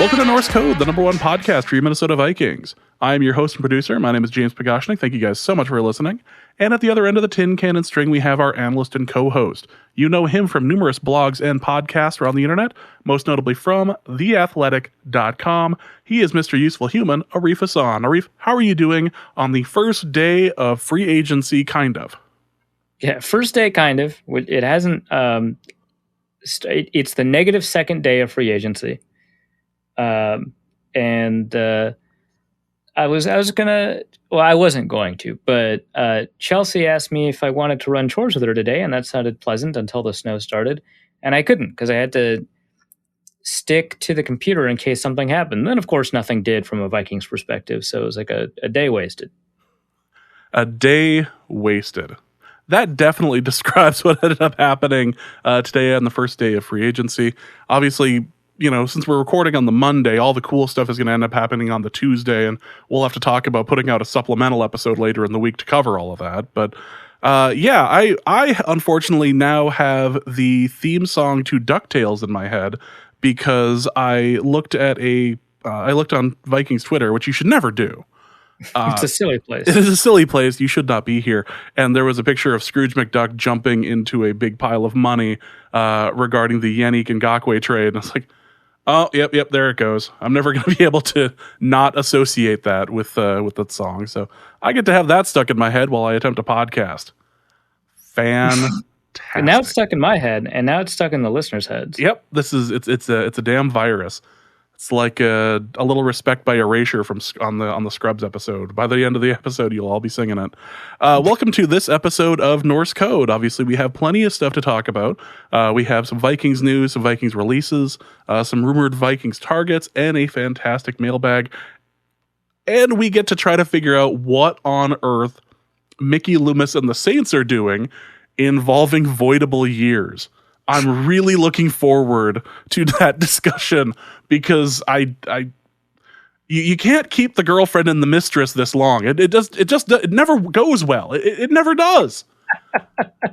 Welcome to Norse Code, the #1 podcast for your Minnesota Vikings. I am your host and producer. My name is James Pagoshnik. Thank you guys so much for listening. And at the other end of the tin cannon string, we have our analyst and co-host. You know him from numerous blogs and podcasts around the internet, most notably from theathletic.com. He is Mr. Useful Human, Arif Hassan. Arif, how are you doing on the first day of free agency, kind of? Yeah, first day, kind of. It hasn't... it's the negative second day of free agency. I wasn't going to, but Chelsea asked me if I wanted to run chores with her today, and that sounded pleasant until the snow started, and I couldn't because I had to stick to the computer in case something happened. And then, of course, nothing did from a Vikings perspective, so it was like a day wasted. A day wasted. That definitely describes what ended up happening today on the first day of free agency. Obviously, you know, since we're recording on the Monday, all the cool stuff is going to end up happening on the Tuesday, and we'll have to talk about putting out a supplemental episode later in the week to cover all of that. But I unfortunately now have the theme song to Ducktales in my head because I looked on Vikings Twitter, which you should never do. It's a silly place. It is a silly place. You should not be here. And there was a picture of Scrooge McDuck jumping into a big pile of money regarding the Yannick Ngakoue trade. And I was like, oh, yep, there it goes. I'm never going to be able to not associate that with that song. So I get to have that stuck in my head while I attempt a podcast. Fantastic. And now it's stuck in my head, and now it's stuck in the listeners' heads. Yep, it's a damn virus. It's like a little respect by erasure on the Scrubs episode. By the end of the episode, you'll all be singing it. Welcome to this episode of Norse Code. Obviously, we have plenty of stuff to talk about. We have some Vikings news, some Vikings releases, some rumored Vikings targets, and a fantastic mailbag. And we get to try to figure out what on earth Mickey Loomis and the Saints are doing involving voidable years. I'm really looking forward to that discussion because you can't keep the girlfriend and the mistress this long. It never goes well. It never does.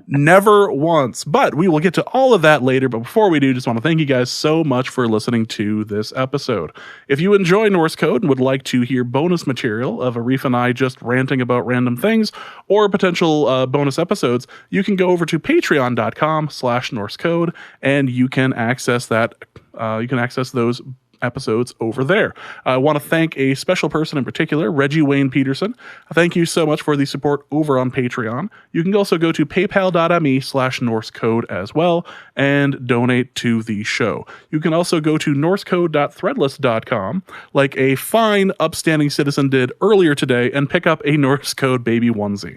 Never once. But we will get to all of that later. But before we do, just want to thank you guys so much for listening to this episode. If you enjoy Norse Code and would like to hear bonus material of Arif and I just ranting about random things or potential bonus episodes, you can go over to patreon.com/Norse Code and you can access that. You can access those episodes over there. I want to thank a special person in particular, Reggie Wayne Peterson. Thank you so much for the support over on Patreon. You can also go to paypal.me/Norse Code as well and donate to the show. You can also go to norsecode.threadless.com like a fine, upstanding citizen did earlier today and pick up a Norse Code baby onesie.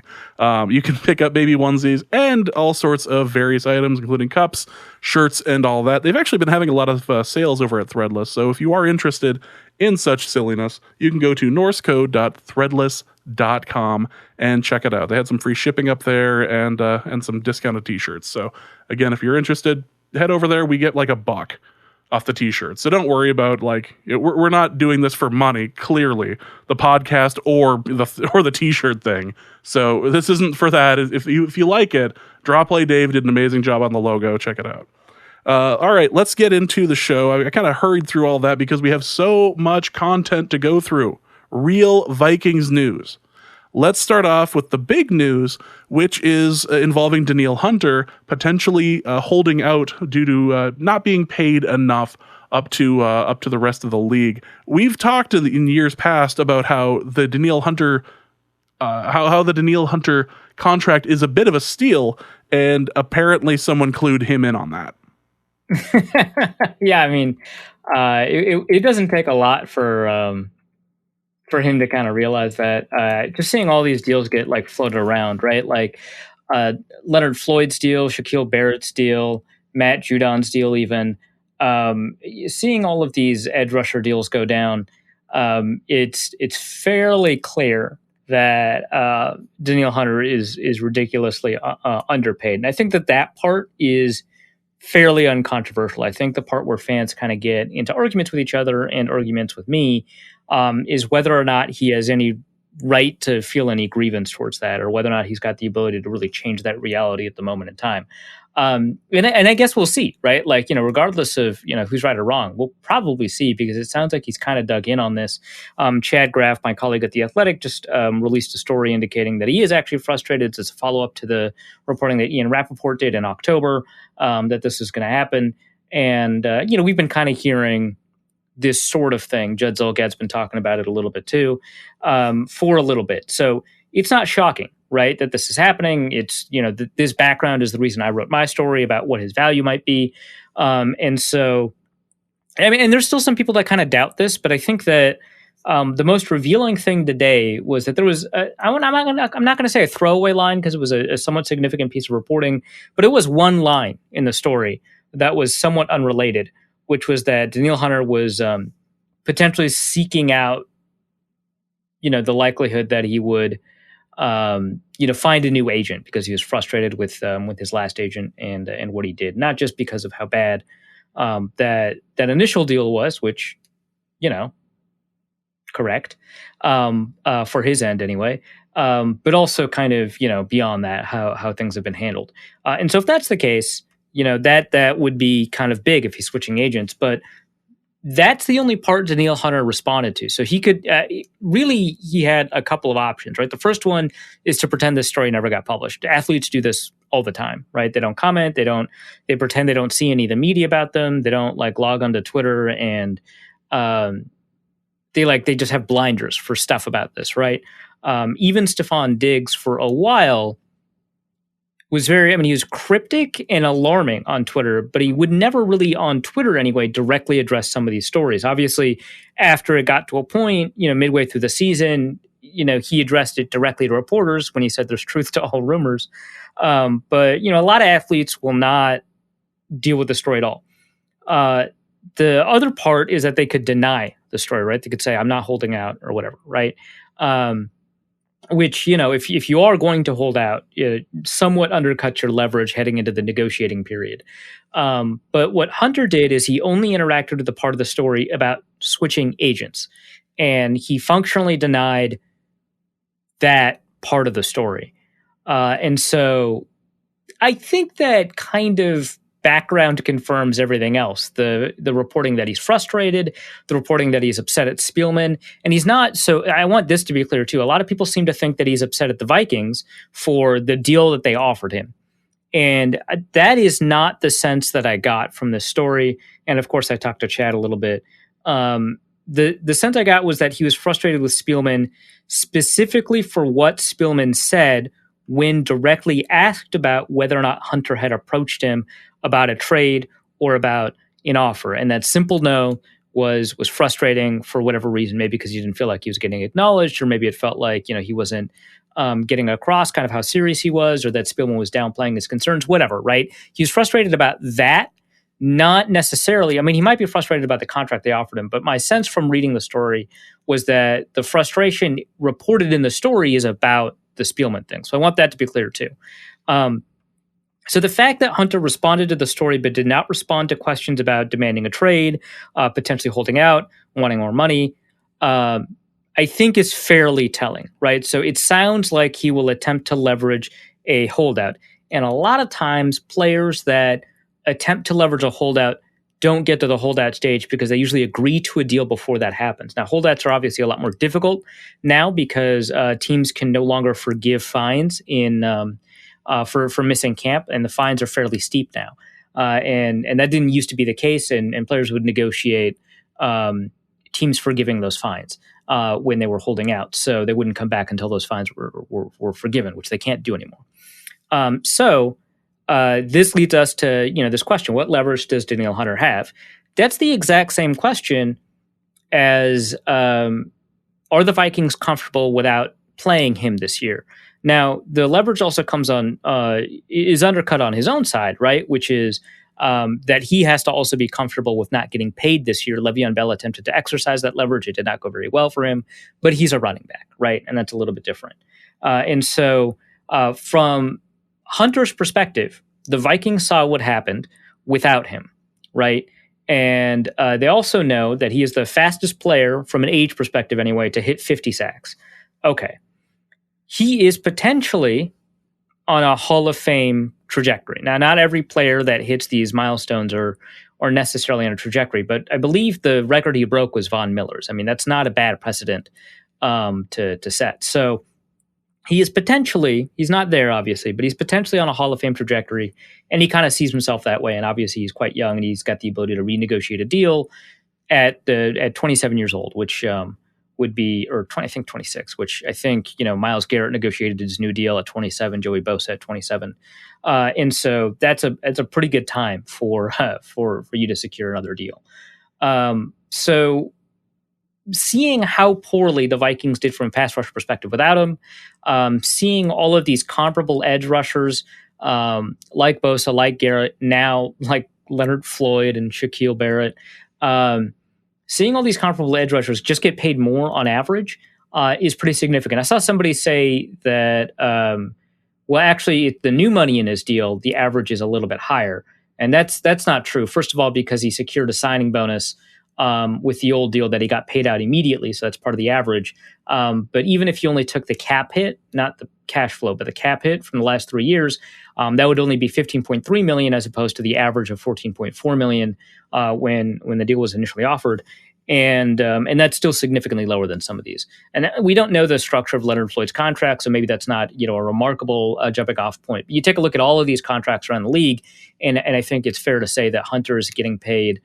You can pick up baby onesies and all sorts of various items, including cups, shirts, and all that. They've actually been having a lot of sales over at Threadless, so if you are interested in such silliness, you can go to norsecode.threadless.com and check it out. They had some free shipping up there and some discounted t-shirts. So again, if you're interested, head over there. We get like $1 off the t-shirt. So don't worry about we're not doing this for money, clearly, the podcast or the t-shirt thing. So this isn't for that. If you like it, Draw Play Dave did an amazing job on the logo. Check it out. All right, let's get into the show. I kind of hurried through all that because we have so much content to go through. Real Vikings news. Let's start off with the big news, which is involving Danielle Hunter potentially holding out due to not being paid enough up to the rest of the league. We've talked in years past about how the Danielle Hunter how the Danielle Hunter contract is a bit of a steal, and apparently someone clued him in on that. Yeah, I mean, it doesn't take a lot for him to kind of realize that. Just seeing all these deals get floated around, right? Like Leonard Floyd's deal, Shaquille Barrett's deal, Matt Judon's deal, even seeing all of these edge rusher deals go down. It's fairly clear that Danielle Hunter is ridiculously underpaid, and I think that part is fairly uncontroversial. I think the part where fans kind of get into arguments with each other and arguments with me is whether or not he has any right to feel any grievance towards that, or whether or not he's got the ability to really change that reality at the moment in time. And I guess we'll see, right? Like, regardless of, who's right or wrong, we'll probably see, because it sounds like he's kind of dug in on this. Chad Graff, my colleague at The Athletic, just released a story indicating that he is actually frustrated. It's a follow-up to the reporting that Ian Rappaport did in October, that this is going to happen. And, we've been kind of hearing this sort of thing. Judd Zulgad's been talking about it a little bit too, for a little bit. So it's not shocking, right, that this is happening. It's, this background is the reason I wrote my story about what his value might be. And so, I mean, and there's still some people that kind of doubt this, but I think that the most revealing thing today was that there was, I'm not going to say a throwaway line, because it was a somewhat significant piece of reporting, but it was one line in the story that was somewhat unrelated, which was that Danielle Hunter was potentially seeking out, the likelihood that he would, find a new agent, because he was frustrated with his last agent and what he did, not just because of how bad that initial deal was, which, correct, for his end anyway, but also kind of, beyond that, how things have been handled. And so if that's the case, that would be kind of big if he's switching agents, but that's the only part Danielle Hunter responded to. So he could really, he had a couple of options, right? The first one is to pretend this story never got published. Athletes do this all the time, right? They don't comment. They pretend they don't see any of the media about them. They don't log onto Twitter, and they just have blinders for stuff about this, right? Even Stephon Diggs for a while was he was cryptic and alarming on Twitter, but he would never really, on Twitter anyway, directly address some of these stories. Obviously, after it got to a point, midway through the season, he addressed it directly to reporters when he said there's truth to all rumors. But, a lot of athletes will not deal with the story at all. The other part is that they could deny the story, right? They could say, I'm not holding out or whatever, right? Which, if you are going to hold out, it somewhat undercuts your leverage heading into the negotiating period. But what Hunter did is he only interacted with the part of the story about switching agents. And he functionally denied that part of the story. And so I think that kind of background confirms everything else. The reporting that he's frustrated, the reporting that he's upset at Spielman, and he's not. So I want this to be clear too. A lot of people seem to think that he's upset at the Vikings for the deal that they offered him. And that is not the sense that I got from this story. And of course, I talked to Chad a little bit. The sense I got was that he was frustrated with Spielman specifically for what Spielman said when directly asked about whether or not Hunter had approached him about a trade or about an offer. And that simple no was frustrating for whatever reason, maybe because he didn't feel like he was getting acknowledged, or maybe it felt like, he wasn't getting across kind of how serious he was, or that Spielman was downplaying his concerns, whatever, right? He was frustrated about that, not necessarily, he might be frustrated about the contract they offered him, but my sense from reading the story was that the frustration reported in the story is about the Spielman thing. So I want that to be clear too. So the fact that Hunter responded to the story but did not respond to questions about demanding a trade, potentially holding out, wanting more money, I think is fairly telling, right? So it sounds like he will attempt to leverage a holdout. And a lot of times players that attempt to leverage a holdout don't get to the holdout stage because they usually agree to a deal before that happens. Now, holdouts are obviously a lot more difficult now because teams can no longer forgive fines for missing camp, and the fines are fairly steep now. And that didn't used to be the case, and players would negotiate teams forgiving those fines when they were holding out. So they wouldn't come back until those fines were forgiven, which they can't do anymore. So this leads us to this question: what leverage does Danielle Hunter have? That's the exact same question as are the Vikings comfortable without playing him this year? Now, the leverage also comes on is undercut on his own side, right? Which is that he has to also be comfortable with not getting paid this year. Le'Veon Bell attempted to exercise that leverage. It did not go very well for him, but he's a running back, right? And that's a little bit different. And so from Hunter's perspective, the Vikings saw what happened without him, right? And they also know that he is the fastest player from an age perspective anyway to hit 50 sacks. okay, he is potentially on a Hall of Fame trajectory. Now, not every player that hits these milestones are necessarily on a trajectory, but I believe the record he broke was Von Miller's. I mean, that's not a bad precedent to set. So he is potentially, he's not there obviously, but he's potentially on a Hall of Fame trajectory, and he kind of sees himself that way. And obviously he's quite young, and he's got the ability to renegotiate a deal at 27 years old, which would be, or 20, I think 26, which I think, Myles Garrett negotiated his new deal at 27, Joey Bosa at 27. And so that's a pretty good time for you to secure another deal. So seeing how poorly the Vikings did from a pass rush perspective without him, seeing all of these comparable edge rushers like Bosa, like Garrett, now like Leonard Floyd and Shaquille Barrett, seeing all these comparable edge rushers just get paid more on average is pretty significant. I saw somebody say that, actually, the new money in his deal, the average is a little bit higher. And that's not true. First of all, because he secured a signing bonus with the old deal that he got paid out immediately. So that's part of the average. But even if you only took the cap hit, not the cash flow, but the cap hit from the last 3 years, that would only be $15.3 million as opposed to the average of $14.4 million when the deal was initially offered. And that's still significantly lower than some of these. And we don't know the structure of Leonard Floyd's contract, so maybe that's not a remarkable jumping off point. But you take a look at all of these contracts around the league, and I think it's fair to say that Hunter is getting paid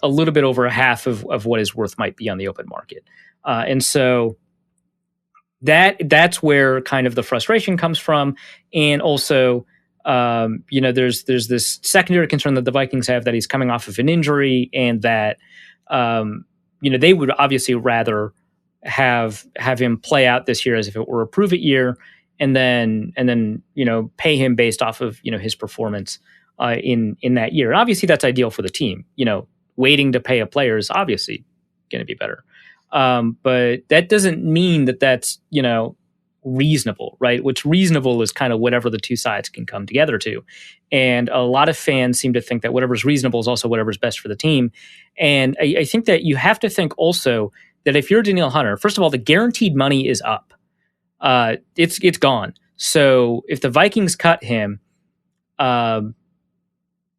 a little bit over half of what his worth might be on the open market. And so that's where kind of the frustration comes from. And also, there's this secondary concern that the Vikings have that he's coming off of an injury, and that they would obviously rather have him play out this year as if it were a prove-it year, and then pay him based off of his performance in that year. And obviously, that's ideal for the team. Waiting to pay a player is obviously going to be better, but that doesn't mean that that's reasonable, right? What's reasonable is kind of whatever the two sides can come together to. And a lot of fans seem to think that whatever's reasonable is also whatever's best for the team. And I think that you have to think also that if you're Danielle Hunter, first of all, the guaranteed money is up. It's gone. So if the Vikings cut him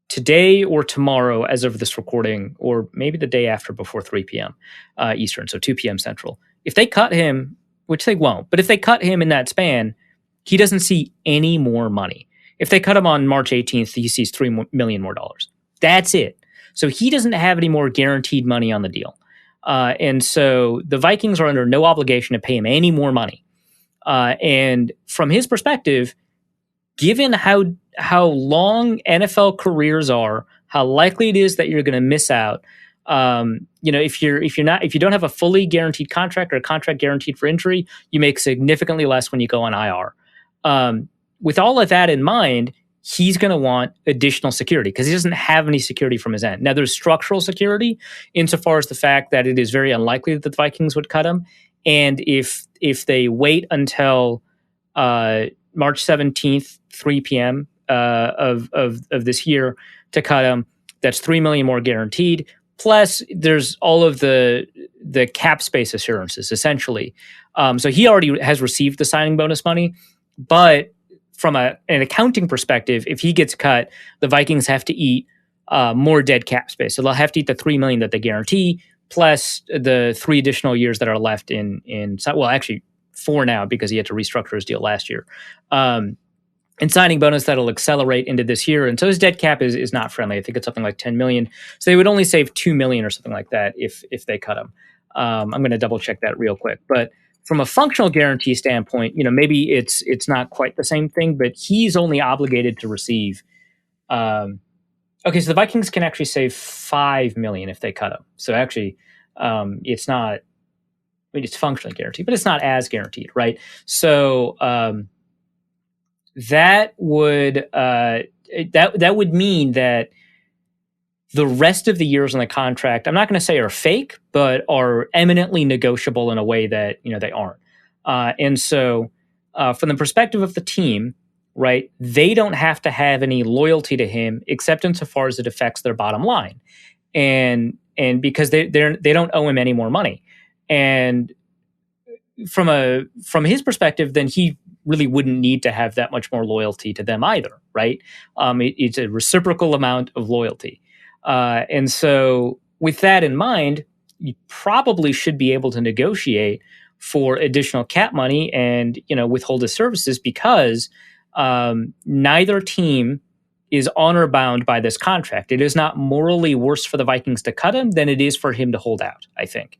today or tomorrow as of this recording, or maybe the day after before 3 p.m. Eastern, so 2 p.m. Central, if they cut him, which they won't, but if they cut him in that span, he doesn't see any more money. If they cut him on March 18th, he sees $3 million more. That's it. So he doesn't have any more guaranteed money on the deal. And so the Vikings are under no obligation to pay him any more money. And from his perspective, given how long NFL careers are, how likely it is that you're going to miss out, if you don't have a fully guaranteed contract or a contract guaranteed for injury, you make significantly less when you go on IR. With all of that in mind, he's going to want additional security because he doesn't have any security from his end. Now, there's structural security insofar as the fact that it is very unlikely that the Vikings would cut him. And if they wait until March 17th, 3 p.m. Of this year to cut him, that's $3 million more guaranteed. Plus, there's all of the cap space assurances, essentially. So he already has received the signing bonus money, but from an accounting perspective, if he gets cut, the Vikings have to eat more dead cap space. So they'll have to eat the $3 million that they guarantee, plus the 3 additional years that are left in actually 4 now because he had to restructure his deal last year. And signing bonus that'll accelerate into this year. And so his dead cap is not friendly. I think it's something like $10 million. So they would only save $2 million or something like that if they cut him. I'm going to double check that real quick. But from a functional guarantee standpoint, maybe it's not quite the same thing, but he's only obligated to receive. So the Vikings can actually save $5 million if they cut him. So actually, it's not. It's functionally guaranteed, but it's not as guaranteed, right? So that would mean that the rest of the years on the contract, I'm not going to say are fake, but are eminently negotiable in a way that they aren't. And so, from the perspective of the team, right, they don't have to have any loyalty to him except insofar as it affects their bottom line, and because they don't owe him any more money. And from his perspective, then he really wouldn't need to have that much more loyalty to them either, right? It's a reciprocal amount of loyalty. And so with that in mind, you probably should be able to negotiate for additional cap money and, withhold his services because neither team is honor bound by this contract. It is not morally worse for the Vikings to cut him than it is for him to hold out, I think.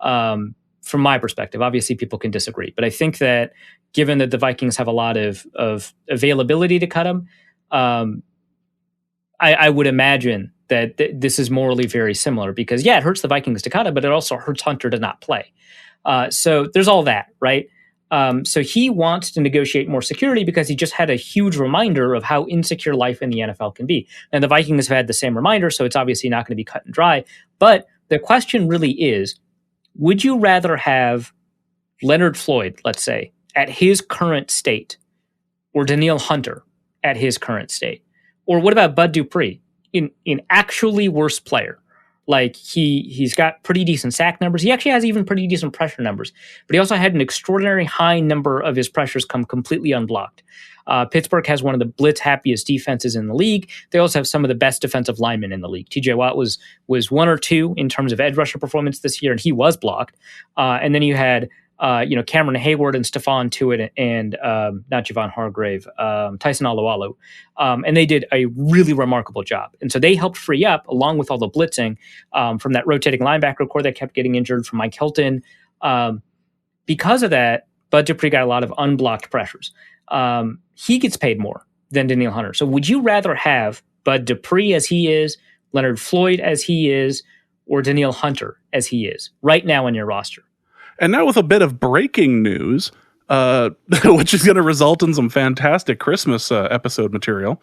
From my perspective, obviously people can disagree, but I think that given that the Vikings have a lot of availability to cut him, I would imagine that this is morally very similar because, it hurts the Vikings to cut him, but it also hurts Hunter to not play. So there's all that, right? So he wants to negotiate more security because he just had a huge reminder of how insecure life in the NFL can be. And the Vikings have had the same reminder, so it's obviously not going to be cut and dry. But the question really is, would you rather have Leonard Floyd, let's say, at his current state, or Danielle Hunter at his current state? Or what about Bud Dupree, in actually worse player? Like he's got pretty decent sack numbers. He actually has even pretty decent pressure numbers, but he also had an extraordinary high number of his pressures come completely unblocked. Pittsburgh has one of the blitz happiest defenses in the league. They also have some of the best defensive linemen in the league. TJ Watt was 1 or 2 in terms of edge rusher performance this year, and he was blocked. And then you had Cameron Hayward and Stephon Tuitt and not Javon Hargrave, Tyson Alualu. And they did a really remarkable job. And so they helped free up, along with all the blitzing from that rotating linebacker core that kept getting injured, from Mike Hilton. Because of that, Bud Dupree got a lot of unblocked pressures. He gets paid more than Danielle Hunter. So would you rather have Bud Dupree as he is, Leonard Floyd as he is, or Danielle Hunter as he is right now on your roster? And now with a bit of breaking news, which is going to result in some fantastic Christmas episode material,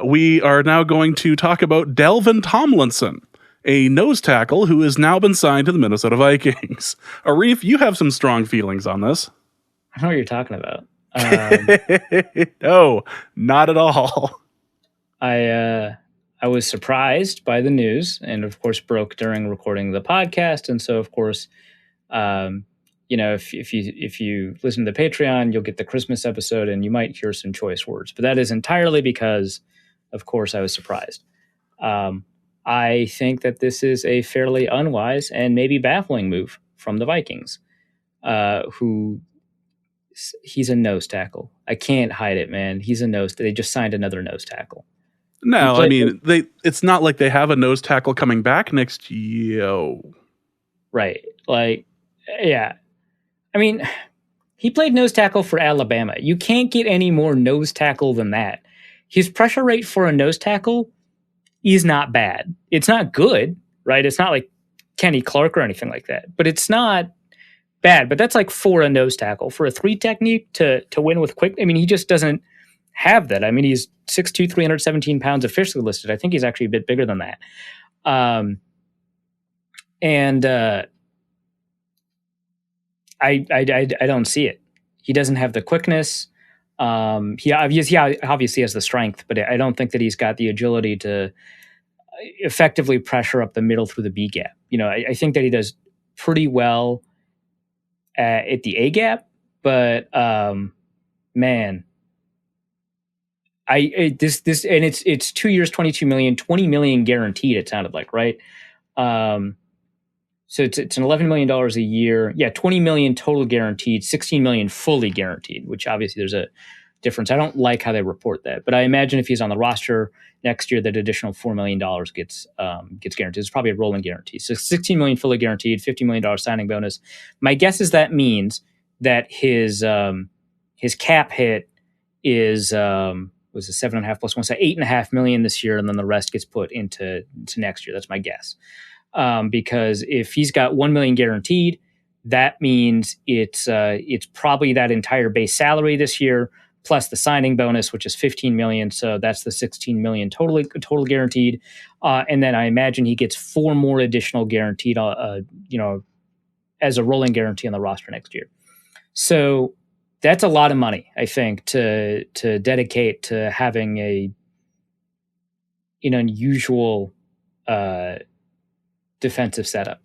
we are now going to talk about Delvin Tomlinson, a nose tackle who has now been signed to the Minnesota Vikings. Arif, you have some strong feelings on this. I don't know what you're talking about. No, not at all. I was surprised by the news, and of course broke during recording the podcast. And so, of course, if you listen to the Patreon, you'll get the Christmas episode, and you might hear some choice words. But that is entirely because, of course, I was surprised. I think that this is a fairly unwise and maybe baffling move from the Vikings, he's a nose tackle. I can't hide it, man. They just signed another nose tackle. No, I mean, it's not like they have a nose tackle coming back next year. Right. Like, yeah. I mean, he played nose tackle for Alabama. You can't get any more nose tackle than that. His pressure rate for a nose tackle is not bad. It's not good, right? It's not like Kenny Clark or anything like that, but it's not bad. But that's like for a nose tackle. For a 3 technique to win with quick, I mean, he just doesn't have that. I mean, he's 6'2", 317 pounds officially listed. I think he's actually a bit bigger than that. I don't see it. He doesn't have the quickness. He obviously has the strength, but I don't think that he's got the agility to effectively pressure up the middle through the B gap. I think that he does pretty well at the A gap, but man, this and it's 2 years, $22 million, $20 million guaranteed. It sounded like, right? So it's an $11 million a year. Yeah, $20 million total guaranteed, $16 million fully guaranteed, which obviously there's a difference. I don't like how they report that, but I imagine if he's on the roster next year, that additional $4 million gets guaranteed. It's probably a rolling guarantee. So $16 million fully guaranteed, $50 million signing bonus. My guess is that means that his cap hit is was a 7.5 plus 1, so $8.5 million this year, and then the rest gets put into next year. That's my guess. Because if he's got $1 million guaranteed, that means it's probably that entire base salary this year plus the signing bonus, which is $15 million. So that's the $16 million total guaranteed. And then I imagine he gets 4 more additional guaranteed, as a rolling guarantee on the roster next year. So that's a lot of money, I think, to dedicate to having an unusual defensive setup.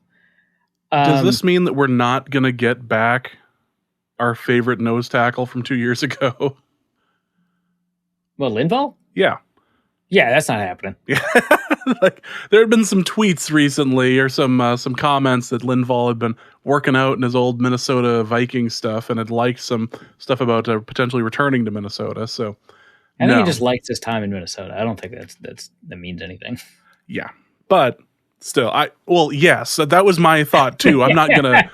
Does this mean that we're not going to get back our favorite nose tackle from 2 years ago. Well, Linval? Yeah. Yeah, that's not happening. Yeah. Like, there had been some tweets recently or some comments that Linval had been working out in his old Minnesota Vikings stuff and had liked some stuff about potentially returning to Minnesota. So I think he just likes his time in Minnesota. I don't think that means anything. Yeah, but still, yes, that was my thought too. I'm not gonna.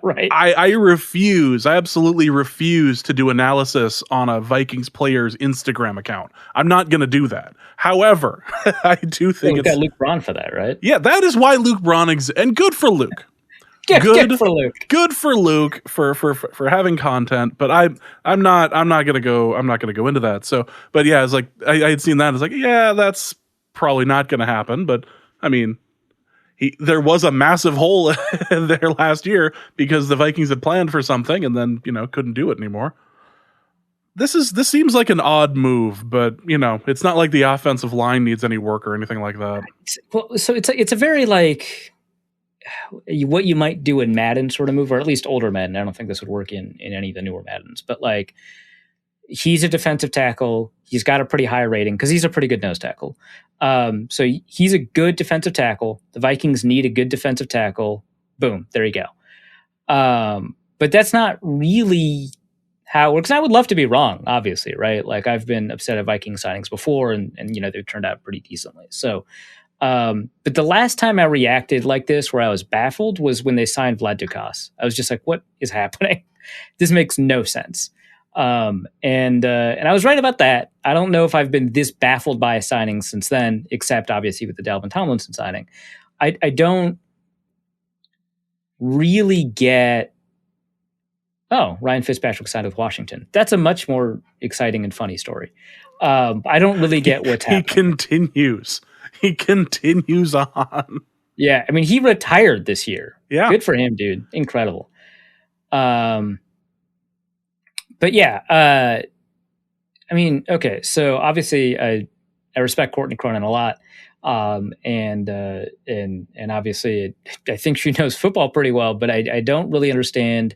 Right. I refuse. I absolutely refuse to do analysis on a Vikings player's Instagram account. I'm not gonna do that. However, I do think we've got Luke Braun for that, right? Yeah, that is why Luke Braun exists, and good for Luke. Good for Luke. Good for Luke for having content, but I'm not gonna go into that. So, but yeah, it's like I had seen that. It's like, yeah, that's probably not gonna happen. But I mean, there was a massive hole there last year because the Vikings had planned for something and then couldn't do it anymore. This seems like an odd move, but it's not like the offensive line needs any work or anything like that. Well, so it's a very like what you might do in Madden sort of move, or at least older Madden. I don't think this would work in any of the newer Maddens, but like he's a defensive tackle. He's got a pretty high rating because he's a pretty good nose tackle. So he's a good defensive tackle. The Vikings need a good defensive tackle. Boom, there you go. But that's not really how it works. And I would love to be wrong, obviously, right? Like I've been upset at Viking signings before and they've turned out pretty decently. So, but the last time I reacted like this, where I was baffled, was when they signed Vlad Ducktales. I was just like, what is happening? This makes no sense. And I was right about that. I don't know if I've been this baffled by a signing since then, except obviously with the Dalvin Tomlinson signing. I don't really get, Ryan Fitzpatrick signed with Washington. That's a much more exciting and funny story. I don't really get what's happening. He continues on. Yeah. I mean, he retired this year. Yeah. Good for him, dude. Incredible. But yeah, I mean, okay. So obviously, I respect Courtney Cronin a lot, and obviously, I think she knows football pretty well. But I don't really understand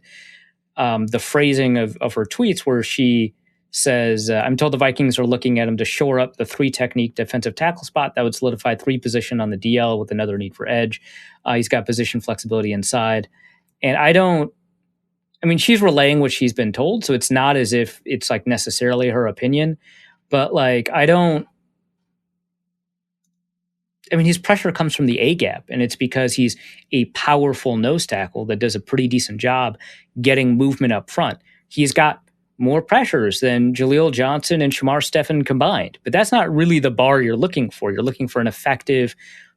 the phrasing of her tweets, where she says, "I'm told the Vikings are looking at him to shore up the 3-technique defensive tackle spot that would solidify 3 position on the DL with another need for edge. He's got position flexibility inside, and I mean, she's relaying what she's been told, so it's not as if it's like necessarily her opinion, but like, his pressure comes from the A-gap, and it's because he's a powerful nose tackle that does a pretty decent job getting movement up front. He's got more pressures than Jaleel Johnson and Shamar Stephen combined, but that's not really the bar you're looking for. You're looking for an effective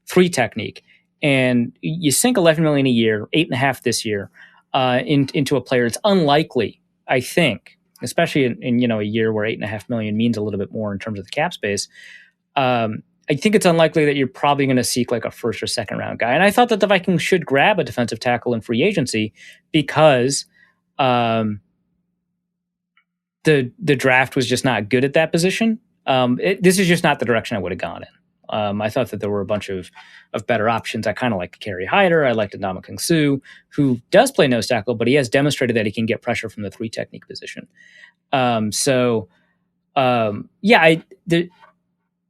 3-technique, and you sink $11 million a year, 8.5 this year, into a player. It's unlikely, I think, especially in a year where $8.5 million means a little bit more in terms of the cap space. I think it's unlikely that you're probably going to seek like a first or second round guy. And I thought that the Vikings should grab a defensive tackle in free agency because the draft was just not good at that position. This is just not the direction I would have gone in. I thought that there were a bunch of better options. I kind of liked Kerry Hyder. I liked Ndamukong Suh, who does play nose tackle, but he has demonstrated that he can get pressure from the 3-technique position.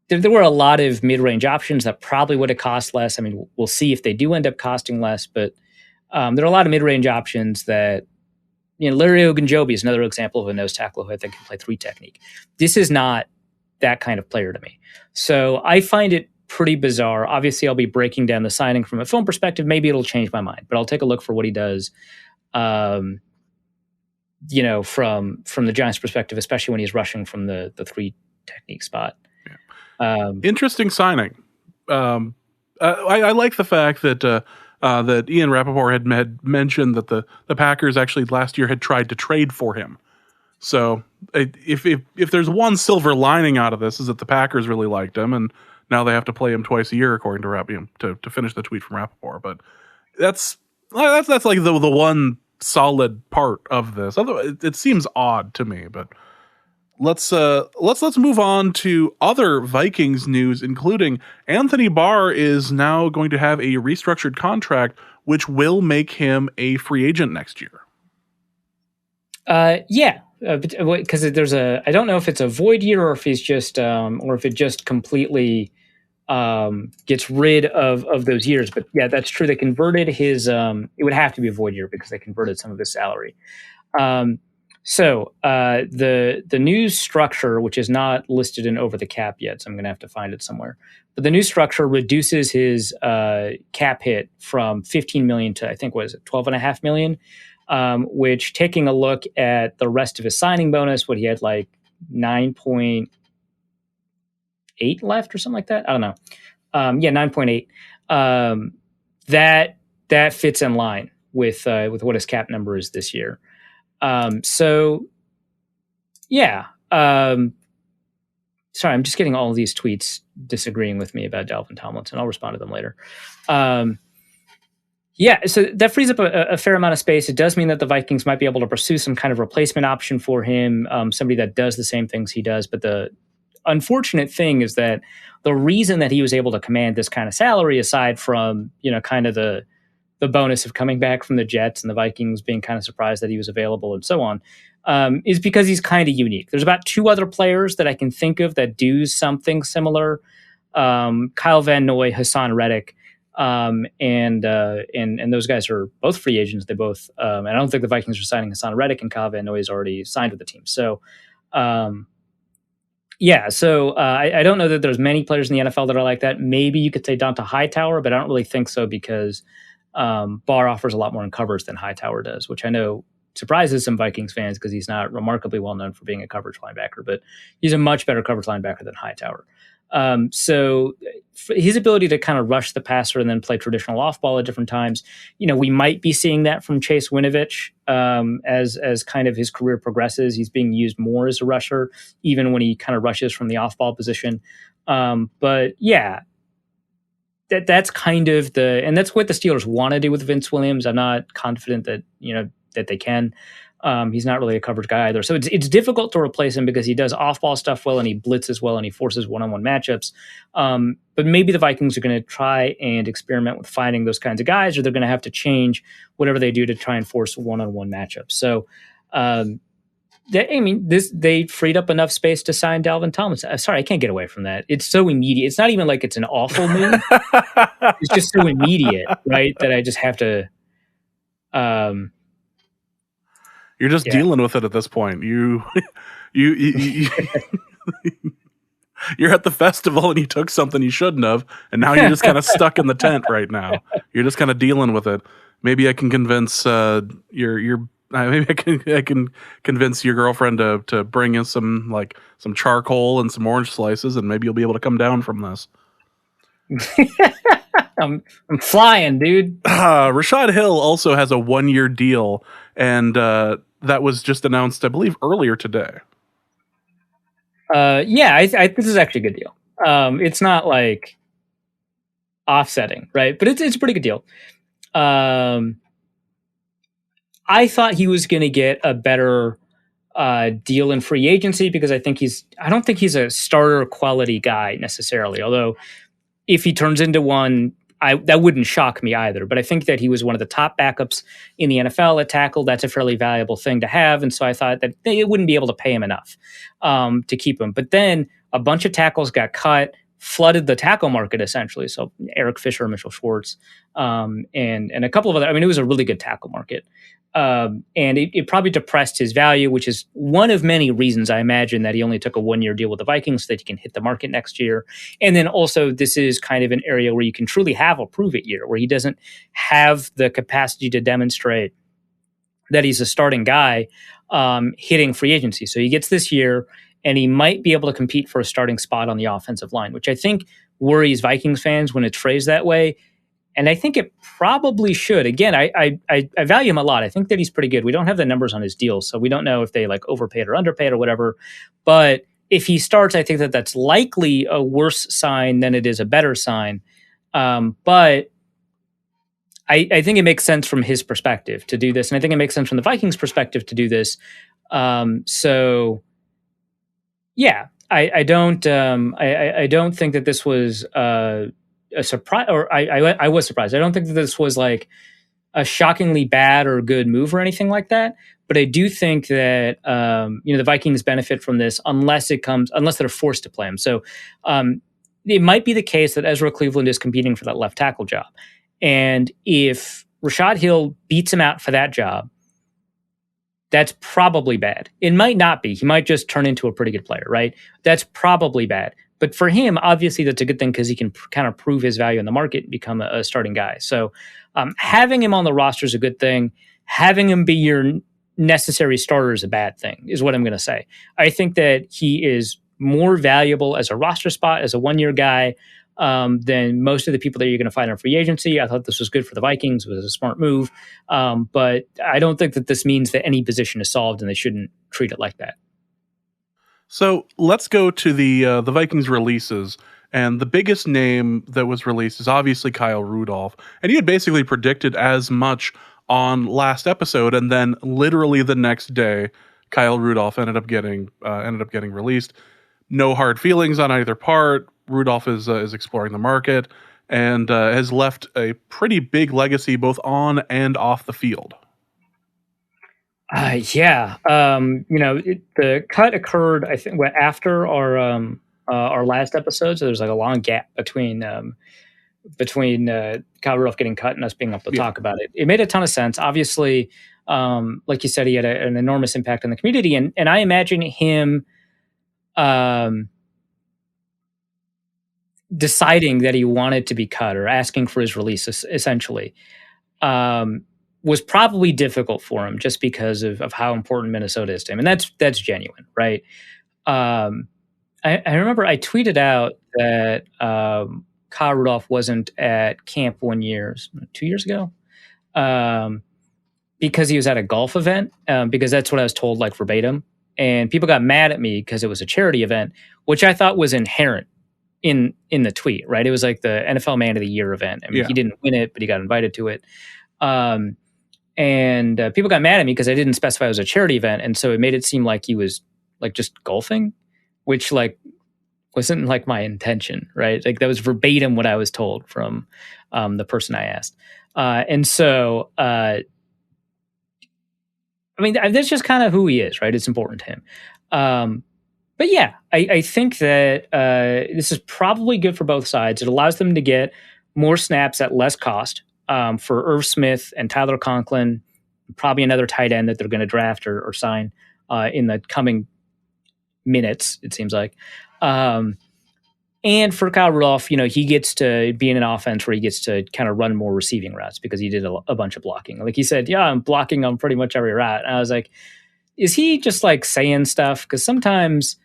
There were a lot of mid-range options that probably would have cost less. I mean, we'll see if they do end up costing less, but there are a lot of mid-range options that, Larry Ogunjobi is another example of a nose tackle who I think can play 3-technique. This is not that kind of player to me. So I find it pretty bizarre. Obviously, I'll be breaking down the signing from a film perspective. Maybe it'll change my mind, but I'll take a look for what he does, from the Giants' perspective, especially when he's rushing from the 3-technique spot. Yeah. Interesting signing. I like the fact that Ian Rappaport had mentioned that the Packers actually last year had tried to trade for him. So if there's one silver lining out of this, is that the Packers really liked him, and now they have to play him twice a year, according to Rappaport, to finish the tweet from Rappaport. But that's like the one solid part of this. Although it seems odd to me, but let's move on to other Vikings news, including Anthony Barr is now going to have a restructured contract, which will make him a free agent next year. Yeah, because there's I don't know if it's a void year or if he's just, or if it just completely gets rid of those years. But yeah, that's true. They converted his. It would have to be a void year because they converted some of his salary. Um, the new structure, which is not listed in over the cap yet, so I'm going to have to find it somewhere. But the new structure reduces his cap hit from 15 million to, I think, what is it, 12.5 million. Which, taking a look at the rest of his signing bonus, what he had like 9.8 left or something like that. I don't know. Yeah, 9.8. That fits in line with what his cap number is this year. So yeah. Sorry, I'm just getting all of these tweets disagreeing with me about Dalvin Tomlinson. I'll respond to them later. Yeah, so that frees up a fair amount of space. It does mean that the Vikings might be able to pursue some kind of replacement option for him, somebody that does the same things he does. But the unfortunate thing is that the reason that he was able to command this kind of salary, aside from, kind of the bonus of coming back from the Jets and the Vikings being kind of surprised that he was available and so on, is because he's kind of unique. There's about two other players that I can think of that do something similar. Kyle Van Noy, Hassan Reddick. And those guys are both free agents. They both, and I don't think the Vikings are signing Hassan Reddick, and Kyle Van Noy is already signed with the team. So, yeah. So I don't know that there's many players in the NFL that are like that. Maybe you could say Donta Hightower, but I don't really think so because Barr offers a lot more in coverage than Hightower does, which I know surprises some Vikings fans because he's not remarkably well known for being a coverage linebacker, but he's a much better coverage linebacker than Hightower. So his ability to kind of rush the passer and then play traditional off ball at different times, we might be seeing that from Chase Winovich as kind of his career progresses. He's being used more as a rusher, even when he kind of rushes from the off ball position. But yeah, that's kind of and that's what the Steelers want to do with Vince Williams. I'm not confident that that they can. He's not really a coverage guy either. So it's difficult to replace him because he does off-ball stuff well and he blitzes well and he forces one-on-one matchups. But maybe the Vikings are going to try and experiment with finding those kinds of guys, or they're going to have to change whatever they do to try and force one-on-one matchups. So, they freed up enough space to sign Dalvin Tomlinson. Sorry, I can't get away from that. It's so immediate. It's not even like it's an awful move. It's just so immediate, right? That I just have to... You're just dealing with it at this point. You you're at the festival and you took something you shouldn't have, and now you're just kind of stuck in the tent right now. You're just kind of dealing with it. Maybe I can convince maybe I can convince your girlfriend to bring in some charcoal and some orange slices, and maybe you'll be able to come down from this. I'm flying, dude. Rashad Hill also has a 1-year deal, and that was just announced, I believe, earlier today. Yeah, this is actually a good deal. It's not like offsetting, right? But it's a pretty good deal. I thought he was going to get a better deal in free agency because I don't think he's a starter quality guy necessarily. Although if he turns into one, that wouldn't shock me either. But I think that he was one of the top backups in the NFL at tackle. That's a fairly valuable thing to have. And so I thought that they wouldn't be able to pay him enough to keep him. But then a bunch of tackles got cut, flooded the tackle market essentially. So Eric Fisher, Mitchell Schwartz, and a couple of other. I mean, it was a really good tackle market. And it probably depressed his value, which is one of many reasons I imagine that he only took a 1-year deal with the Vikings so that he can hit the market next year. And then also this is kind of an area where you can truly have a prove it year, where he doesn't have the capacity to demonstrate that he's a starting guy hitting free agency. So he gets this year and he might be able to compete for a starting spot on the offensive line, which I think worries Vikings fans when it's phrased that way. And I think it probably should. Again, I value him a lot. I think that he's pretty good. We don't have the numbers on his deal, so we don't know if they overpaid or underpaid or whatever. But if he starts, I think that that's likely a worse sign than it is a better sign. But I think it makes sense from his perspective to do this, and I think it makes sense from the Vikings' perspective to do this. So, yeah, I don't think that this was a surprise, or I was surprised. I don't think that this was a shockingly bad or good move or anything like that. But I do think that the Vikings benefit from this unless they're forced to play him. So it might be the case that Ezra Cleveland is competing for that left tackle job, and if Rashad Hill beats him out for that job, that's probably bad. It might not be. He might just turn into a pretty good player, right? That's probably bad. But for him, obviously, that's a good thing because he can kind of prove his value in the market and become a starting guy. So having him on the roster is a good thing. Having him be your necessary starter is a bad thing, is what I'm going to say. I think that he is more valuable as a roster spot, as a one-year guy, than most of the people that you're going to find on free agency. I thought this was good for the Vikings. It was a smart move. But I don't think that this means that any position is solved and they shouldn't treat it like that. So let's go to the Vikings releases. And the biggest name that was released is obviously Kyle Rudolph. And you had basically predicted as much on last episode. And then literally the next day, Kyle Rudolph ended up getting released. No hard feelings on either part. Rudolph is exploring the market and has left a pretty big legacy both on and off the field. The cut occurred, I think, after our last episode. So there's like a long gap between Kyle Rudolph getting cut and us being able to talk about it. It made a ton of sense. Obviously, like you said, he had an enormous impact on the community, and I imagine him deciding that he wanted to be cut or asking for his release, essentially, was probably difficult for him just because of how important Minnesota is to him. And that's genuine, right? I remember I tweeted out that Kyle Rudolph wasn't at camp 2 years ago, because he was at a golf event, because that's what I was told, like verbatim. And people got mad at me because it was a charity event, which I thought was inherent in the tweet, right? It was like the NFL Man of the Year event. I mean, He didn't win it, but he got invited to it. And people got mad at me because I didn't specify it was a charity event. And so it made it seem like he was like just golfing, which like wasn't like my intention, right? Like that was verbatim what I was told from the person I asked. That's just kind of who he is, right? It's important to him. But yeah, I think that this is probably good for both sides. It allows them to get more snaps at less cost for Irv Smith and Tyler Conklin, probably another tight end that they're going to draft or sign in the coming minutes, it seems like. And for Kyle Rudolph, he gets to be in an offense where he gets to kind of run more receiving routes because he did a bunch of blocking. Like he said, yeah, I'm blocking on pretty much every route. And I was like, is he just like saying stuff? Because sometimes,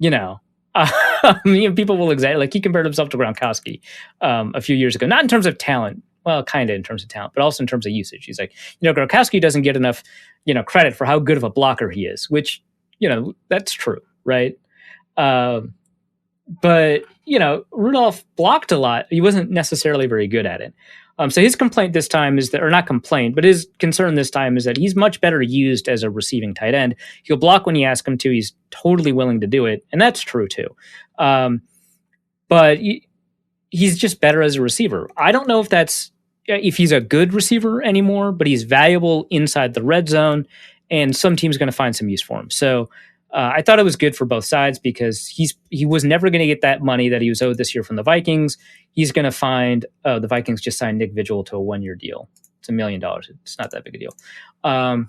people will exaggerate. Like he compared himself to Gronkowski a few years ago, not in terms of talent. Well, kind of in terms of talent, but also in terms of usage. He's like, Gronkowski doesn't get enough, credit for how good of a blocker he is, which, that's true, right? But Rudolph blocked a lot. He wasn't necessarily very good at it. So his complaint this time is that, or not complaint, but his concern this time is that he's much better used as a receiving tight end. He'll block when you ask him to. He's totally willing to do it. And that's true too. But he's just better as a receiver. I don't know if he's a good receiver anymore, but he's valuable inside the red zone, and some team's going to find some use for him. So I thought it was good for both sides because he was never going to get that money that he was owed this year from the Vikings. He's going to find the Vikings just signed Nick Vigil to a 1-year deal. It's $1 million. It's not that big a deal. All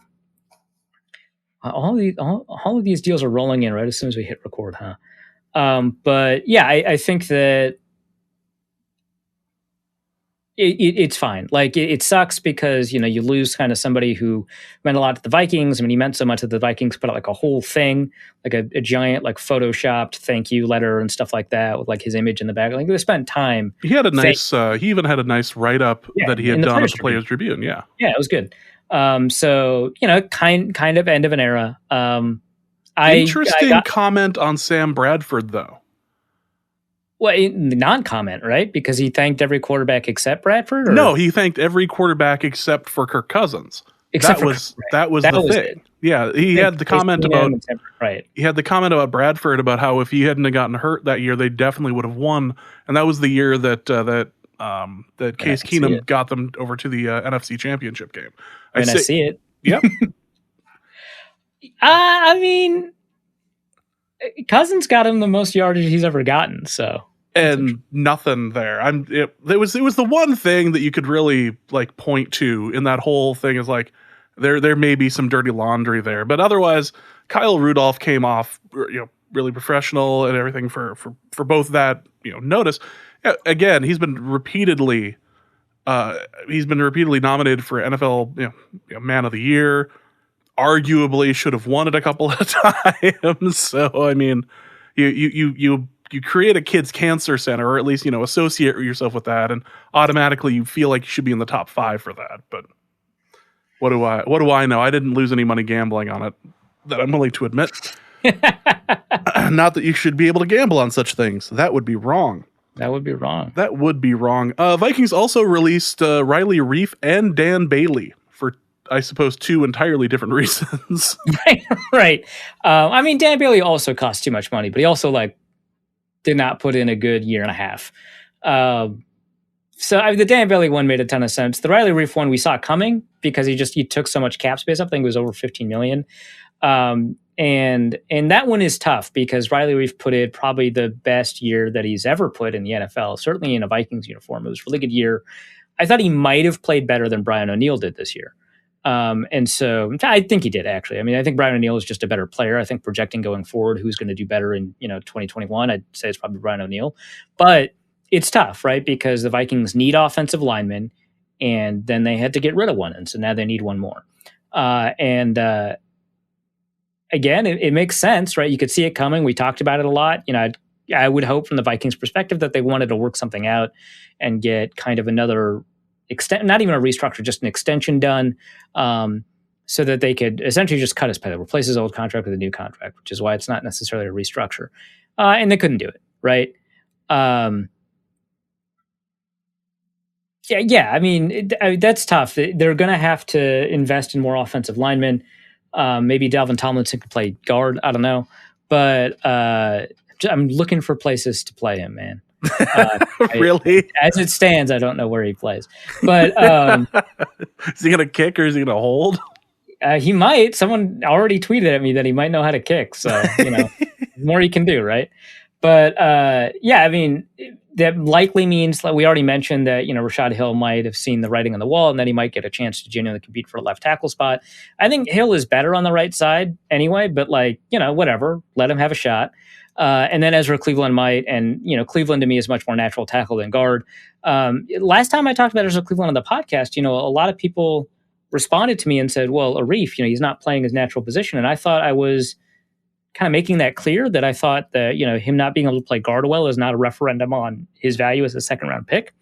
of these deals are rolling in right as soon as we hit record, huh? But yeah, I think that it's fine. Like it sucks because, you lose kind of somebody who meant a lot to the Vikings. I mean, he meant so much that the Vikings put out like a whole thing, like a giant, like photoshopped thank you letter and stuff like that with like his image in the back. Like they spent time. He had a nice, he even had a nice write-up that he had done at the Players Tribune. Yeah. Yeah, it was good. So, kind of end of an era. Interesting comment on Sam Bradford though. Well, non-comment, right? Because he thanked every quarterback except Bradford? Or? No, he thanked every quarterback except for Kirk Cousins. That was the thing. It. Yeah, he had the comment about He had the comment about Bradford about how if he hadn't gotten hurt that year, they definitely would have won. And that was the year that that Case Keenum got them over to the NFC Championship game. I see it. Yep. I mean, Cousins got him the most yardage he's ever gotten, so and nothing there. It was the one thing that you could really like point to in that whole thing is like there may be some dirty laundry there, but otherwise Kyle Rudolph came off really professional and everything for both that notice. Again, he's been repeatedly nominated for NFL Man of the Year. Arguably should have won it a couple of times. So I mean, you create a kids cancer center, or at least associate yourself with that, and automatically you feel like you should be in the top 5 for that. But what do I know? I didn't lose any money gambling on it, that I'm willing to admit. Not that you should be able to gamble on such things. That would be wrong. That would be wrong. Vikings also released Riley Reif and Dan Bailey for, I suppose, 2 entirely different reasons. Right. I mean, Dan Bailey also cost too much money, but he also did not put in a good year and a half. So the Dan Bailey one made a ton of sense. The Riley Reif one we saw coming because he took so much cap space. I think it was over $15 million. And that one is tough because Riley Reif put in probably the best year that he's ever put in the NFL, certainly in a Vikings uniform. It was a really good year. I thought he might have played better than Brian O'Neill did this year. And so I think he did, actually. I mean, I think Brian O'Neill is just a better player. I think projecting going forward, who's going to do better in 2021, I'd say it's probably Brian O'Neill. But it's tough, right? Because the Vikings need offensive linemen, and then they had to get rid of one, and so now they need one more. Again, it makes sense, right? You could see it coming. We talked about it a lot. I would hope from the Vikings' perspective that they wanted to work something out and get kind of another not even a restructure, just an extension done, so that they could essentially just cut his pay, replace his old contract with a new contract, which is why it's not necessarily a restructure. And they couldn't do it, right? Yeah. I mean, that's tough. They're going to have to invest in more offensive linemen. Maybe Dalvin Tomlinson could play guard. I don't know. But I'm looking for places to play him, man. Really? As it stands, I don't know where he plays. But is he going to kick or is he going to hold? He might. Someone already tweeted at me that he might know how to kick. So, more he can do, right? But I mean, that likely means, like we already mentioned, that Rashad Hill might have seen the writing on the wall and that he might get a chance to genuinely compete for a left tackle spot. I think Hill is better on the right side anyway, but whatever, let him have a shot. And then Ezra Cleveland might, and Cleveland to me is much more natural tackle than guard. Last time I talked about Ezra Cleveland on the podcast, a lot of people responded to me and said, well, Arif, he's not playing his natural position. And I thought I was kind of making that clear, that I thought that, him not being able to play guard well is not a referendum on his value as a second round pick.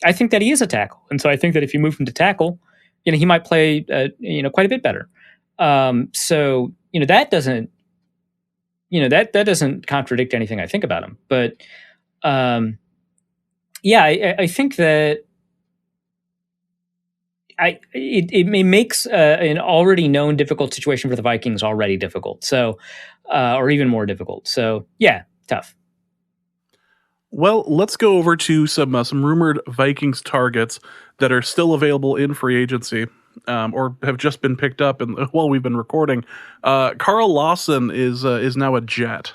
I think that he is a tackle. And so I think that if you move him to tackle, he might play, quite a bit better. So, that doesn't, that doesn't contradict anything I think about him. But, I think that it makes an already known difficult situation for the Vikings already difficult. So, or even more difficult. So, yeah, tough. Well, let's go over to some rumored Vikings targets that are still available in free agency, or have just been picked up while we've been recording. Carl Lawson is now a Jet.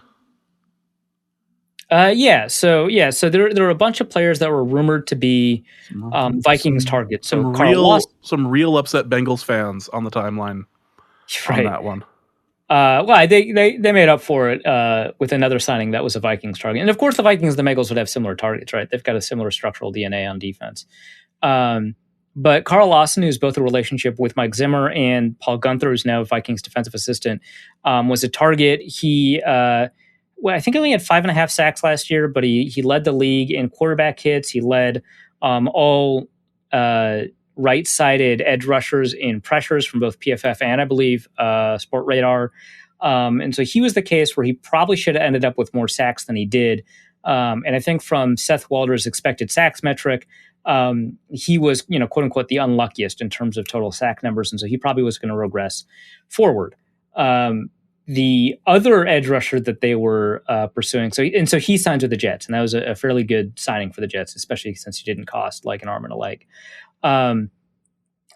So there are a bunch of players that were rumored to be Vikings targets. So some real upset Bengals fans on the timeline on that one. They made up for it with another signing that was a Vikings target. And of course, the Vikings and the Bengals would have similar targets, right? They've got a similar structural DNA on defense. But Carl Lawson, who's both a relationship with Mike Zimmer and Paul Gunther, who's now Vikings defensive assistant, was a target. He, I think he only had 5.5 sacks last year, but he led the league in quarterback hits. He led all right-sided edge rushers in pressures from both PFF and, I believe, Sport Radar. And so he was the case where he probably should have ended up with more sacks than he did. And I think from Seth Walder's expected sacks metric, he was, quote unquote, the unluckiest in terms of total sack numbers. And so he probably was going to regress forward. The other edge rusher that they were pursuing, so he signs with the Jets, and that was a fairly good signing for the Jets, especially since he didn't cost like an arm and a leg.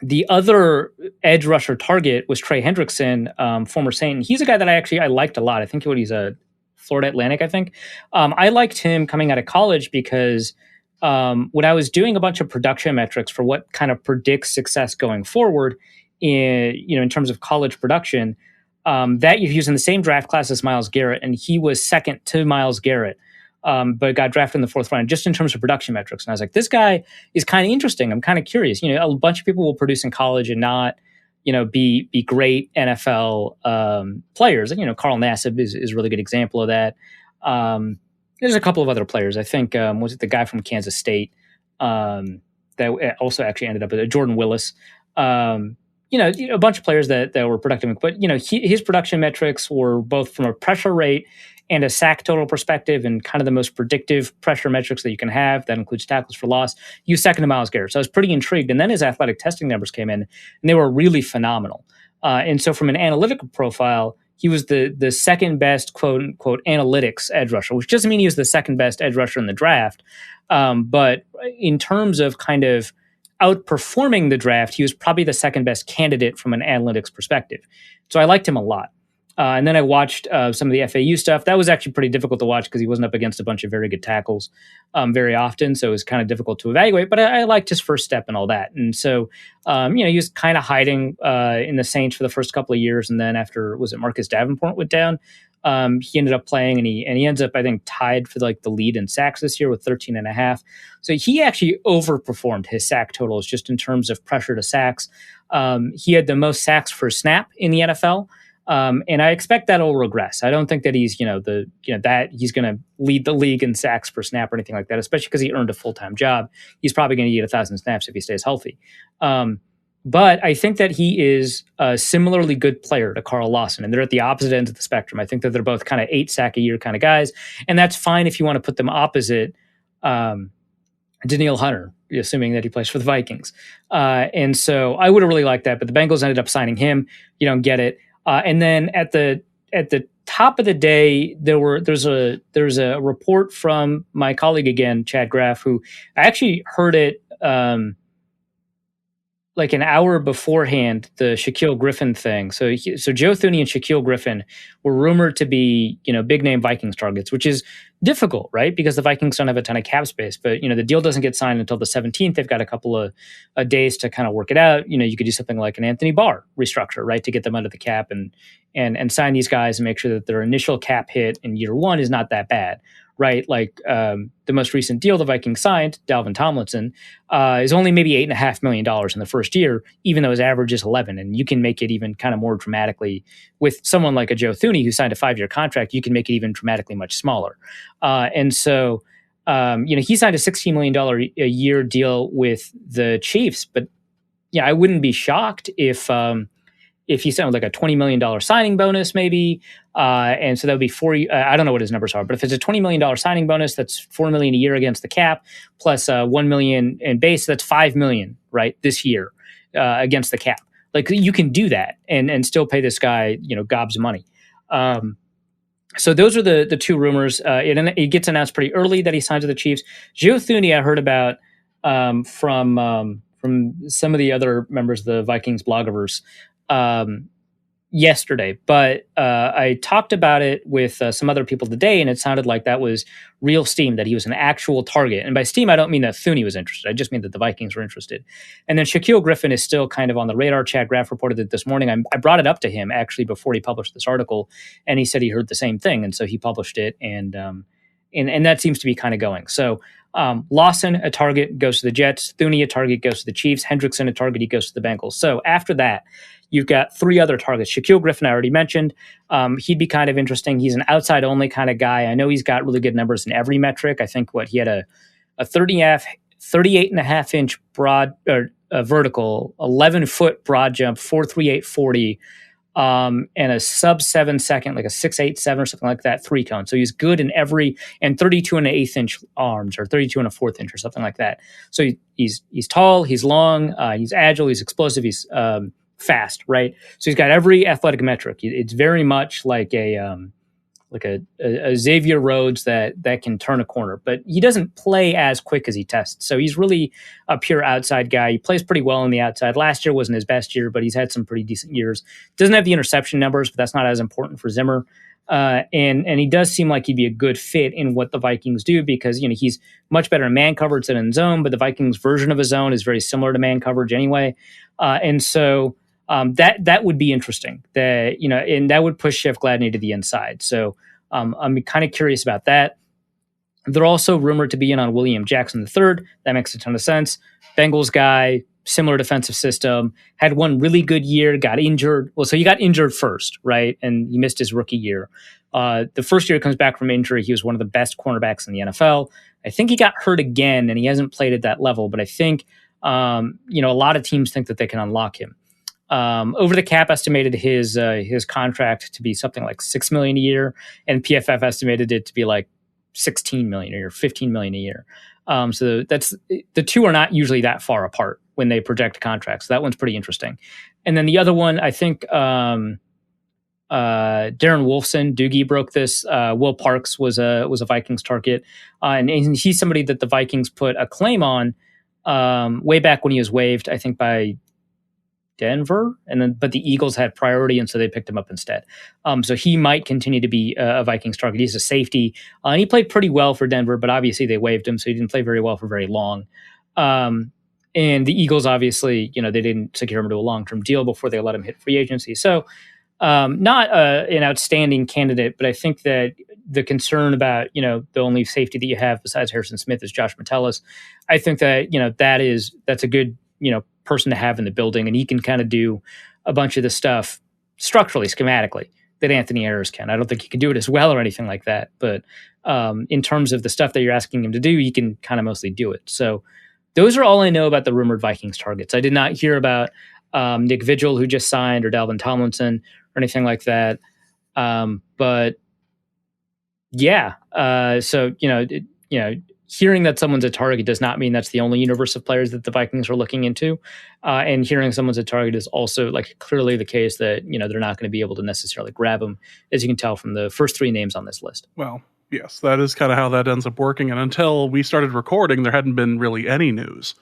The other edge rusher target was Trey Hendrickson, former Saint. And he's a guy that I liked a lot. I think he's a Florida Atlantic, I think. I liked him coming out of college because when I was doing a bunch of production metrics for what kind of predicts success going forward in terms of college production, that year he was in the same draft class as Myles Garrett, and he was second to Myles Garrett. But got drafted in the 4th round just in terms of production metrics. And I was like, this guy is kind of interesting. I'm kind of curious. A bunch of people will produce in college and not, be great NFL players. And, Carl Nassib is a really good example of that. There's a couple of other players. I think, was it the guy from Kansas State that also actually ended up with Jordan Willis? A bunch of players that were productive. But, his production metrics were both from a pressure rate and a sack total perspective, and kind of the most predictive pressure metrics that you can have. That includes tackles for loss. He was second to Myles Garrett. So I was pretty intrigued. And then his athletic testing numbers came in, and they were really phenomenal. And so from an analytical profile, he was the second best, quote unquote, analytics edge rusher, which doesn't mean he was the second best edge rusher in the draft. But in terms of kind of outperforming the draft, he was probably the second best candidate from an analytics perspective. So I liked him a lot. And then I watched some of the FAU stuff. That was actually pretty difficult to watch because he wasn't up against a bunch of very good tackles very often. So it was kind of difficult to evaluate. But I liked his first step and all that. And so, he was kind of hiding in the Saints for the first couple of years. And then after, was it Marcus Davenport went down? He ended up playing, and he ends up, I think, tied for the lead in sacks this year with 13.5. So he actually overperformed his sack totals just in terms of pressure to sacks. He had the most sacks per snap in the NFL. And I expect that'll regress. I don't think that he's, that he's going to lead the league in sacks per snap or anything like that, especially because he earned a full-time job. He's probably going to get 1,000 snaps if he stays healthy. But I think that he is a similarly good player to Carl Lawson, and they're at the opposite ends of the spectrum. I think that they're both kind of 8 sack a year kind of guys, and that's fine if you want to put them opposite Danielle Hunter, assuming that he plays for the Vikings. And so I would have really liked that, but the Bengals ended up signing him. You don't get it. And then at the top of the day, there's a report from my colleague again, Chad Graff, who I actually heard it like an hour beforehand, the Shaquille Griffin thing. So Joe Thuney and Shaquille Griffin were rumored to be, big name Vikings targets, which is difficult, right? Because the Vikings don't have a ton of cap space, but the deal doesn't get signed until the 17th. They've got a couple of days to kind of work it out. You could do something like an Anthony Barr restructure, right? To get them under the cap and sign these guys and make sure that their initial cap hit in year one is not that bad. Right, like the most recent deal the Vikings signed, Dalvin Tomlinson, is only maybe $8.5 million in the first year, even though his average is 11. And you can make it even kind of more dramatically with someone like a Joe Thuney who signed a 5-year contract. You can make it even dramatically much smaller. And so, he signed a $16 million a year deal with the Chiefs. But I wouldn't be shocked if he signed like a $20 million signing bonus, maybe. And so that would be I don't know what his numbers are, but if it's a $20 million signing bonus, that's $4 million a year against the cap, plus $1 million in base, that's $5 million, right, this year against the cap. Like, you can do that and still pay this guy, gobs of money. So those are the two rumors. It gets announced pretty early that he signs with the Chiefs. Joe Thuney, I heard about from some of the other members of the Vikings blogiverse yesterday, but I talked about it with some other people today, and it sounded like that was real steam, that he was an actual target. And by steam, I don't mean that Thuney was interested. I just mean that the Vikings were interested. And then Shaquille Griffin is still kind of on the radar. Chad Graff reported it this morning. I brought it up to him actually before he published this article, and he said he heard the same thing, and so he published it, and that seems to be kind of going. So Lawson, a target, goes to the Jets. Thuney, a target, goes to the Chiefs. Hendrickson, a target, he goes to the Bengals. So after that, you've got 3 other targets. Shaquille Griffin, I already mentioned. He'd be kind of interesting. He's an outside-only kind of guy. I know he's got really good numbers in every metric. I think he had a 38.5-inch broad or vertical, 11-foot broad jump, 4.38 40, and a sub 7 second, like a 6.87 or something like that, 3-cone. So he's good in every, and 32.1/8 arms, or 32.4 or something like that. So he's tall, he's long, he's agile, he's explosive, he's fast, right? So he's got every athletic metric. It's very much like a Xavier Rhodes that can turn a corner, but he doesn't play as quick as he tests. So he's really a pure outside guy. He plays pretty well on the outside. Last year wasn't his best year, but he's had some pretty decent years. Doesn't have the interception numbers, but that's not as important for Zimmer. And he does seem like he'd be a good fit in what the Vikings do because, he's much better in man coverage than in zone, but the Vikings version of a zone is very similar to man coverage anyway. And so that would be interesting. And that would push Jeff Gladney to the inside. So I'm kind of curious about that. They're also rumored to be in on William Jackson III. That makes a ton of sense. Bengals guy, similar defensive system, had one really good year, got injured. Well, so he got injured first, right? And he missed his rookie year. The first year he comes back from injury, he was one of the best cornerbacks in the NFL. I think he got hurt again, and he hasn't played at that level. But I think, a lot of teams think that they can unlock him. Over the cap estimated his contract to be something like $6 million a year, and PFF estimated it to be like $16 million a year, $15 million a year. So that's the two are not usually that far apart when they project contracts. So that one's pretty interesting. And then the other one, I think Darren Wolfson, Doogie broke this. Will Parks was a Vikings target, and he's somebody that the Vikings put a claim on way back when he was waived, I think by Denver, but the Eagles had priority, and so they picked him up instead. So he might continue to be a Vikings target. He's a safety, and he played pretty well for Denver, but obviously they waived him, so he didn't play very well for very long. And the Eagles, obviously, they didn't secure him to a long-term deal before they let him hit free agency. So not an outstanding candidate, but I think that the concern about, the only safety that you have besides Harrison Smith is Josh Metellus. I think that, that's a good, person to have in the building, and he can kind of do a bunch of the stuff structurally, schematically, that Anthony Ayers can. I don't think he can do it as well or anything like that, but in terms of the stuff that you're asking him to do, he can kind of mostly do it. So those are all I know about the rumored Vikings targets. I did not hear about Nick Vigil, who just signed, or Dalvin Tomlinson, or anything like that. But yeah, so hearing that someone's a target does not mean that's the only universe of players that the Vikings are looking into. And hearing someone's a target is also clearly the case that, they're not going to be able to necessarily grab them, as you can tell from the first three names on this list. Well, yes, that is kind of how that ends up working. And until we started recording, there hadn't been really any news.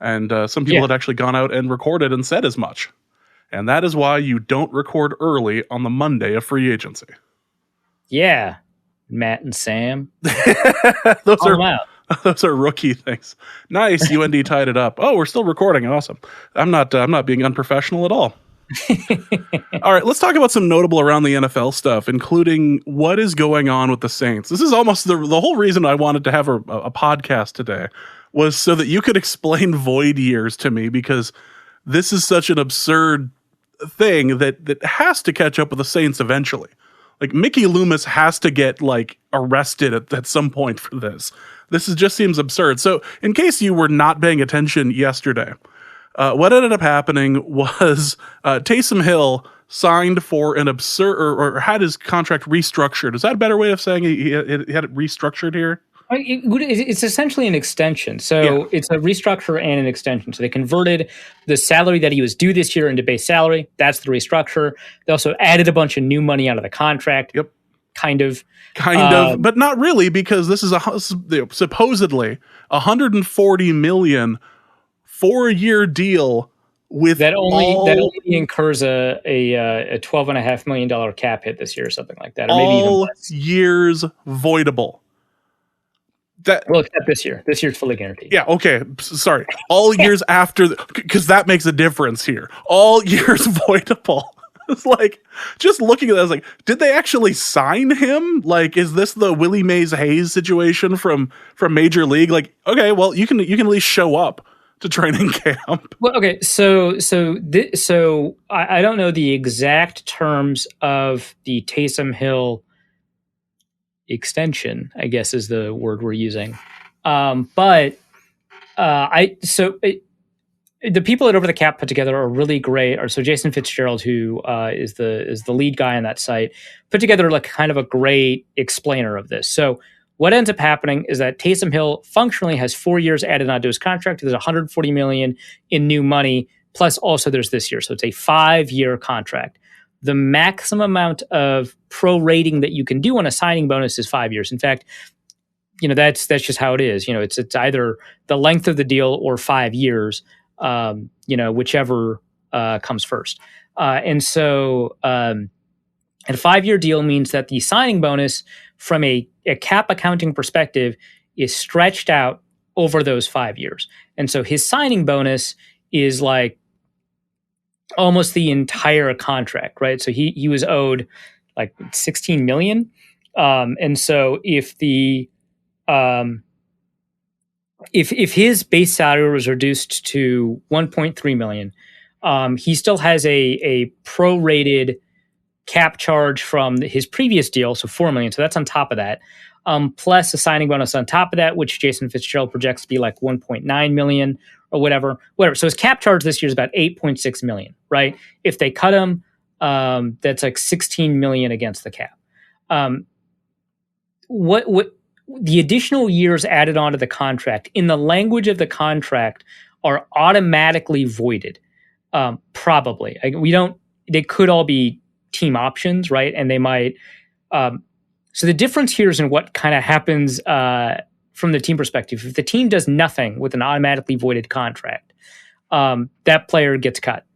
And some people had actually gone out and recorded and said as much. And that is why you don't record early on the Monday of free agency. Yeah. Matt and Sam. Those are rookie things. Nice. UND tied it up. Oh, we're still recording. Awesome. I'm not being unprofessional at all. All right, let's talk about some notable around the NFL stuff, including what is going on with the Saints. This is almost the whole reason I wanted to have a podcast today, was so that you could explain void years to me, because this is such an absurd thing that has to catch up with the Saints eventually. Like, Mickey Loomis has to get arrested at some point for this. This just seems absurd. So in case you were not paying attention yesterday, what ended up happening was Taysom Hill signed for an absurd, or had his contract restructured. Is that a better way of saying he had it restructured here? It's essentially an extension. So It's a restructure and an extension. So they converted the salary that he was due this year into base salary. That's the restructure. They also added a bunch of new money out of the contract. Yep. Kind of, but not really, because this is supposedly $140 million 4-year deal with that only incurs a $12.5 million cap hit this year or something like that, or maybe even less. Years voidable. Except this year. This year's fully guaranteed. Yeah, okay. Sorry. All years after, because that makes a difference here. All years voidable. It's just looking at that, I was like, did they actually sign him? Is this the Willie Mays Hayes situation from Major League? Okay, well, you can at least show up to training camp. Well, okay, so I don't know the exact terms of the Taysom Hill extension, I guess is the word we're using. The people at Over the Cap put together a really great, so Jason Fitzgerald, who is the lead guy on that site, put together kind of a great explainer of this. So what ends up happening is that Taysom Hill functionally has 4 years added onto his contract. There's $140 million in new money, plus also there's this year. So it's a 5-year contract. The maximum amount of prorating that you can do on a signing bonus is 5 years. In fact, that's just how it is. It's either the length of the deal or 5 years, whichever comes first. And so a 5-year deal means that the signing bonus from a cap accounting perspective is stretched out over those 5 years. And so his signing bonus is like almost the entire contract, right? So he was owed like $16 million. And so if his base salary was reduced to $1.3 million, he still has a prorated cap charge from his previous deal, so $4 million. So that's on top of that, plus a signing bonus on top of that, which Jason Fitzgerald projects to be like $1.9 million or whatever. So his cap charge this year is about $8.6 million, right? If they cut him, that's like $16 million against the cap. What the additional years added onto the contract in the language of the contract are automatically voided. Probably. They could all be team options, right? And they might. So the difference here is in what kind of happens from the team perspective. If the team does nothing with an automatically voided contract, that player gets cut.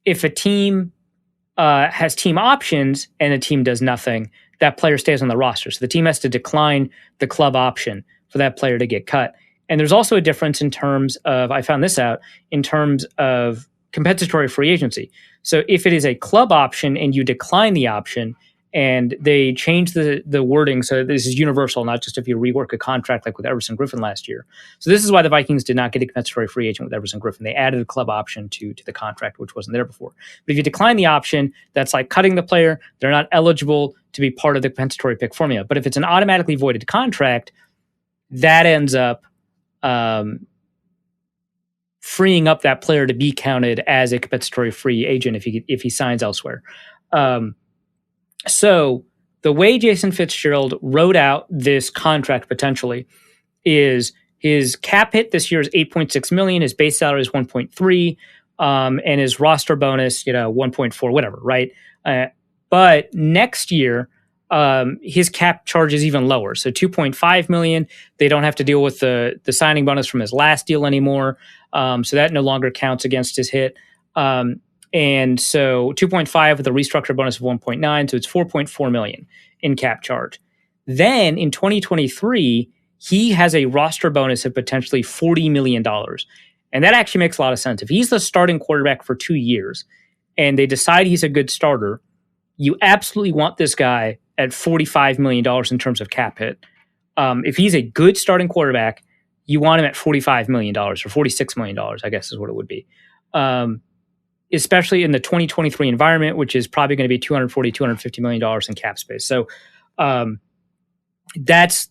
If a team has team options and a team does nothing, that player stays on the roster. So the team has to decline the club option for that player to get cut. And there's also a difference in terms of, I found this out, in terms of compensatory free agency. So if it is a club option and you decline the option and they change the wording, so this is universal, not just if you rework a contract like with Robertson Griffin last year. So this is why the Vikings did not get a compensatory free agent with Robertson Griffin. They added a club option to the contract, which wasn't there before. But if you decline the option, that's like cutting the player. They're not eligible to be part of the compensatory pick formula. But if it's an automatically voided contract, that ends up freeing up that player to be counted as a compensatory free agent if he signs elsewhere. So the way Jason Fitzgerald wrote out this contract potentially is his cap hit this year is $8.6 million, his base salary is $1.3, and his roster bonus, $1.4, whatever, right? But next year, his cap charge is even lower. So $2.5 million. They don't have to deal with the signing bonus from his last deal anymore. So that no longer counts against his hit. And so 2.5 with a restructure bonus of 1.9. So it's 4.4 million in cap charge. Then in 2023, he has a roster bonus of potentially $40 million. And that actually makes a lot of sense. If he's the starting quarterback for 2 years and they decide he's a good starter, you absolutely want this guy at $45 million in terms of cap hit. If he's a good starting quarterback, you want him at $45 million or $46 million, I guess is what it would be. Especially in the 2023 environment, which is probably going to be $240, $250 million in cap space. So that's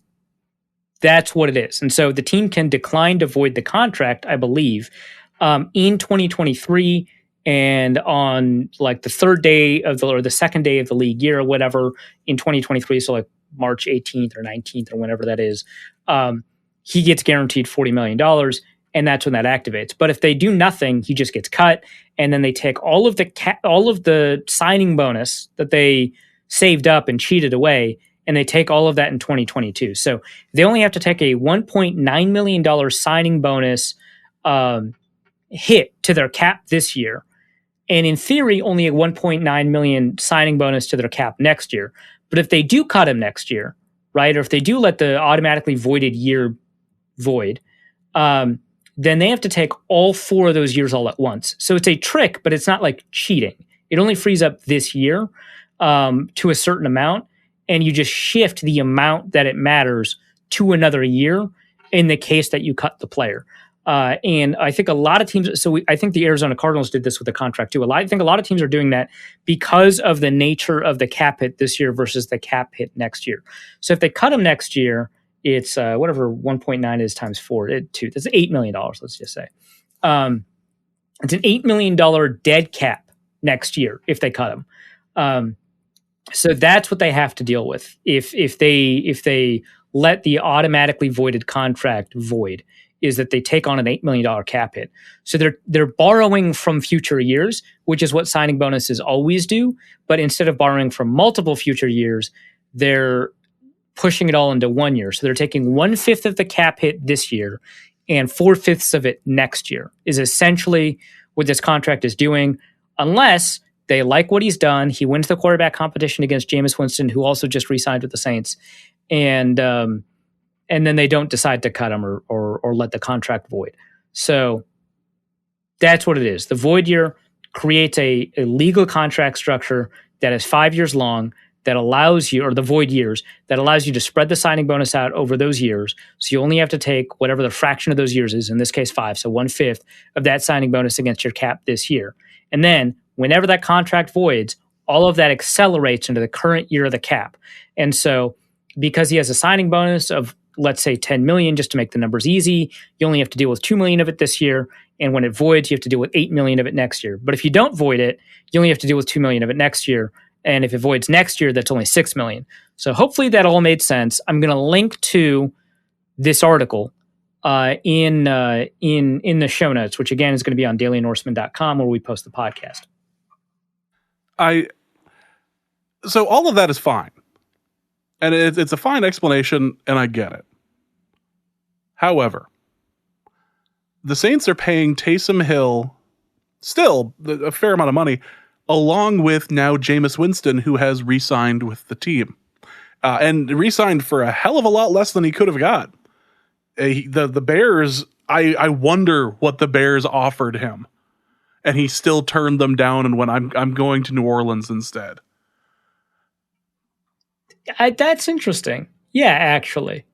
what it is. And so the team can decline to void the contract, I believe, in 2023 and on like the third day of the second day of the league year or whatever in 2023. So like March 18th or 19th or whenever that is, he gets guaranteed $40 million. And that's when that activates. But if they do nothing, he just gets cut. And then they take all of the signing bonus that they saved up and cheated away, and they take all of that in 2022. So they only have to take a $1.9 million signing bonus hit to their cap this year. And in theory, only a $1.9 million signing bonus to their cap next year. But if they do cut him next year, right, or if they do let the automatically voided year void, then they have to take all 4 of those years all at once. So it's a trick, but it's not like cheating. It only frees up this year to a certain amount, and you just shift the amount that it matters to another year in the case that you cut the player. And I think a lot of teams, I think the Arizona Cardinals did this with the contract too. I think a lot of teams are doing that because of the nature of the cap hit this year versus the cap hit next year. So if they cut him next year, it's whatever 1.9 is times 4. That's $8 million, let's just say. It's an $8 million dead cap next year if they cut him. So that's what they have to deal with if they let the automatically voided contract void is that they take on an $8 million cap hit. So they're borrowing from future years, which is what signing bonuses always do. But instead of borrowing from multiple future years, they're pushing it all into 1 year. So they're taking 1/5 of the cap hit this year and 4/5 of it next year is essentially what this contract is doing, unless they like what he's done. He wins the quarterback competition against Jameis Winston, who also just re-signed with the Saints. And then they don't decide to cut him or let the contract void. So that's what it is. The void year creates a legal contract structure that is 5 years long that allows you, or the void years, that allows you to spread the signing bonus out over those years. So you only have to take whatever the fraction of those years is, in this case 5, so 1/5 of that signing bonus against your cap this year. And then whenever that contract voids, all of that accelerates into the current year of the cap. And so because he has a signing bonus of, let's say, 10 million, just to make the numbers easy, you only have to deal with 2 million of it this year. And when it voids, you have to deal with 8 million of it next year. But if you don't void it, you only have to deal with 2 million of it next year. And if it voids next year, that's only 6 million. So hopefully that all made sense. I'm going to link to this article in the show notes, which again is going to be on dailynorseman.com, where we post the podcast. So all of that is fine. And it's a fine explanation, and I get it. However, the Saints are paying Taysom Hill still a fair amount of money, along with now Jameis Winston, who has re-signed with the team. And re-signed for a hell of a lot less than he could have got. The Bears, I wonder what the Bears offered him. And he still turned them down and went, I'm going to New Orleans instead. That's interesting. Yeah, actually.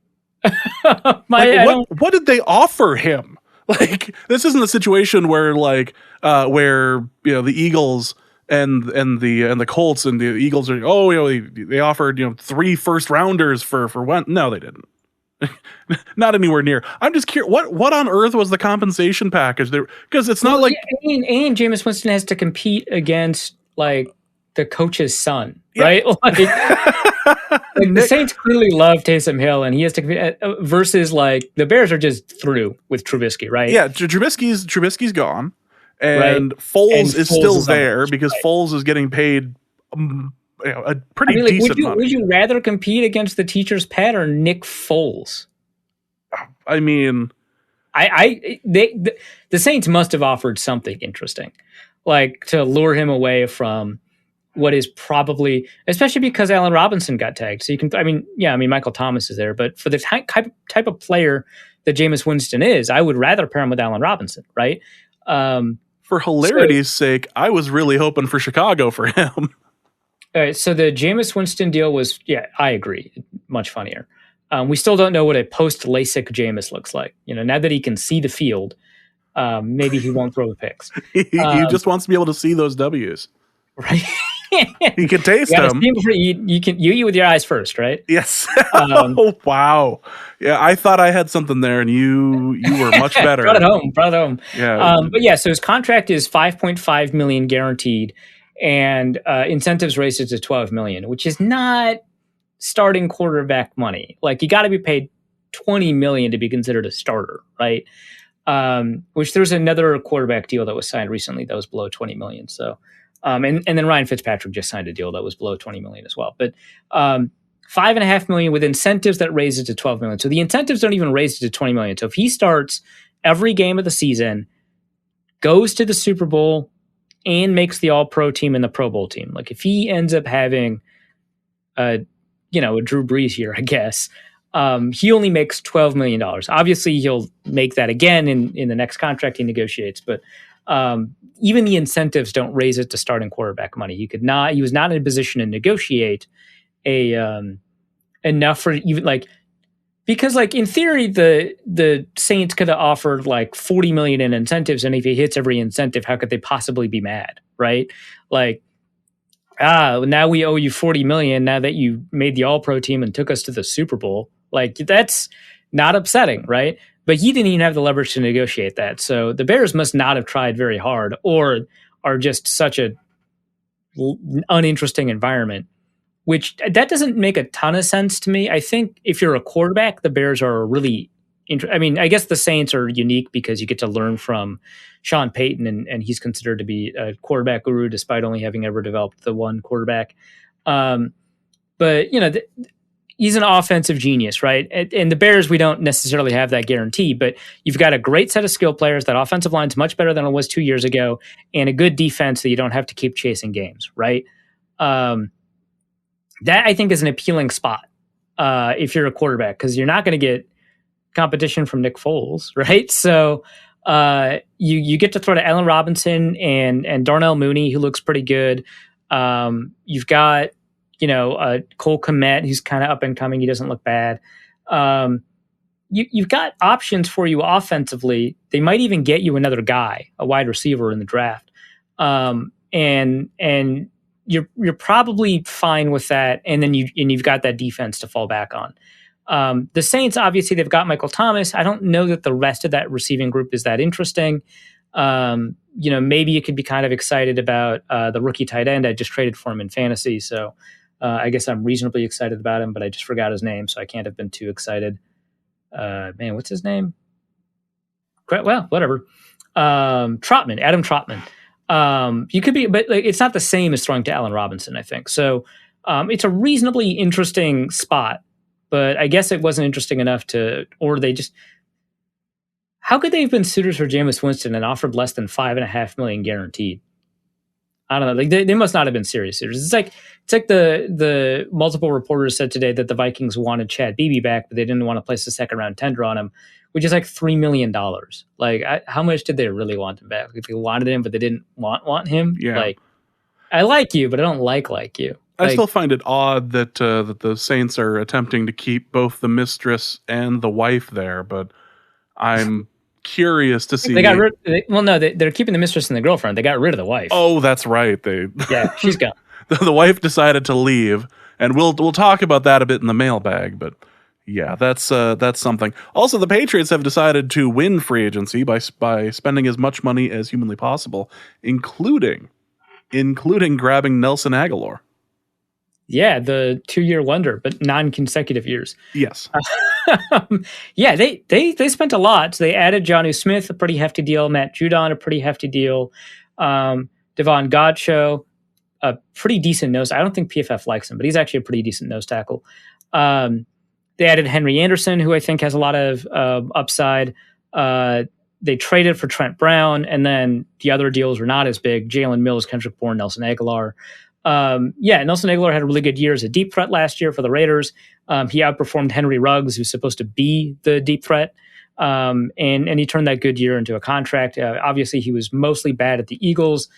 What did they offer him? Like, this isn't a situation where the Eagles and the Colts and the Eagles are they offered 3 first-rounders for when. No, they didn't. Not anywhere near. I'm just curious, what on earth was the compensation package there? Because it's not like and Jameis Winston has to compete against like the coach's son, right? Like the Saints clearly love Taysom Hill, and he has to compete versus like the Bears are just through with Trubisky, right? Yeah, Trubisky's gone, and right. Foles is still there because Foles is getting paid a pretty decent money. Would you rather compete against the teacher's pet or Nick Foles? I mean, the Saints must have offered something interesting, like to lure him away from what is probably, especially because Allen Robinson got tagged. So you can, Michael Thomas is there, but for the type of player that Jameis Winston is, I would rather pair him with Allen Robinson, right? For hilarity's sake, I was really hoping for Chicago for him. All right, so the Jameis Winston deal was, I agree, much funnier. We still don't know what a post-LASIK Jameis looks like. Now that he can see the field, maybe he won't throw the picks. He just wants to be able to see those W's. Right. You can taste them. You can eat with your eyes first, right? Yes. Oh, wow. Yeah, I thought I had something there, and you were much better. Brought it home. Yeah. So his contract is $5.5 million guaranteed, and incentives raised it to $12 million, which is not starting quarterback money. Like, you got to be paid $20 million to be considered a starter, right? Which there's another quarterback deal that was signed recently that was below $20 million. So. And then Ryan Fitzpatrick just signed a deal that was below $20 million as well. But $5.5 million with incentives that raise it to $12 million. So the incentives don't even raise it to $20 million. So if he starts every game of the season, goes to the Super Bowl, and makes the All-Pro team and the Pro Bowl team, like if he ends up having a Drew Brees year, I guess, he only makes $12 million. Obviously, he'll make that again in the next contract he negotiates, but even the incentives don't raise it to starting quarterback money. He was not in a position to negotiate enough for even because in theory, the Saints could have offered like $40 million in incentives. And if he hits every incentive, how could they possibly be mad? Right. Now we owe you $40 million now that you made the All-Pro team and took us to the Super Bowl. That's not upsetting. Right. But he didn't even have the leverage to negotiate that. So the Bears must not have tried very hard, or are just such a uninteresting environment, which that doesn't make a ton of sense to me. I think if you're a quarterback, the Bears are a really I mean, I guess the Saints are unique because you get to learn from Sean Payton, and he's considered to be a quarterback guru despite only having ever developed the one quarterback. But he's an offensive genius, right? And the Bears, we don't necessarily have that guarantee, but you've got a great set of skill players. That offensive line's much better than it was 2 years ago, and a good defense that you don't have to keep chasing games, right? That I think is an appealing spot if you're a quarterback, because you're not going to get competition from Nick Foles, right? So you get to throw to Allen Robinson and Darnell Mooney, who looks pretty good. You've got Cole Kmet, who's kind of up and coming. He doesn't look bad. You've got options for you offensively. They might even get you another guy, a wide receiver in the draft. And you're probably fine with that. And then you've got that defense to fall back on. The Saints, obviously, they've got Michael Thomas. I don't know that the rest of that receiving group is that interesting. Maybe you could be kind of excited about the rookie tight end. I just traded for him in fantasy, so I guess I'm reasonably excited about him, but I just forgot his name, so I can't have been too excited. What's his name? Well, whatever. Adam Trotman. You could be, but it's not the same as throwing to Allen Robinson, I think. So it's a reasonably interesting spot, but I guess it wasn't interesting enough how could they have been suitors for Jameis Winston and offered less than $5.5 million guaranteed? I don't know. They must not have been serious suitors. It's like the multiple reporters said today that the Vikings wanted Chad Beebe back, but they didn't want to place a second round tender on him, which is like $3 million. How much did they really want him back? If they wanted him, but they didn't want him. Yeah. I like you, but I don't like you. I still find it odd that the Saints are attempting to keep both the mistress and the wife there, but I'm curious to see. They got they're keeping the mistress and the girlfriend. They got rid of the wife. Oh, that's right. Yeah, she's gone. The wife decided to leave, and we'll talk about that a bit in the mailbag. But yeah, that's something. Also, the Patriots have decided to win free agency by spending as much money as humanly possible, including grabbing Nelson Aguilar. Yeah, the 2-year wonder, but non-consecutive years. Yes. Yeah, they spent a lot. So they added Jonnu Smith, a pretty hefty deal. Matt Judon, a pretty hefty deal. Devon Godchaux, a pretty decent nose. I don't think PFF likes him, but he's actually a pretty decent nose tackle. They added Henry Anderson, who I think has a lot of upside. They traded for Trent Brown, and then the other deals were not as big. Jalen Mills, Kendrick Bourne, Nelson Aguilar. Nelson Aguilar had a really good year as a deep threat last year for the Raiders. He outperformed Henry Ruggs, who's supposed to be the deep threat. And he turned that good year into a contract. Obviously, he was mostly bad at the Eagles,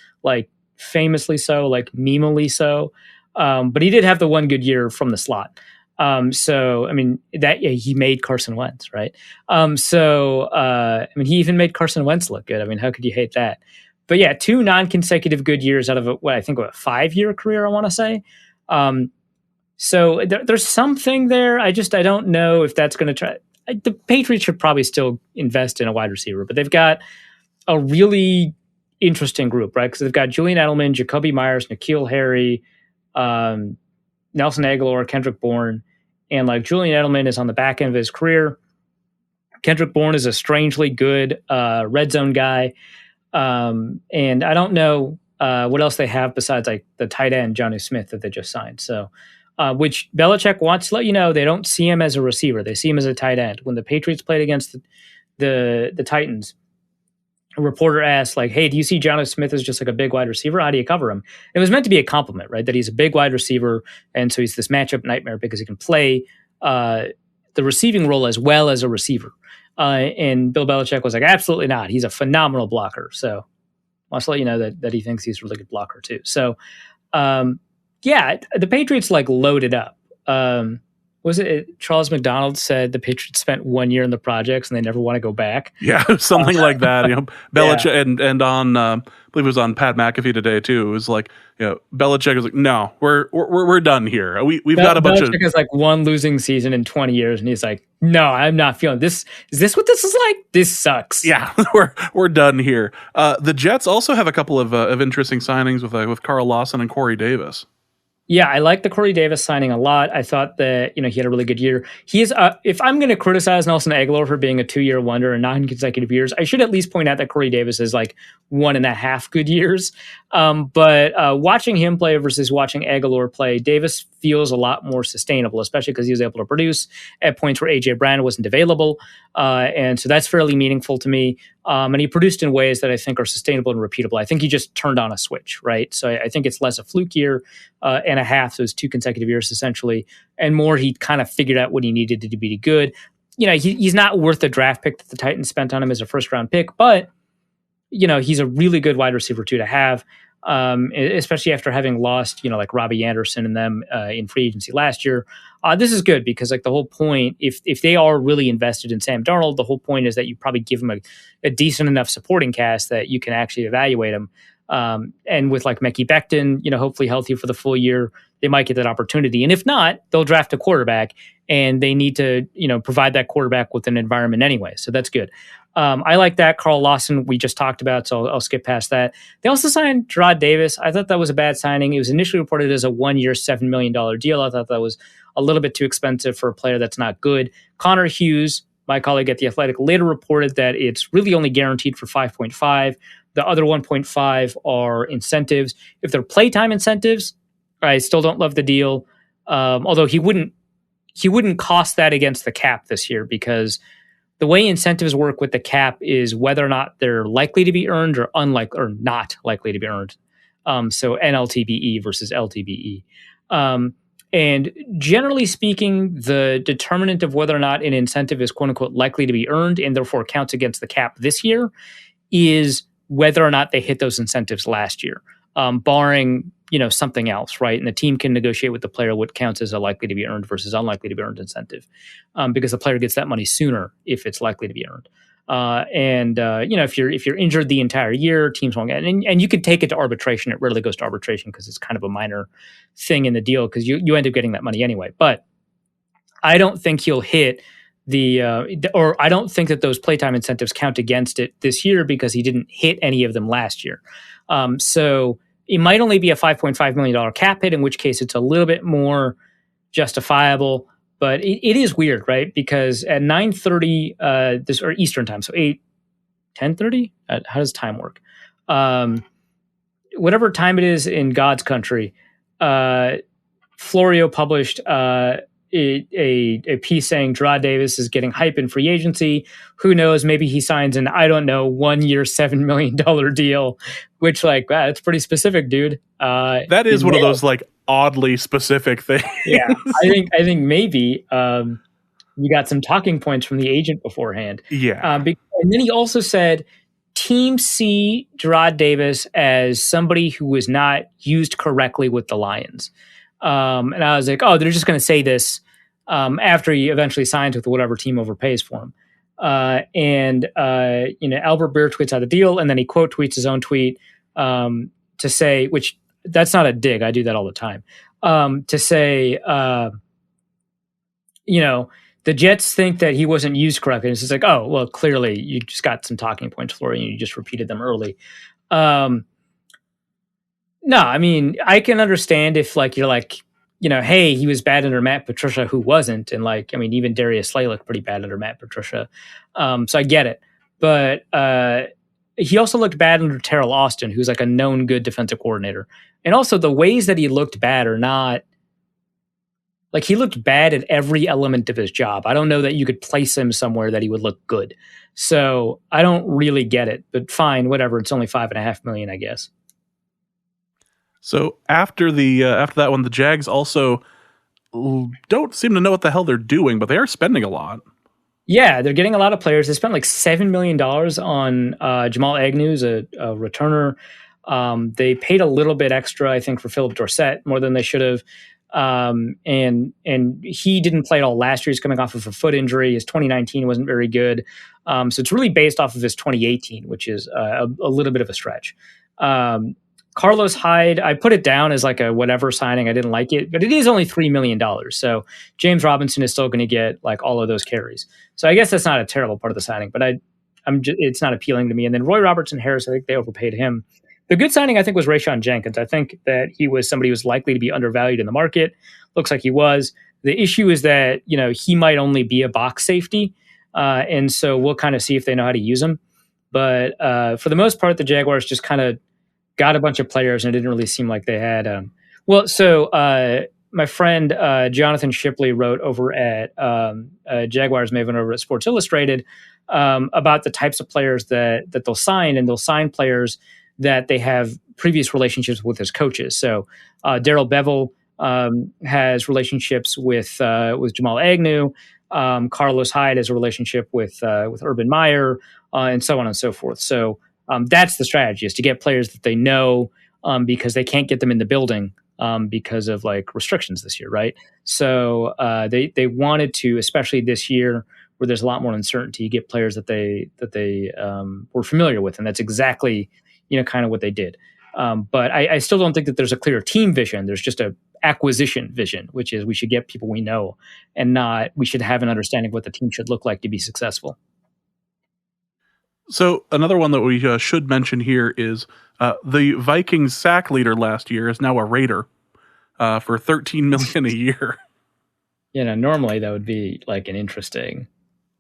famously so, memily so. But he did have the one good year from the slot. He made Carson Wentz, right? He even made Carson Wentz look good. I mean, how could you hate that? But yeah, 2 non-consecutive good years out of a 5-year career, I want to say. So there's something there. I don't know if that's going to try. The Patriots should probably still invest in a wide receiver, but they've got a really interesting group, right? Because they've got Julian Edelman, Jacoby Myers, N'Keal Harry, Nelson Aguilar, Kendrick Bourne, and Julian Edelman is on the back end of his career. Kendrick Bourne is a strangely good red zone guy. And I don't know what else they have besides the tight end, Jonnu Smith, that they just signed. So, which Belichick wants to let you know, they don't see him as a receiver. They see him as a tight end. When the Patriots played against the Titans, a reporter asked, hey, do you see Jonnu Smith as just a big wide receiver? How do you cover him? It was meant to be a compliment, right? That he's a big wide receiver. And so he's this matchup nightmare because he can play the receiving role as well as a receiver. And Bill Belichick was absolutely not. He's a phenomenal blocker. So wants to let you know that he thinks he's a really good blocker too. So, the Patriots loaded up. Was it Charles McDonald said the Patriots spent 1 year in the projects and they never want to go back? Yeah, something like that. Belichick and on I believe it was on Pat McAfee today too. It was Belichick was no, we're done here. We've got a bunch of. Belichick has one losing season in 20 years, and he's no, I'm not feeling this. Is this what this is like? This sucks. Yeah, we're done here. The Jets also have a couple of interesting signings with Carl Lawson and Corey Davis. Yeah, I like the Corey Davis signing a lot. I thought that, he had a really good year. He is, if I'm going to criticize Nelson Aguilar for being a 2-year wonder and 9 consecutive years, I should at least point out that Corey Davis is like 1.5 good years. But watching him play versus watching Aguilar play, Davis feels a lot more sustainable, especially because he was able to produce at points where AJ Brown wasn't available. And so that's fairly meaningful to me. And he produced in ways that I think are sustainable and repeatable. I think he just turned on a switch, right? So I think it's less a fluke year and a half, so it's 2 consecutive years essentially, and more he kind of figured out what he needed to be good. He's not worth the draft pick that the Titans spent on him as a first-round pick, but he's a really good wide receiver too to have, especially after having lost, like Robbie Anderson and them in free agency last year. This is good because like the whole point, if they are really invested in Sam Darnold, the whole point is that you probably give him a decent enough supporting cast that you can actually evaluate him. And with like Mekhi Becton, hopefully healthy for the full year, they might get that opportunity. And if not, they'll draft a quarterback, and they need to, provide that quarterback with an environment anyway. So that's good. I like that. Carl Lawson, we just talked about, so I'll skip past that. They also signed Gerard Davis. I thought that was a bad signing. It was initially reported as a 1-year, $7 million deal. I thought that was a little bit too expensive for a player that's not good. Connor Hughes, my colleague at The Athletic, later reported that it's really only guaranteed for 5.5. The other 1.5 are incentives. If they're playtime incentives, I still don't love the deal. Although he wouldn't cost that against the cap this year, because the way incentives work with the cap is whether or not they're likely to be earned or not likely to be earned. So NLTBE versus LTBE. And generally speaking, the determinant of whether or not an incentive is quote unquote likely to be earned and therefore counts against the cap this year is whether or not they hit those incentives last year, barring something else, right? And the team can negotiate with the player what counts as a likely to be earned versus unlikely to be earned incentive, because the player gets that money sooner if it's likely to be earned. If you're injured the entire year, teams won't get it. And you could take it to arbitration. It rarely goes to arbitration because it's kind of a minor thing in the deal because you end up getting that money anyway. But I don't think he'll hit or I don't think that those playtime incentives count against it this year because he didn't hit any of them last year. So it might only be a $5.5 million cap hit, in which case it's a little bit more justifiable. But it is weird, right? Because at 9:30 this or Eastern time, so 10:30. How does time work? Whatever time it is in God's country, Florio published a piece saying Gerard Davis is getting hype in free agency. Who knows? Maybe he signs an 1-year, $7 million deal, which wow, that's pretty specific, dude. That is one of those oddly specific things. Yeah, I think maybe you got some talking points from the agent beforehand. Yeah, and then he also said teams see Gerard Davis as somebody who was not used correctly with the Lions. And I was like, oh, they're just going to say this after he eventually signs with whatever team overpays for him. Albert Beer tweets out a deal, and then he quote tweets his own tweet to say, which that's not a dig. I do that all the time. To say, the Jets think that he wasn't used correctly. And it's just like, oh, well, clearly you just got some talking points for you. You just repeated them early. No, I mean, I can understand if you're hey, he was bad under Matt Patricia, who wasn't. And even Darius Slay looked pretty bad under Matt Patricia. So I get it. But he also looked bad under Terrell Austin, who's a known good defensive coordinator. And also the ways that he looked bad are not he looked bad at every element of his job. I don't know that you could place him somewhere that he would look good. So I don't really get it, but fine, whatever. It's only $5.5 million, I guess. So after that one, the Jags also don't seem to know what the hell they're doing, but they are spending a lot. Yeah, they're getting a lot of players. They spent $7 million on Jamal Agnew's a returner. They paid a little bit extra, I think, for Philip Dorsett, more than they should have. And he didn't play at all last year. He's coming off of a foot injury. His 2019 wasn't very good. So it's really based off of his 2018, which is a little bit of a stretch. Carlos Hyde, I put it down as a whatever signing. I didn't like it, but it is only $3 million. So James Robinson is still going to get all of those carries. So I guess that's not a terrible part of the signing, but it's not appealing to me. And then Roy Robertson Harris, I think they overpaid him. The good signing, I think, was Rayshon Jenkins. I think that he was somebody who was likely to be undervalued in the market. Looks like he was. The issue is that, he might only be a box safety. And so we'll kind of see if they know how to use him. But for the most part, the Jaguars just kind of got a bunch of players, and it didn't really seem like they had. My friend Jonathan Shipley wrote over at Jaguars Maven over at Sports Illustrated about the types of players that they'll sign, and they'll sign players that they have previous relationships with as coaches. So Darrell Bevel has relationships with Jamal Agnew. Carlos Hyde has a relationship with Urban Meyer, and so on and so forth. So that's the strategy, is to get players that they know, because they can't get them in the building because of like restrictions this year, right? So they wanted to, especially this year where there's a lot more uncertainty, get players that they were familiar with, and that's exactly kind of what they did. But I still don't think that there's a clear team vision. There's just a acquisition vision, which is we should get people we know, and not we should have an understanding of what the team should look like to be successful. So another one that we should mention here is the Vikings sack leader last year is now a Raider for $13 million a year. Normally that would be like an interesting,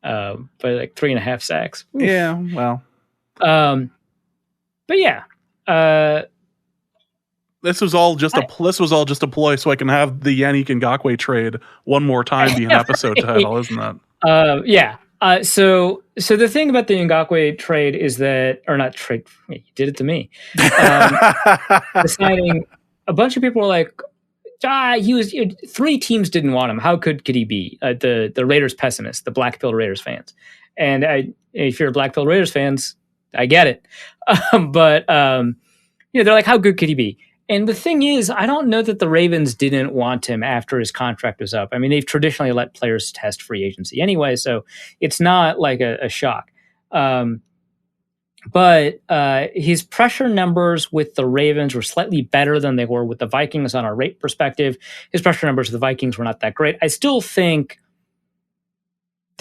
but like 3.5 sacks. Oof. Yeah, well. But yeah. This was all just a ploy so I can have the Yannick Ngakoue trade one more time be an episode title, isn't that? Yeah. So the thing about the Ngakoue trade is that, or not trade, you did it to me. Deciding, a bunch of people were like, he was 3 teams didn't want him. How could he be the Raiders pessimists, the Black Pill Raiders fans? And if you're a Black Pill Raiders fans, I get it. But they're like, how good could he be? And the thing is, I don't know that the Ravens didn't want him after his contract was up. I mean, they've traditionally let players test free agency anyway, so it's not like a shock. But his pressure numbers with the Ravens were slightly better than they were with the Vikings on a rate perspective. His pressure numbers with the Vikings were not that great. I still think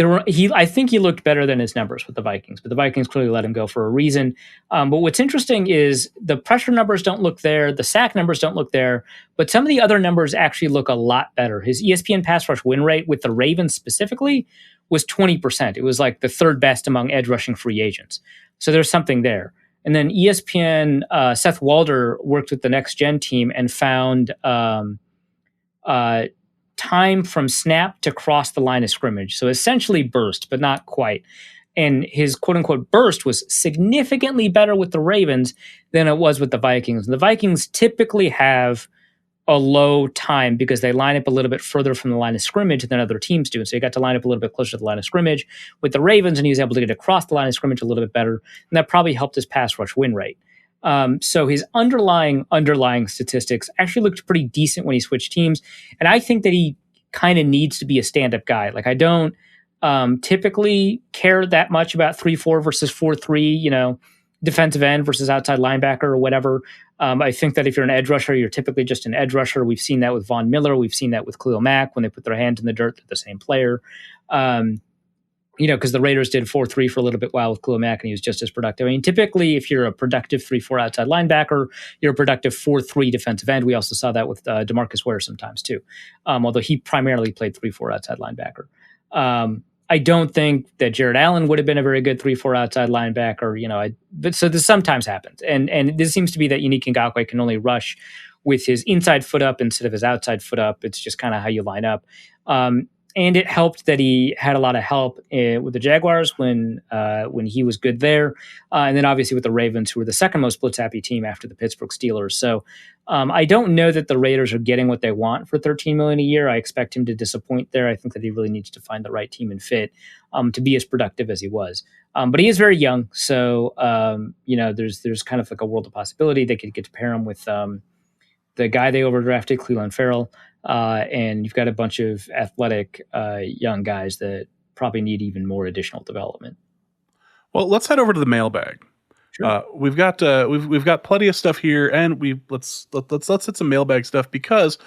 I think he looked better than his numbers with the Vikings, but the Vikings clearly let him go for a reason. But what's interesting is the pressure numbers don't look there, the sack numbers don't look there, but some of the other numbers actually look a lot better. His ESPN pass rush win rate with the Ravens specifically was 20%. It was like the third best among edge rushing free agents. So there's something there. And then ESPN, Seth Walder worked with the Next Gen team and found time from snap to cross the line of scrimmage. So essentially burst, but not quite. And his quote-unquote burst was significantly better with the Ravens than it was with the Vikings. And the Vikings typically have a low time because they line up a little bit further from the line of scrimmage than other teams do. And so he got to line up a little bit closer to the line of scrimmage with the Ravens, and he was able to get across the line of scrimmage a little bit better. And that probably helped his pass rush win rate. So his underlying statistics actually looked pretty decent when he switched teams. And I think that he kind of needs to be a stand-up guy. Like, I don't typically care that much about 3-4 versus 4-3, defensive end versus outside linebacker or whatever. I think that if you're an edge rusher, you're typically just an edge rusher. We've seen that with Von Miller. We've seen that with Khalil Mack when they put their hand in the dirt, they're the same player. Because the Raiders did 4-3 for a little bit while with Khalil Mack, and he was just as productive. I mean, typically, if you're a productive 3-4 outside linebacker, you're a productive 4-3 defensive end. We also saw that with DeMarcus Ware sometimes too, although he primarily played 3-4 outside linebacker. I don't think that Jared Allen would have been a very good 3-4 outside linebacker. But so this sometimes happens, and this seems to be that Yannick Ngakoue can only rush with his inside foot up instead of his outside foot up. It's just kind of how you line up. And it helped that he had a lot of help with the Jaguars when he was good there. And then obviously with the Ravens, who were the second most blitz-happy team after the Pittsburgh Steelers. So I don't know that the Raiders are getting what they want for $13 million a year. I expect him to disappoint there. I think that he really needs to find the right team and fit to be as productive as he was. But he is very young. So, there's kind of like a world of possibility. They could get to pair him with the guy they overdrafted, Cleveland Farrell. And you've got a bunch of athletic young guys that probably need even more additional development. Well, let's head over to the mailbag. Sure. We've got plenty of stuff here, and let's hit some mailbag stuff because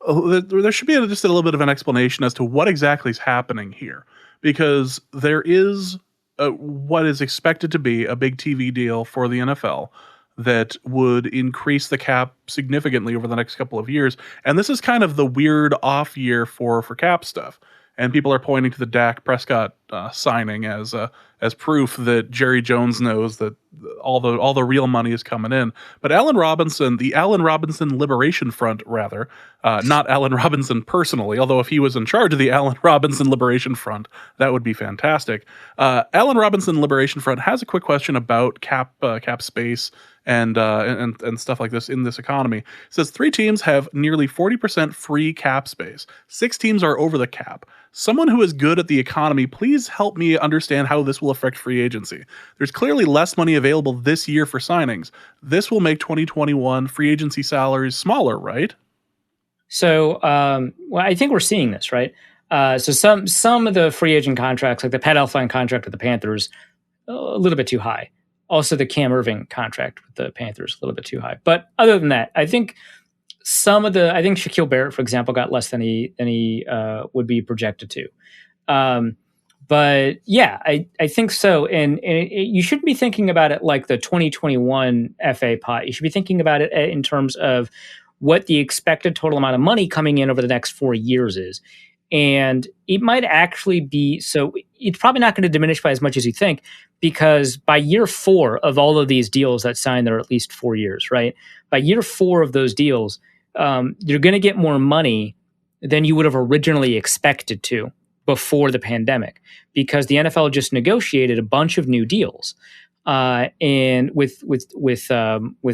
there should be just a little bit of an explanation as to what exactly is happening here, because there is what is expected to be a big TV deal for the NFL that would increase the cap significantly over the next couple of years. And this is kind of the weird off year for cap stuff. And people are pointing to the Dak Prescott signing as proof that Jerry Jones knows that all the real money is coming in. But the Allen Robinson Liberation Front, rather, not Allen Robinson personally, although if he was in charge of the Allen Robinson Liberation Front, that would be fantastic. Allen Robinson Liberation Front has a quick question about cap space and stuff like this in this economy. It says 3 teams have nearly 40% free cap space. 6 teams are over the cap. Someone who is good at the economy, please help me understand how this will affect free agency. There's clearly less money available this year for signings. This will make 2021 free agency salaries smaller, right? So, well, I think we're seeing this, right? So some of the free agent contracts, like the Pat Elflein contract with the Panthers, a little bit too high. Also, the Cam Irving contract with the Panthers, a little bit too high. But other than that, I think I think Shaquille Barrett, for example, got less than he would be projected to. But yeah, I think so. And you shouldn't be thinking about it like the 2021 FA pot. You should be thinking about it in terms of what the expected total amount of money coming in over the next 4 years is. And it might actually be, so it's probably not going to diminish by as much as you think, because by year 4 of all of these deals that signed, there are at least 4 years, right? By year 4 of those deals, you're going to get more money than you would have originally expected to before the pandemic, because the NFL just negotiated a bunch of new deals and with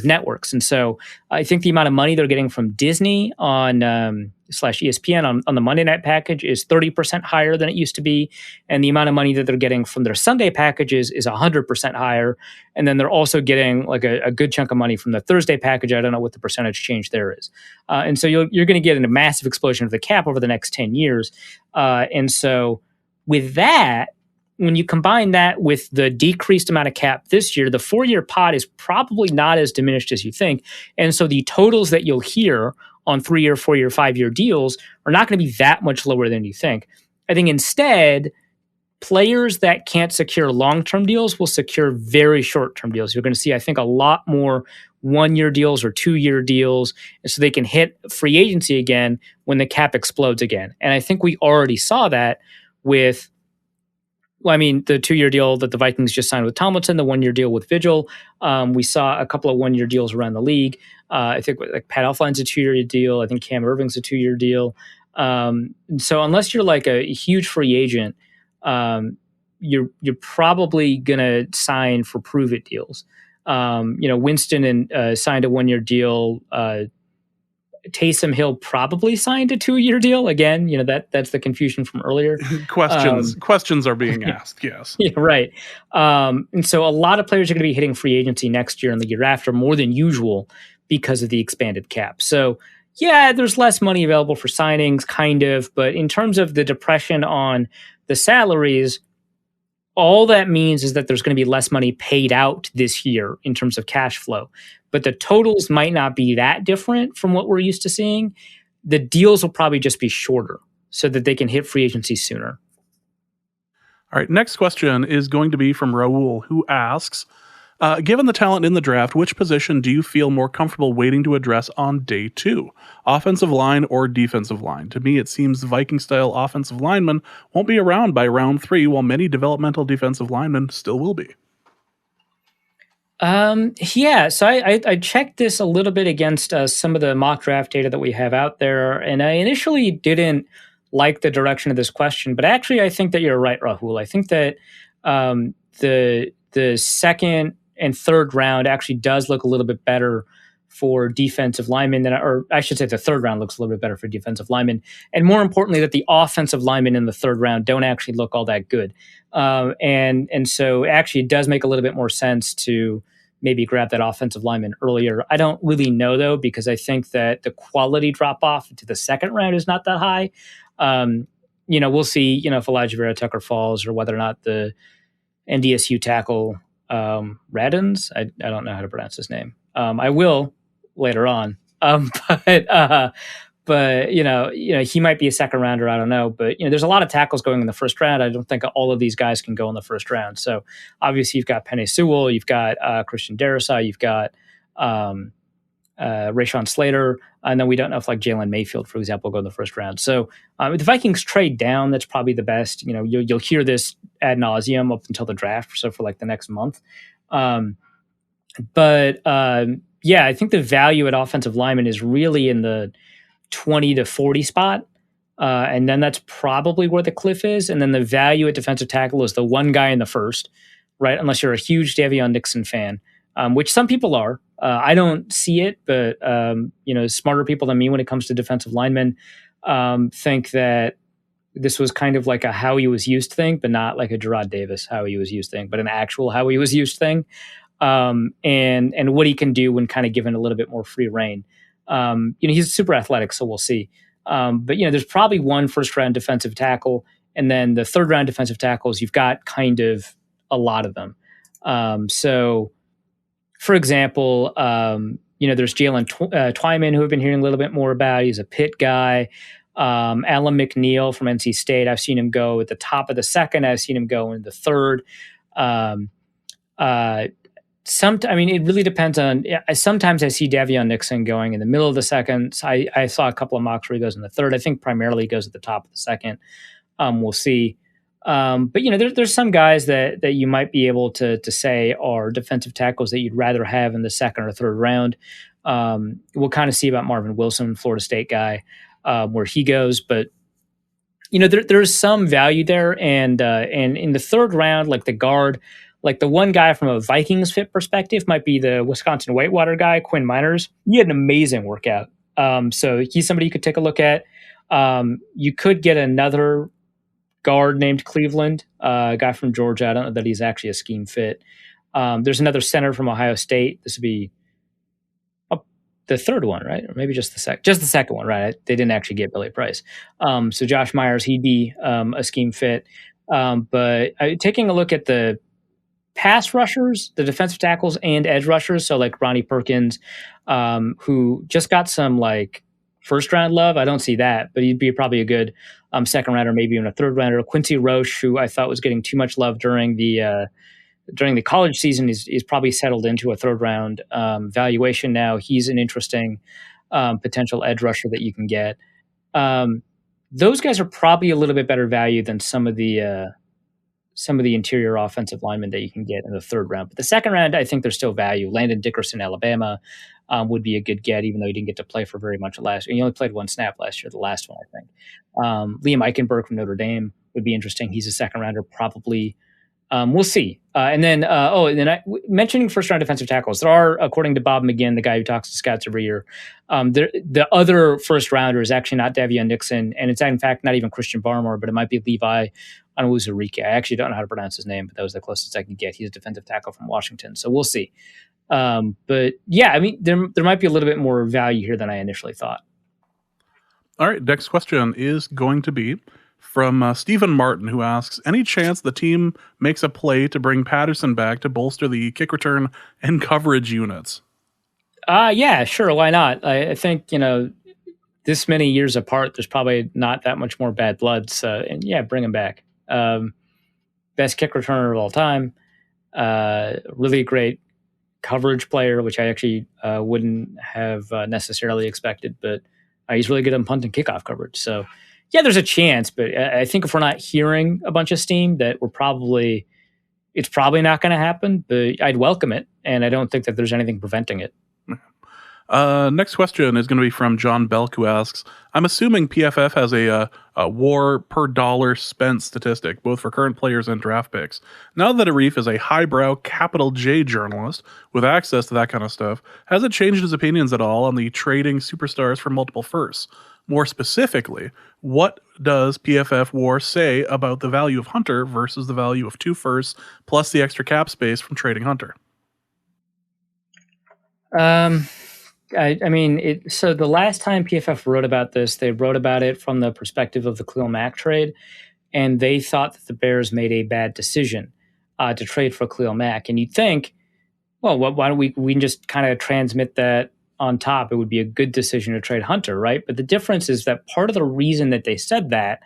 networks. And so I think the amount of money they're getting from Disney on slash ESPN on the Monday night package is 30% higher than it used to be. And the amount of money that they're getting from their Sunday packages is 100% higher. And then they're also getting like a good chunk of money from the Thursday package. I don't know what the percentage change there is. And so you're going to get a massive explosion of the cap over the next 10 years. And so with that, when you combine that with the decreased amount of cap this year, the 4-year pot is probably not as diminished as you think. And so the totals that you'll hear on 3-year, 4-year, 5-year deals are not going to be that much lower than you think. I think instead, players that can't secure long-term deals will secure very short-term deals. You're going to see, I think, a lot more 1-year deals or 2-year deals, and so they can hit free agency again when the cap explodes again. And I think we already saw that with, well, I mean, the 2-year deal that the Vikings just signed with Tomlinson, the 1-year deal with Vigil. We saw a couple of 1-year deals around the league. I think like Pat Elflein's a 2-year deal. I think Cam Irving's a 2-year deal. So unless you're like a huge free agent, you're probably gonna sign for prove it deals. Winston signed a 1-year deal. Taysom Hill probably signed a 2-year deal. Again, that's the confusion from earlier. Questions are being asked. Yes. Yeah, right. And so a lot of players are going to be hitting free agency next year and the year after more than usual because of the expanded cap. So yeah, there's less money available for signings, kind of. But in terms of the depression on the salaries, all that means is that there's going to be less money paid out this year in terms of cash flow. But the totals might not be that different from what we're used to seeing. The deals will probably just be shorter so that they can hit free agency sooner. All right, next question is going to be from Raul, who asks, given the talent in the draft, which position do you feel more comfortable waiting to address on day 2? Offensive line or defensive line? To me, it seems the Viking-style offensive linemen won't be around by round 3, while many developmental defensive linemen still will be. So I checked this a little bit against some of the mock draft data that we have out there, and I initially didn't like the direction of this question, but actually I think that you're right, Rahul. I think that the second and third round actually does look a little bit better for defensive linemen or I should say the third round looks a little bit better for defensive linemen, and more importantly that the offensive linemen in the third round don't actually look all that good. And so actually it does make a little bit more sense to maybe grab that offensive lineman earlier. I don't really know though, because I think that the quality drop off to the second round is not that high. We'll see, if Elijah Vera Tucker falls or whether or not the NDSU tackle, Radins, I don't know how to pronounce his name. I will later on. But he might be a second rounder. I don't know. But, there's a lot of tackles going in the first round. I don't think all of these guys can go in the first round. So obviously you've got Penei Sewell, you've got Christian Darrisaw, you've got Rashawn Slater, and then we don't know if like Jalen Mayfield, for example, will go in the first round. So if the Vikings trade down, that's probably the best. You'll hear this ad nauseum up until the draft, so for like the next month. But I think the value at offensive lineman is really in the 20 to 40 spot. And then that's probably where the cliff is. And then the value at defensive tackle is the one guy in the first, right? Unless you're a huge Davion Nixon fan, which some people are. I don't see it, but smarter people than me when it comes to defensive linemen think that this was kind of like a how he was used thing, but not like a Gerard Davis how he was used thing, but an actual how he was used thing. And what he can do when kind of given a little bit more free reign. He's super athletic, so we'll see. But there's probably one first round defensive tackle, and then the third round defensive tackles, you've got kind of a lot of them. So for example, there's Jalen Twyman, who I've been hearing a little bit more about. He's a Pitt guy. Alan McNeil from NC State. I've seen him go at the top of the second. I've seen him go in the third. It really depends on. Sometimes I see Davion Nixon going in the middle of the second. I saw a couple of mocks where he goes in the third. I think primarily he goes at the top of the second. We'll see. But there's some guys that you might be able to say are defensive tackles that you'd rather have in the second or third round. We'll kind of see about Marvin Wilson, Florida State guy, where he goes. But there's some value there, and in the third round, like the guard. Like the one guy from a Vikings fit perspective might be the Wisconsin Whitewater guy, Quinn Miners. He had an amazing workout. So he's somebody you could take a look at. You could get another guard named Cleveland, a guy from Georgia. I don't know that he's actually a scheme fit. There's another center from Ohio State. This would be the third one, right? Or maybe just the second one, right? They didn't actually get Billy Price. So Josh Myers, he'd be a scheme fit. But taking a look at the pass rushers, the defensive tackles, and edge rushers. So like Ronnie Perkins, who just got some like first round love. I don't see that, but he'd be probably a good second rounder, maybe even a third rounder. Quincy Roche, who I thought was getting too much love during the college season, is probably settled into a third round valuation now. He's an interesting potential edge rusher that you can get. Those guys are probably a little bit better value than some of the interior offensive linemen that you can get in the third round. But the second round, I think there's still value. Landon Dickerson, Alabama, would be a good get, even though he didn't get to play for very much last year. He only played one snap last year, the last one, I think. Liam Eichenberg from Notre Dame would be interesting. He's a second rounder, probably. We'll see. Mentioning first round defensive tackles, there are, according to Bob McGinn, the guy who talks to scouts every year, the other first rounder is actually not Davion Nixon, and it's in fact not even Christian Barmore, but it might be Levi Onwuzurike. I actually don't know how to pronounce his name, but that was the closest I could get. He's a defensive tackle from Washington, so we'll see. But yeah, I mean, there might be a little bit more value here than I initially thought. All right, next question is going to be from Stephen Martin, who asks, any chance the team makes a play to bring Patterson back to bolster the kick return and coverage units? Yeah, sure. Why not? I think, this many years apart, there's probably not that much more bad blood. So, and yeah, bring him back. Best kick returner of all time. Really great coverage player, which I actually wouldn't have necessarily expected, but he's really good at punt and kickoff coverage. So, yeah, there's a chance, but I think if we're not hearing a bunch of steam, that it's probably not going to happen, but I'd welcome it, and I don't think that there's anything preventing it. Next question is going to be from John Belk, who asks, I'm assuming PFF has a WAR per dollar spent statistic, both for current players and draft picks. Now that Arif is a highbrow capital J journalist with access to that kind of stuff, has it changed his opinions at all on the trading superstars for multiple firsts? More specifically, what does PFF WAR say about the value of Hunter versus the value of 2 firsts plus the extra cap space from trading Hunter? So the last time PFF wrote about this, they wrote about it from the perspective of the Khalil Mack trade, and they thought that the Bears made a bad decision to trade for Khalil Mack. And you'd think, well, why don't we can just kind of transmit that on top? It would be a good decision to trade Hunter, right? But the difference is that part of the reason that they said that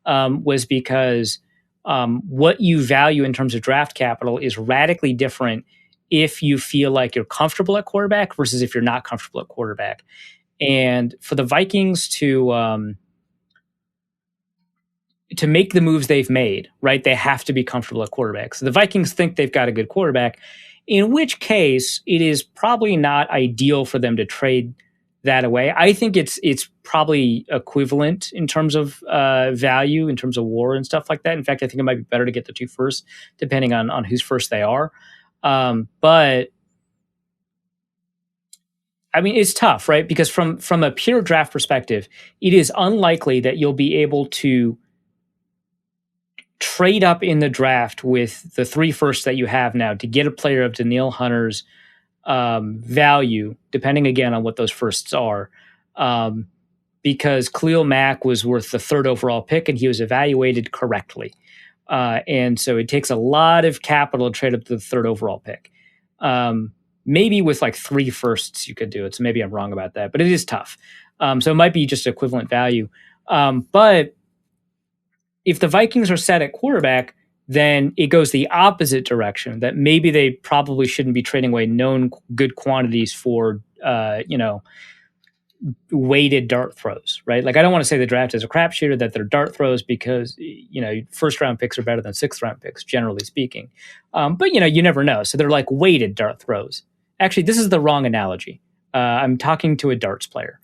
was because what you value in terms of draft capital is radically different if you feel like you're comfortable at quarterback versus if you're not comfortable at quarterback. And for the Vikings to make the moves they've made, right, they have to be comfortable at quarterback. So the Vikings think they've got a good quarterback, in which case it is probably not ideal for them to trade that away. I think it's probably equivalent in terms of value, in terms of WAR and stuff like that. In fact, I think it might be better to get the 2 first, depending on whose first they are. But I mean, it's tough, right? Because from a pure draft perspective, it is unlikely that you'll be able to trade up in the draft with the 3 firsts that you have now to get a player of Danielle Hunter's value, depending again on what those firsts are. Because Khalil Mack was worth the 3rd overall pick and he was evaluated correctly. And so it takes a lot of capital to trade up to the 3rd overall pick. Maybe with like 3 firsts you could do it. So maybe I'm wrong about that, but it is tough. So it might be just equivalent value. But if the Vikings are set at quarterback, then it goes the opposite direction, that maybe they probably shouldn't be trading away known good quantities for, weighted dart throws, right? Like, I don't want to say the draft is a crapshoot or that they're dart throws because, first round picks are better than 6th round picks, generally speaking. But, you never know. So they're like weighted dart throws. Actually, this is the wrong analogy. I'm talking to a darts player.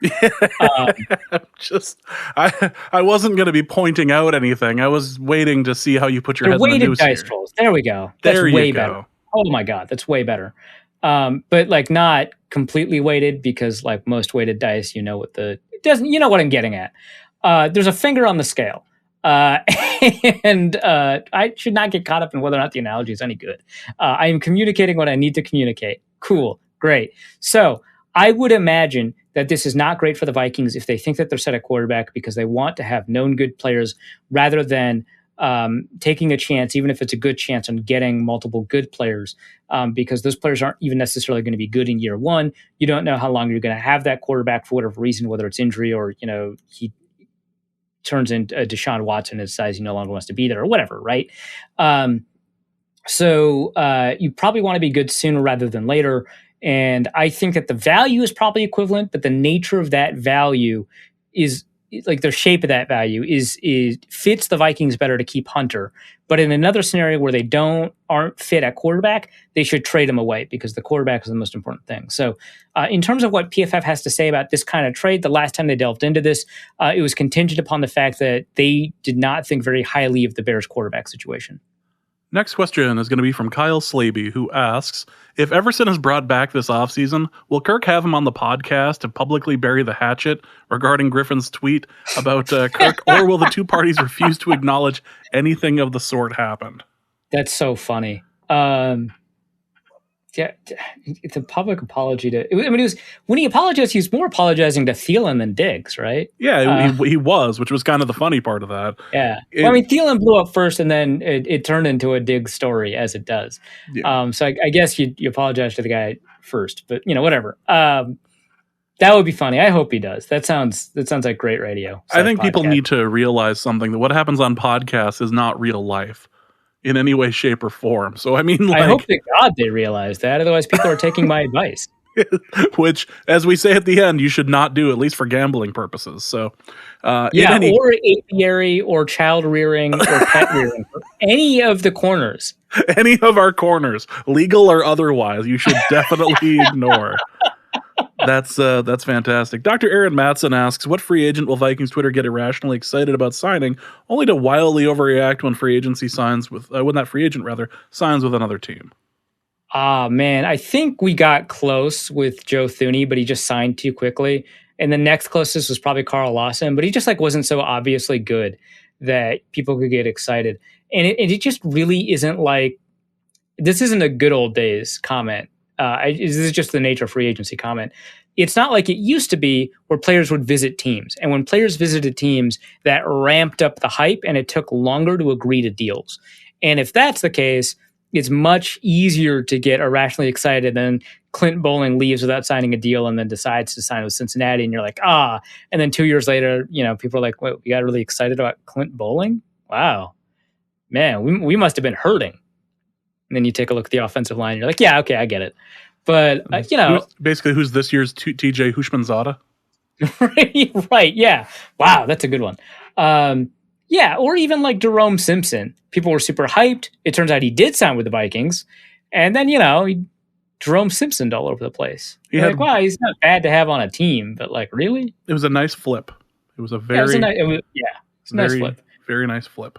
I wasn't going to be pointing out anything. I was waiting to see how you put your head in the noose weighted dice here. rolls. There we go. That's way better. Oh my God, that's way better. But like not completely weighted, because like most weighted dice, you know what I'm getting at. There's a finger on the scale. And I should not get caught up in whether or not the analogy is any good. I am communicating what I need to communicate. Cool. Great. So I would imagine that this is not great for the Vikings if they think that they're set at quarterback because they want to have known good players rather than taking a chance, even if it's a good chance, on getting multiple good players, because those players aren't even necessarily going to be good in year 1. You don't know how long you're going to have that quarterback for whatever reason, whether it's injury or, he turns into Deshaun Watson and decides he no longer wants to be there or whatever, right? So you probably want to be good sooner rather than later. And I think that the value is probably equivalent, but the nature of that value is like the shape of that value is fits the Vikings better to keep Hunter. But in another scenario where they aren't fit at quarterback, they should trade him away because the quarterback is the most important thing. So in terms of what PFF has to say about this kind of trade, the last time they delved into this, it was contingent upon the fact that they did not think very highly of the Bears quarterback situation. Next question is going to be from Kyle Slaby, who asks, if Everson is brought back this offseason, will Kirk have him on the podcast to publicly bury the hatchet regarding Griffin's tweet about Kirk, or will the 2 parties refuse to acknowledge anything of the sort happened? That's so funny. Yeah, it's a public apology to. I mean, it was when he apologized. He was more apologizing to Thielen than Diggs, right? Yeah, he was, which was kind of the funny part of that. Yeah, well, I mean, Thielen blew up first, and then it turned into a Diggs story, as it does. Yeah. So I guess you apologize to the guy first, but whatever. That would be funny. I hope he does. That sounds like great radio. I think people need to realize something, that what happens on podcasts is not real life in any way, shape, or form. So, I mean, I hope to God they realize that. Otherwise, people are taking my advice. Which, as we say at the end, you should not do, at least for gambling purposes. So, or apiary or child rearing or pet rearing. Any of the corners. Any of our corners, legal or otherwise, you should definitely ignore. That's fantastic. Dr. Aaron Matson asks, what free agent will Vikings Twitter get irrationally excited about signing, only to wildly overreact when that free agent signs with another team? Man, I think we got close with Joe Thuney, but he just signed too quickly. And the next closest was probably Carl Lawson, but he just wasn't so obviously good that people could get excited. And it just really isn't this isn't a good old days comment. This is just the nature of free agency comment. It's not like it used to be where players would visit teams. And when players visited teams, that ramped up the hype and it took longer to agree to deals. And if that's the case, it's much easier to get irrationally excited than Clint Bowling leaves without signing a deal and then decides to sign with Cincinnati. And you're like, and then 2 years later, people are like, wait, we got really excited about Clint Bowling? Wow, man, we must have been hurting. And then you take a look at the offensive line. And you're like, yeah, okay, I get it. But, who's this year's TJ Hushmanzada? Right. Yeah. Wow. That's a good one. Yeah. Or even like Jerome Simpson. People were super hyped. It turns out he did sign with the Vikings. And then, Jerome Simpsoned all over the place. Like, wow, he's not bad to have on a team, but like, really? It was a nice flip. It was a very, it's a nice flip. Very nice flip.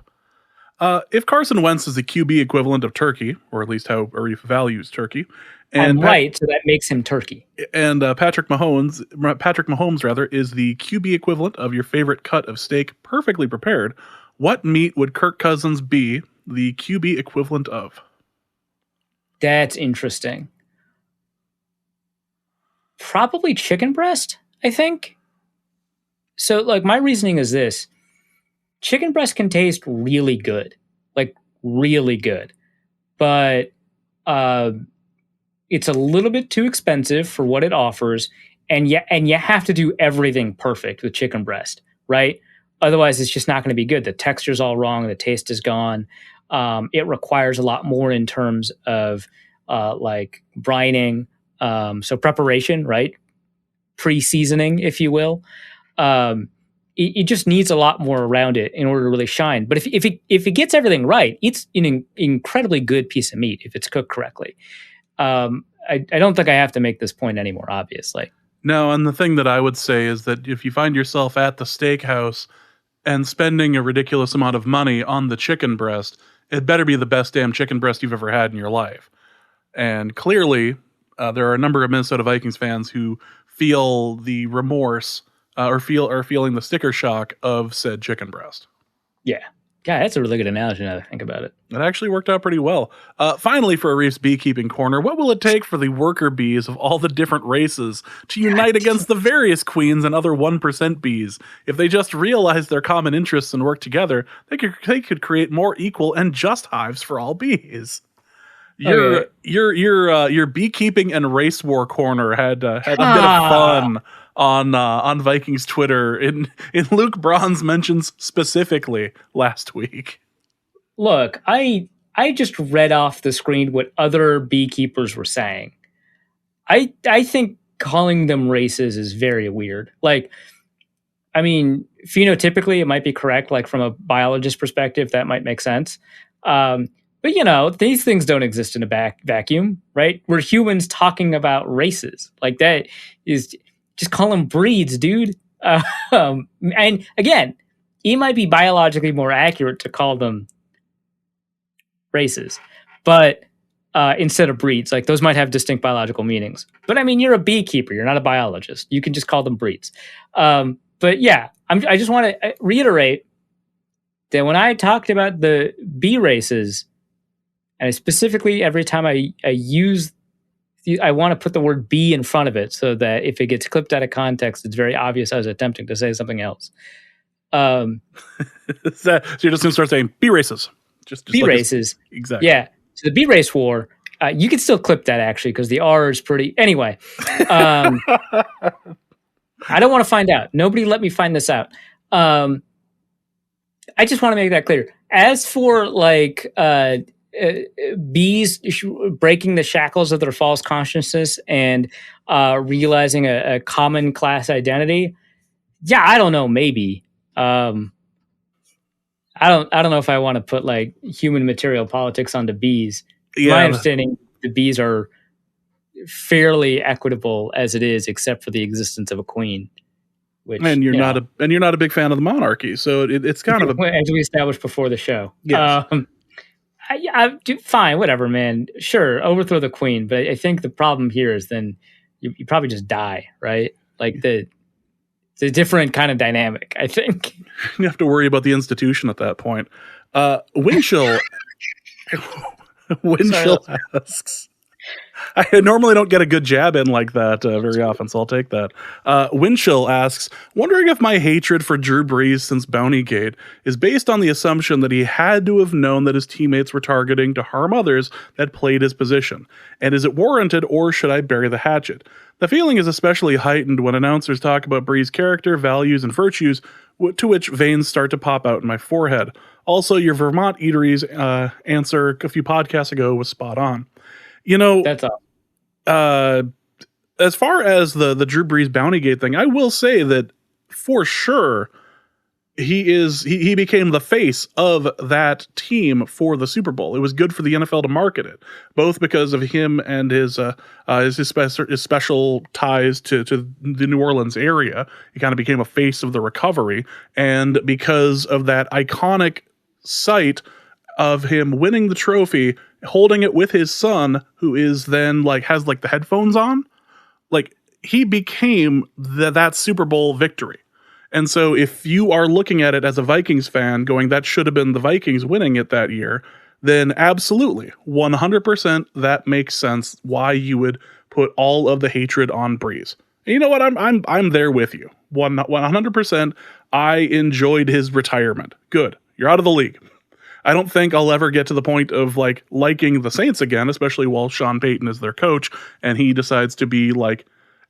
If Carson Wentz is the QB equivalent of Turkey, or at least how Arif values Turkey, and so that makes him Turkey. And Patrick Mahomes is the QB equivalent of your favorite cut of steak, perfectly prepared. What meat would Kirk Cousins be the QB equivalent of? That's interesting. Probably chicken breast, I think. So, like, my reasoning is this. Chicken breast can taste really good. Like, really good. But it's a little bit too expensive for what it offers. And you have to do everything perfect with chicken breast, right? Otherwise, it's just not going to be good. The texture's all wrong. The taste is gone. It requires a lot more in terms of like brining. So preparation, right? Pre-seasoning, if you will. It just needs a lot more around it in order to really shine. But if it gets everything right, it's an incredibly good piece of meat if it's cooked correctly. I don't think I have to make this point anymore, obviously. No, and the thing that I would say is that if you find yourself at the steakhouse and spending a ridiculous amount of money on the chicken breast, it better be the best damn chicken breast you've ever had in your life. And clearly, there are a number of Minnesota Vikings fans who feel the remorse are feeling the sticker shock of said chicken breast. Yeah. Yeah, that's a really good analogy now that I think about it. It actually worked out pretty well. Finally, for Arif's beekeeping corner, what will it take for the worker bees of all the different races to unite against the various queens and other 1% bees? If they just realize their common interests and work together, they could create more equal and just hives for all bees. Your beekeeping and race war corner had a bit of fun on Vikings Twitter in Luke Braun's mentions specifically last week. Look, I just read off the screen what other beekeepers were saying. I think calling them races is very weird. Like, I mean, phenotypically it might be correct. Like from a biologist perspective, that might make sense. But these things don't exist in a vacuum, right? We're humans talking about races. Like that is just call them breeds, dude. And again, it might be biologically more accurate to call them races, but instead of breeds, like those might have distinct biological meanings. But I mean, you're a beekeeper, you're not a biologist. You can just call them breeds. But yeah, I just want to reiterate that when I talked about the bee races, and specifically every time I want to put the word bee in front of it so that if it gets clipped out of context, it's very obvious I was attempting to say something else. So you're just going to start saying bee races. Just bee races. Exactly. Yeah. So the bee race war, you can still clip that actually because the R is pretty... Anyway. I don't want to find out. Nobody let me find this out. I just want to make that clear. As for like... bees breaking the shackles of their false consciousness and realizing a common class identity. Yeah, I don't know. Maybe I don't know if I want to put like human material politics onto bees. Yeah. My understanding, the bees are fairly equitable as it is, except for the existence of a queen. Which, and you're not a big fan of the monarchy, so it's kind of as we established before the show. Yes. I do fine, whatever, man. Sure, overthrow the queen, but I think the problem here is then you probably just die, right? Like it's a different kind of dynamic. I think you have to worry about the institution at that point. Winchell asks, I normally don't get a good jab in like that very often, so I'll take that. Winchill asks, wondering if my hatred for Drew Brees since Bountygate is based on the assumption that he had to have known that his teammates were targeting to harm others that played his position. And is it warranted, or should I bury the hatchet? The feeling is especially heightened when announcers talk about Brees' character, values, and virtues, to which veins start to pop out in my forehead. Also, your Vermont Eateries answer a few podcasts ago was spot on. You know, That's all. As far as the Drew Brees Bountygate thing, I will say that for sure he became the face of that team for the Super Bowl. It was good for the NFL to market it, both because of him and his special ties to the New Orleans area. He kind of became a face of the recovery, and because of that iconic sight of him winning the trophy, holding it with his son, who is then has the headphones on, he became that Super Bowl victory. And so if you are looking at it as a Vikings fan going, that should have been the Vikings winning it that year, then absolutely 100% that makes sense why you would put all of the hatred on Brees. And you know what? I'm there with you. 100%. I enjoyed his retirement. Good. You're out of the league. I don't think I'll ever get to the point of liking the Saints again, especially while Sean Payton is their coach and he decides to be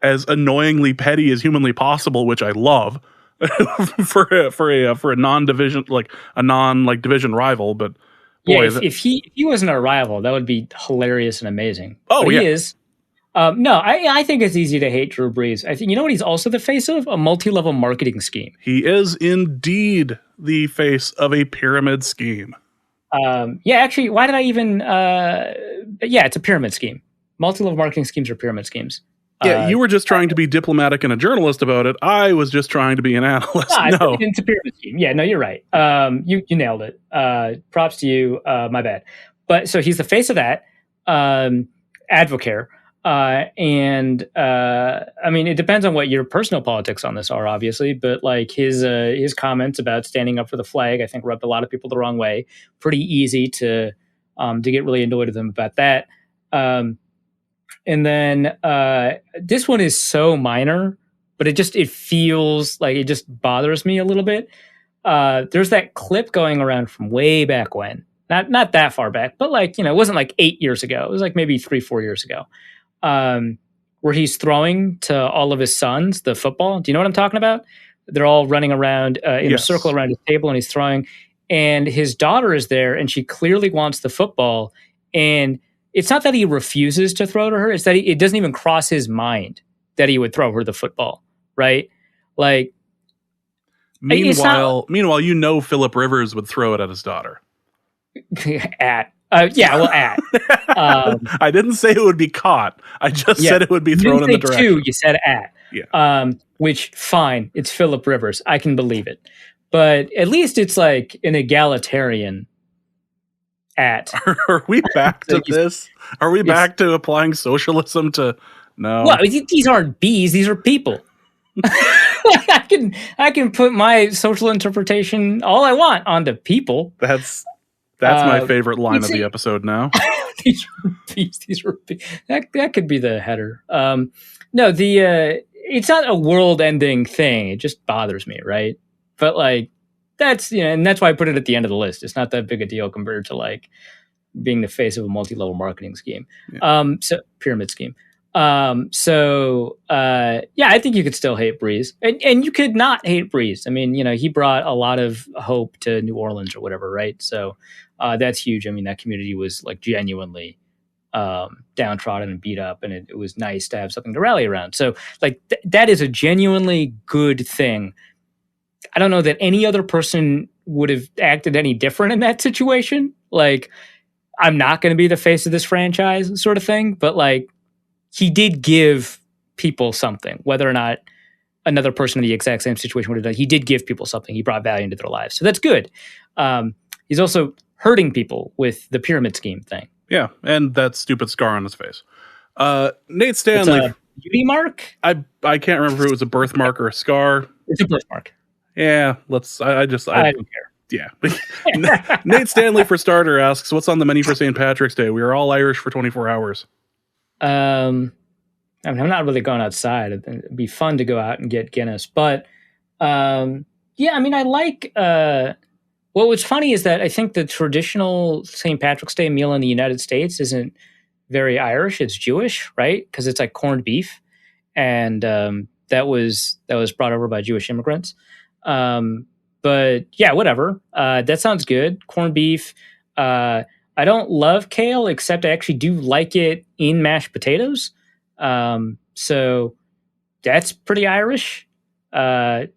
as annoyingly petty as humanly possible, which I love for a non-division division rival. But boy, yeah, if he wasn't a rival, that would be hilarious and amazing. Oh, but yeah. He is. No, I think it's easy to hate Drew Brees. I think, you know what he's also the face of? A multi-level marketing scheme. He is indeed the face of a pyramid scheme. Yeah, actually, why did I even... yeah, it's a pyramid scheme. Multi-level marketing schemes are pyramid schemes. Yeah, you were just trying to be diplomatic and a journalist about it. I was just trying to be an analyst. No. It's a pyramid scheme. Yeah, no, you're right. You nailed it. Props to you. My bad. But so he's the face of that. Advocare. And I mean, it depends on what your personal politics on this are, obviously, but his comments about standing up for the flag, I think rubbed a lot of people the wrong way. Pretty easy to get really annoyed with him about that. And then this one is so minor, but it feels like it just bothers me a little bit. There's that clip going around from way back when, not that far back, but it wasn't 8 years ago. It was maybe 3-4 years ago. Where he's throwing to all of his sons the football. Do you know what I'm talking about? They're all running around in a circle around his table, and he's throwing. And his daughter is there, and she clearly wants the football. And it's not that he refuses to throw to her; it's that it doesn't even cross his mind that he would throw her the football, right? Meanwhile, Phillip Rivers would throw it at his daughter. At. I didn't say it would be caught. I just said it would be thrown in the direction. You said at. Yeah. Which, fine, it's Phillip Rivers. I can believe it. But at least it's an egalitarian at. Are we back to this? Are we back to applying socialism to... No. Well, these aren't bees. These are people. I can put my social interpretation all I want onto people. That's my favorite line of the episode now. These are bees. That could be the header. No, it's not a world-ending thing. It just bothers me, right? But that's and that's why I put it at the end of the list. It's not that big a deal compared to being the face of a multi-level marketing scheme. Yeah. So pyramid scheme. I think you could still hate Brees, and you could not hate Brees. I mean, he brought a lot of hope to New Orleans or whatever, right? So that's huge. I mean, that community was genuinely downtrodden and beat up, and it was nice to have something to rally around. So that is a genuinely good thing. I don't know that any other person would have acted any different in that situation. I'm not going to be the face of this franchise sort of thing, but he did give people something, whether or not another person in the exact same situation would have done. He did give people something. He brought value into their lives. So that's good. He's also hurting people with the pyramid scheme thing. Yeah, and that stupid scar on his face. Nate Stanley. It's a beauty mark? I can't remember if it was a birthmark or a scar. It's a birthmark. Yeah, I don't care. Yeah. Nate Stanley, for starter, asks, what's on the menu for St. Patrick's Day? We are all Irish for 24 hours. I mean, I'm not really going outside. It'd be fun to go out and get Guinness, but yeah, I mean, I like. Well, what's funny is that I think the traditional St. Patrick's Day meal in the United States isn't very Irish. It's Jewish, right? Because it's like corned beef, and that was brought over by Jewish immigrants. But yeah, whatever. That sounds good. Corned beef. I don't love kale, except I actually do like it in mashed potatoes. So that's pretty Irish. I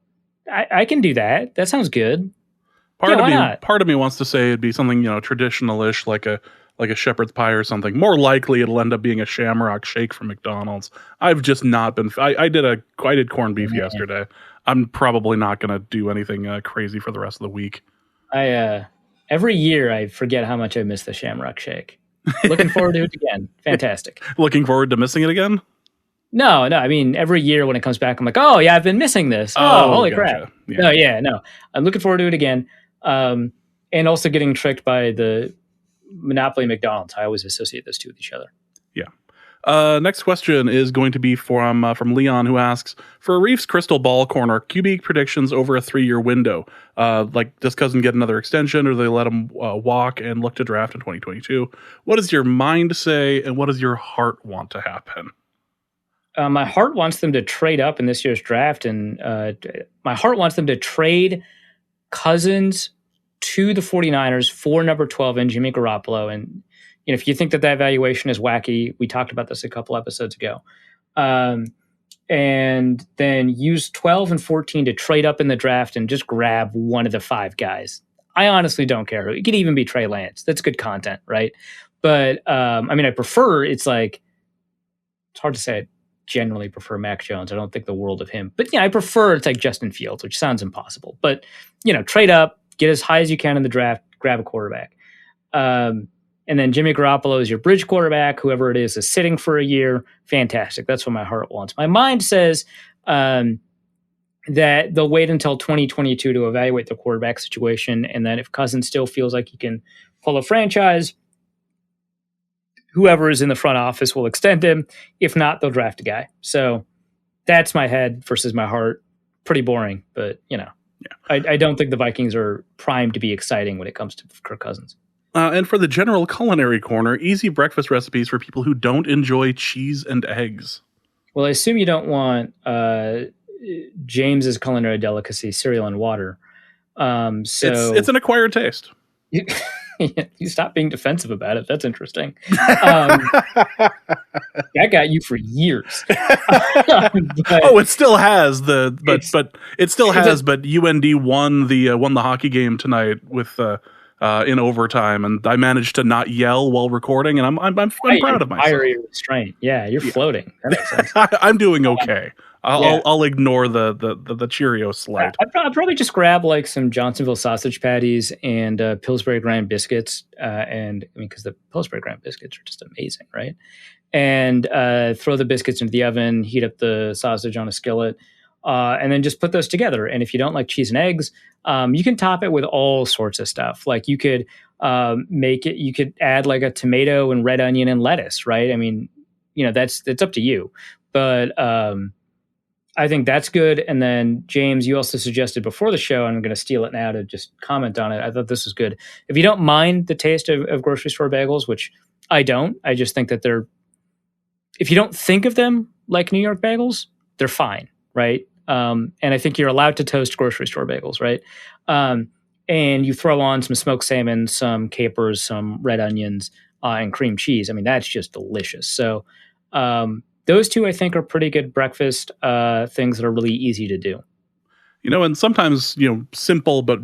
can do that. That sounds good. Part of me wants to say it'd be something, traditional-ish, like a shepherd's pie or something. More likely, it'll end up being a Shamrock Shake from McDonald's. I've just not been. I did corned beef yesterday. I'm probably not going to do anything crazy for the rest of the week. Every year I forget how much I miss the Shamrock Shake. Looking forward to it again. Fantastic. Looking forward to missing it again? No. I mean, every year when it comes back, I'm like, oh yeah, I've been missing this. Oh, holy crap! Yeah. No. I'm looking forward to it again. And also getting tricked by the Monopoly McDonald's. I always associate those two with each other. Yeah. Next question is going to be from Leon, who asks, for a Reefs crystal ball corner, QB predictions over a 3-year window. Does Cousin get another extension, or do they let him walk and look to draft in 2022? What does your mind say, and what does your heart want to happen? My heart wants them to trade up in this year's draft, and my heart wants them to trade Cousins to the 49ers for number 12 and Jimmy Garoppolo. And if you think that valuation is wacky, we talked about this a couple episodes ago. And then use 12 and 14 to trade up in the draft and just grab one of the 5 guys. I honestly don't care. It could even be Trey Lance. That's good content, right? But I mean, I prefer, it's hard to say. I generally prefer Mac Jones. I don't think the world of him. But I prefer it's like Justin Fields, which sounds impossible. But, trade up, get as high as you can in the draft, grab a quarterback. And then Jimmy Garoppolo is your bridge quarterback. Whoever it is sitting for a year. Fantastic. That's what my heart wants. My mind says that they'll wait until 2022 to evaluate the quarterback situation. And then if Cousins still feels like he can pull a franchise, whoever is in the front office will extend him. If not, they'll draft a guy. So that's my head versus my heart. Pretty boring, but Yeah. I don't think the Vikings are primed to be exciting when it comes to Kirk Cousins. And for the general culinary corner, easy breakfast recipes for people who don't enjoy cheese and eggs. Well, I assume you don't want James's culinary delicacy, cereal and water. So it's an acquired taste. You stop being defensive about it. That's interesting. That got you for years. It still has but UND won the hockey game tonight with in overtime, and I managed to not yell while recording, and I'm proud of myself. Higher your restraint. Yeah, you're floating. That makes sense. I'm doing okay. I'll ignore the Cheerio slight. I'd probably just grab some Johnsonville sausage patties and Pillsbury Graham biscuits, because the Pillsbury Graham biscuits are just amazing, right? And throw the biscuits into the oven, heat up the sausage on a skillet, and then just put those together. And if you don't like cheese and eggs, you can top it with all sorts of stuff. Like you could you could add a tomato and red onion and lettuce, right? I mean, that's up to you. But I think that's good. And then, James, you also suggested before the show, and I'm going to steal it now to just comment on it. I thought this was good. If you don't mind the taste of grocery store bagels, which I don't, I just think that if you don't think of them like New York bagels, they're fine, right? And I think you're allowed to toast grocery store bagels, right? And you throw on some smoked salmon, some capers, some red onions, and cream cheese. I mean, that's just delicious. So, those two, I think, are pretty good breakfast things that are really easy to do. And sometimes, simple but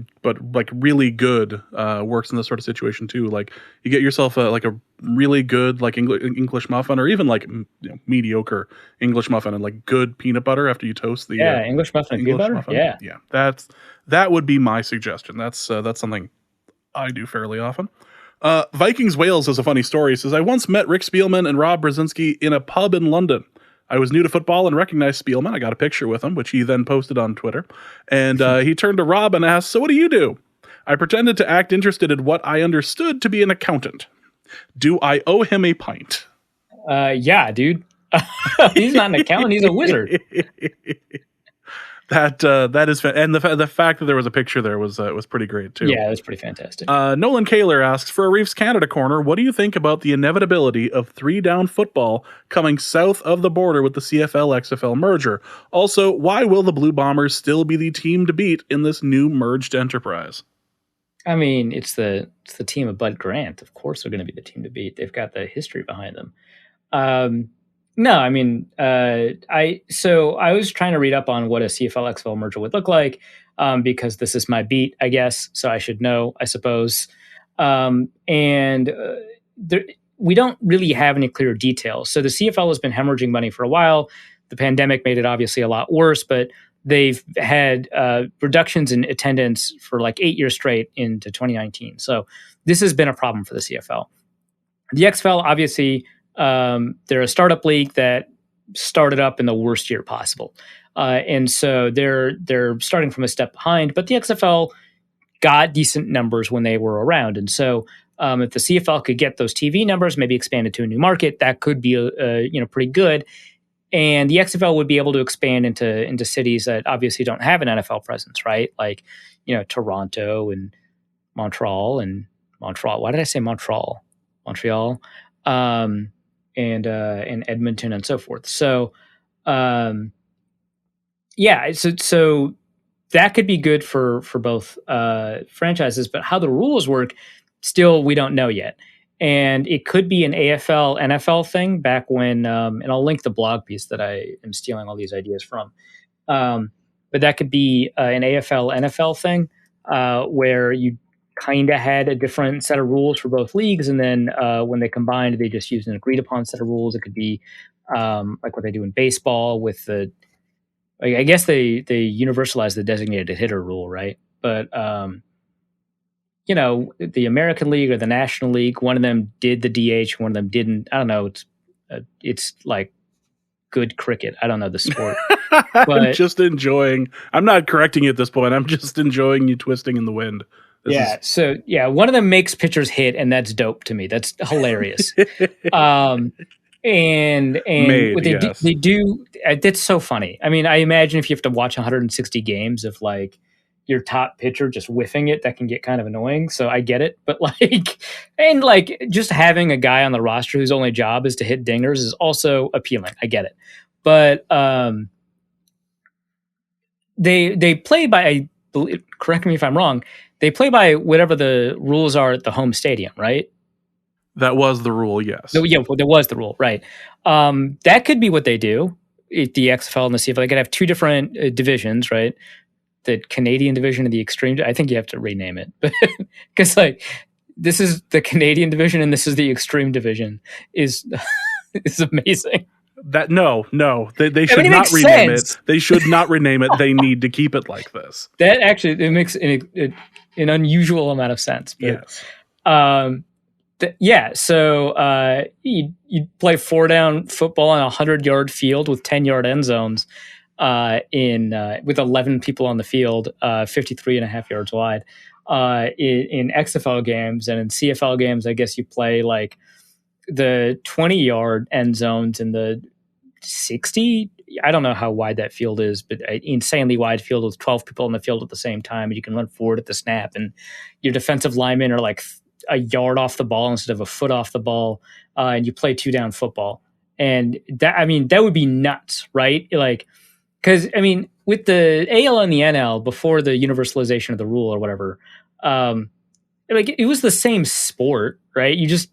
really good works in this sort of situation too. Like you get yourself a really good English muffin, or even mediocre English muffin and good peanut butter after you toast the English muffin and peanut butter. Muffin. Yeah. That would be my suggestion. That's something I do fairly often. Vikings Wales has a funny story. He says, I once met Rick Spielman and Rob Brzezinski in a pub in London. I was new to football and recognized Spielman. I got a picture with him, which he then posted on Twitter. And he turned to Rob and asked, so what do you do? I pretended to act interested in what I understood to be an accountant. Do I owe him a pint? Yeah, dude. He's not an accountant. He's a wizard. That is, and the fact that there was a picture there was pretty great too. Yeah, that's pretty fantastic. Nolan Kaler asks, for a Reefs Canada corner, what do you think about the inevitability of 3-down football coming south of the border with the CFL-XFL merger? Also, why will the Blue Bombers still be the team to beat in this new merged enterprise? I mean, it's the team of Bud Grant. Of course, they're going to be the team to beat. They've got the history behind them. No, I mean, I was trying to read up on what a CFL XFL merger would look like, because this is my beat, I guess, so I should know, I suppose. We don't really have any clear details. So the CFL has been hemorrhaging money for a while. The pandemic made it obviously a lot worse, but they've had reductions in attendance for like 8 years straight into 2019. So this has been a problem for the CFL. The XFL, obviously, they're a startup league that started up in the worst year possible. And so they're starting from a step behind, but the XFL got decent numbers when they were around. And so if the CFL could get those TV numbers, maybe expand it to a new market, that could be pretty good. And the XFL would be able to expand into cities that obviously don't have an NFL presence, right? Like, Toronto and Montreal. Why did I say Montreal? Montreal. And Edmonton and so forth. So, so that could be good for both franchises, but how the rules work, still we don't know yet. And it could be an AFL NFL thing back when, and I'll link the blog piece that I am stealing all these ideas from. But that could be an AFL NFL thing where you kind of had a different set of rules for both leagues, and then when they combined, they just used an agreed upon set of rules. It could be like what they do in baseball with the, I guess they universalized the designated hitter rule, right? But the American League or the National League, one of them did the DH, one of them didn't. I don't know. It's like good cricket. I don't know the sport. But I'm just enjoying. I'm not correcting you at this point. I'm just enjoying you twisting in the wind. One of them makes pitchers hit, and that's dope to me. That's hilarious. And what they do, that's so funny. I mean, I imagine if you have to watch 160 games of like your top pitcher just whiffing it, that can get kind of annoying. So I get it, but just having a guy on the roster whose only job is to hit dingers is also appealing. I get it, but they play by, correct me if I'm wrong, they play by whatever the rules are at the home stadium, right? That was the rule, yes. Yeah, there was the rule, right? That could be what they do. The XFL and the CFL, they could have two different divisions, right? The Canadian division and the extreme. I think you have to rename it, because this is the Canadian division and this is the extreme division. Is amazing. That no, they should not rename it. They should not rename it. They need to keep it like this. That actually, it makes an unusual amount of sense. But, yes. So you play 4-down football on a 100-yard field with 10-yard end zones with 11 people on the field, 53 and a half yards wide. In XFL games and in CFL games, I guess you play like the 20-yard end zones in the 60. I don't know how wide that field is, but an insanely wide field with 12 people on the field at the same time, and you can run forward at the snap, and your defensive linemen are like a yard off the ball instead of a foot off the ball, and you play 2-down football. And that would be nuts, right? Because with the AL and the NL before the universalization of the rule or whatever, it was the same sport, right? You just,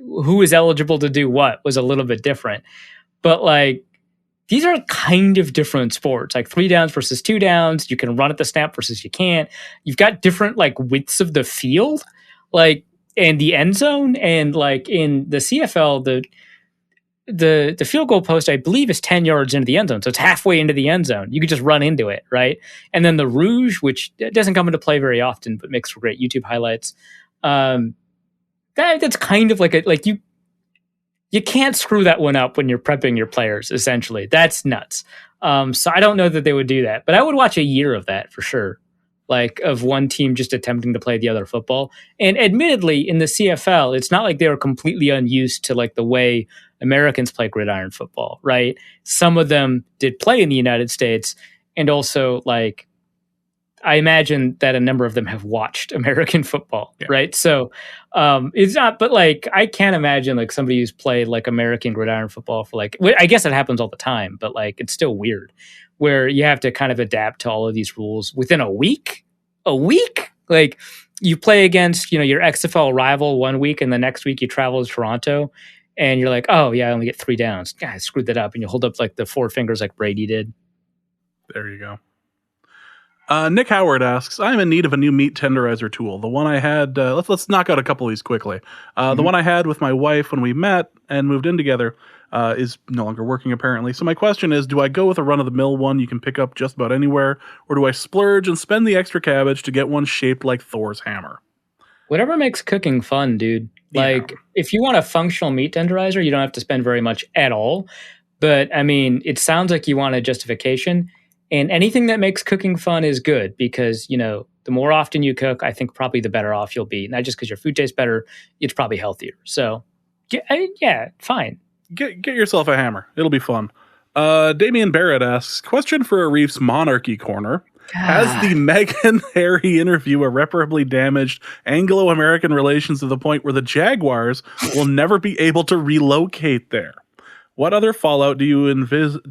who is eligible to do what was a little bit different, but these are kind of different sports, like 3 downs versus 2 downs. You can run at the snap versus you can't. You've got different widths of the field, and the end zone, and in the CFL, the field goal post, I believe, is 10 yards into the end zone. So it's halfway into the end zone. You could just run into it, right? And then the Rouge, which doesn't come into play very often, but makes for great YouTube highlights. That's kind of you can't screw that one up when you're prepping your players, essentially. That's nuts. So I don't know that they would do that, but I would watch a year of that for sure. like of one team just attempting to play the other football. And admittedly, in the CFL, it's not like they were completely unused to like the way Americans play gridiron football, right? Some of them did play in the United States, and also like I imagine that a number of them have watched American football, right? So it's not, but like I can't imagine like somebody who's played like American gridiron football for like, I guess it happens all the time, but like it's still weird where you have to kind of adapt to all of these rules within a week. A week? Like you play against, your XFL rival one week, and the next week you travel to Toronto, and you're like, oh yeah, I only get 3 downs. God, I screwed that up, and you hold up like the 4 fingers like Brady did. There you go. Nick Howard asks, I'm in need of a new meat tenderizer tool. The one I had, let's knock out a couple of these quickly. The one I had with my wife when we met and moved in together is no longer working, apparently. So my question is, do I go with a run-of-the-mill one you can pick up just about anywhere, or do I splurge and spend the extra cabbage to get one shaped like Thor's hammer? Whatever makes cooking fun, dude. Like, if you want a functional meat tenderizer, you don't have to spend very much at all. But, I mean, it sounds like you want a justification. And anything that makes cooking fun is good because, the more often you cook, I think probably the better off you'll be. Not just because your food tastes better, it's probably healthier. So, yeah, fine. Get yourself a hammer. It'll be fun. Damian Barrett asks, question for a Reef's Monarchy Corner. God. Has the Meghan Harry interview irreparably damaged Anglo-American relations to the point where the Jaguars will never be able to relocate there? What other fallout do you envision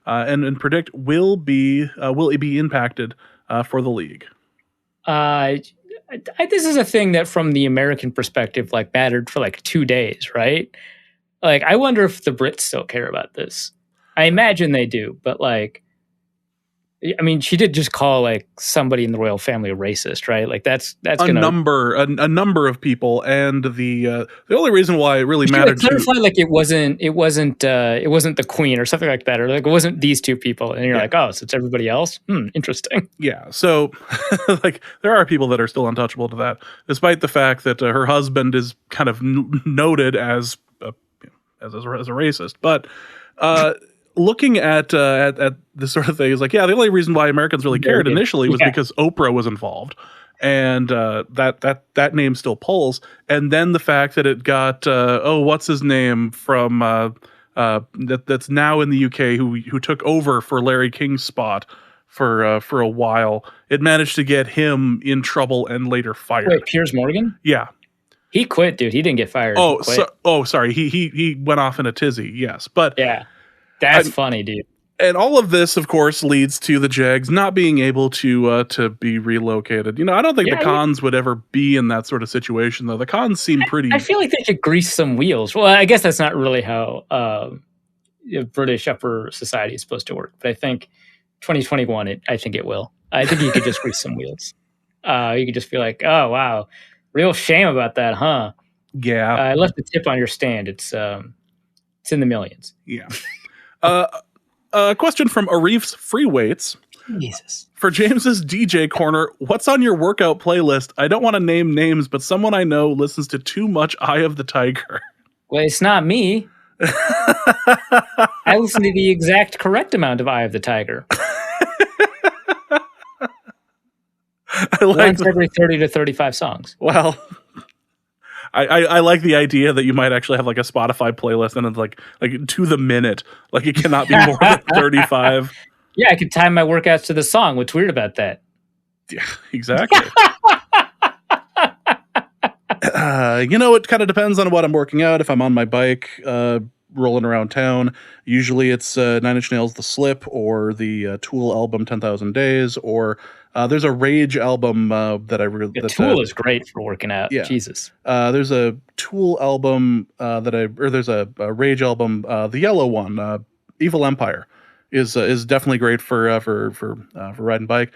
and predict will it be impacted for the league? This is a thing that, from the American perspective, like mattered for like 2 days, right? Like, I wonder if the Brits still care about this. I imagine they do, but like, I mean, she did just call like somebody in the royal family a racist, right? Like that's a number of people, and the only reason why it really mattered. Clarify, like it wasn't the Queen or something like that, or like it wasn't these 2 people, and you're like, oh, so it's everybody else. Interesting. Yeah, so like there are people that are still untouchable to that, despite the fact that her husband is kind of noted as a racist, but. Looking at this sort of thing is like, the only reason why Americans really cared initially was because Oprah was involved, and that name still pulls. And then the fact that it got what's his name from that's now in the UK who took over for Larry King's spot for a while. It managed to get him in trouble and later fired. Wait, Piers Morgan? Yeah. He quit, dude. He didn't get fired. Sorry. He went off in a tizzy. Yes, but yeah. That's funny, dude. And all of this, of course, leads to the Jags not being able to be relocated. I don't think the Cons would ever be in that sort of situation, though. The Cons seem pretty... I feel like they could grease some wheels. Well, I guess that's not really how British upper society is supposed to work. But I think 2021, I think it will. I think you could just grease some wheels. You could just be like, oh, wow. Real shame about that, huh? Yeah. I left the tip on your stand. It's in the millions. Yeah. A question from Arif's Free Weights. Jesus. For James's DJ Corner, what's on your workout playlist? I don't want to name names, but someone I know listens to too much Eye of the Tiger. Well, it's not me. I listen to the exact correct amount of Eye of the Tiger. Once every 30 to 35 songs. Well... I like the idea that you might actually have like a Spotify playlist and it's like to the minute. Like it cannot be more than 35. Yeah, I could time my workouts to the song. What's weird about that? Yeah, exactly. It kind of depends on what I'm working out. If I'm on my bike, rolling around town, usually it's 9 Inch Nails' The Slip or the Tool album 10,000 Days, or there's a Rage album that I really... Tool is great for working out. Yeah. Jesus. There's a Tool album there's a Rage album, the yellow one, Evil Empire, is definitely great for riding bike.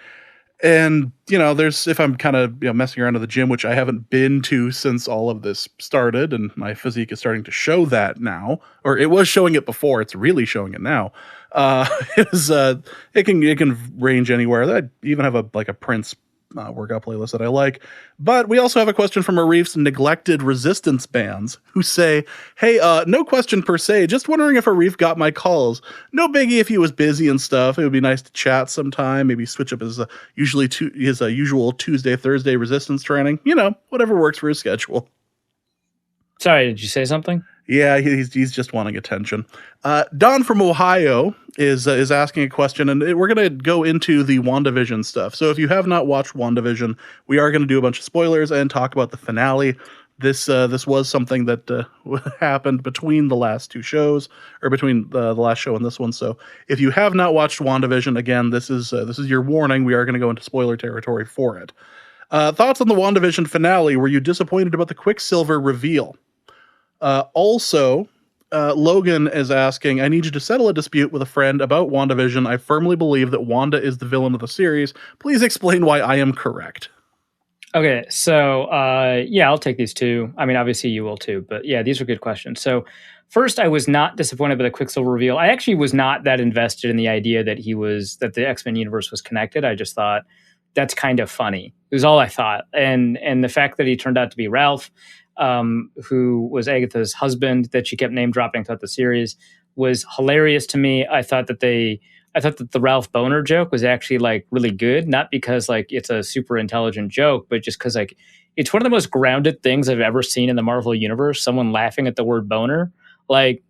And, there's, if I'm kind of, messing around at the gym, which I haven't been to since all of this started, and my physique is starting to show that now, or it was showing it before, it's really showing it now. It can range anywhere. I even have a Prince workout playlist that I like. But we also have a question from Arif's neglected resistance bands who say, hey, no question per se, just wondering if Arif got my calls. No biggie if he was busy and stuff. It would be nice to chat sometime, maybe switch up his usual Tuesday, Thursday resistance training. You know, whatever works for his schedule. Sorry, did you say something? Yeah, he's just wanting attention. Don from Ohio is asking a question, and we're going to go into the WandaVision stuff. So if you have not watched WandaVision, we are going to do a bunch of spoilers and talk about the finale. This was something that happened between the last two shows, or between the last show and this one. So if you have not watched WandaVision, again, this is your warning. We are going to go into spoiler territory for it. Thoughts on the WandaVision finale? Were you disappointed about the Quicksilver reveal? Also, Logan is asking, I need you to settle a dispute with a friend about WandaVision. I firmly believe that Wanda is the villain of the series. Please explain why I am correct. Okay, so yeah, I'll take these two. I mean, obviously you will too, but yeah, these are good questions. So first, I was not disappointed by the Quicksilver reveal. I actually was not that invested in the idea that the X-Men universe was connected. I just thought that's kind of funny. It was all I thought. And the fact that he turned out to be Ralph, who was Agatha's husband that she kept name dropping throughout the series, was hilarious to me. I thought that the Ralph Boner joke was actually like really good, not because like it's a super intelligent joke, but just because like it's one of the most grounded things I've ever seen in the Marvel universe. Someone laughing at the word boner. Like,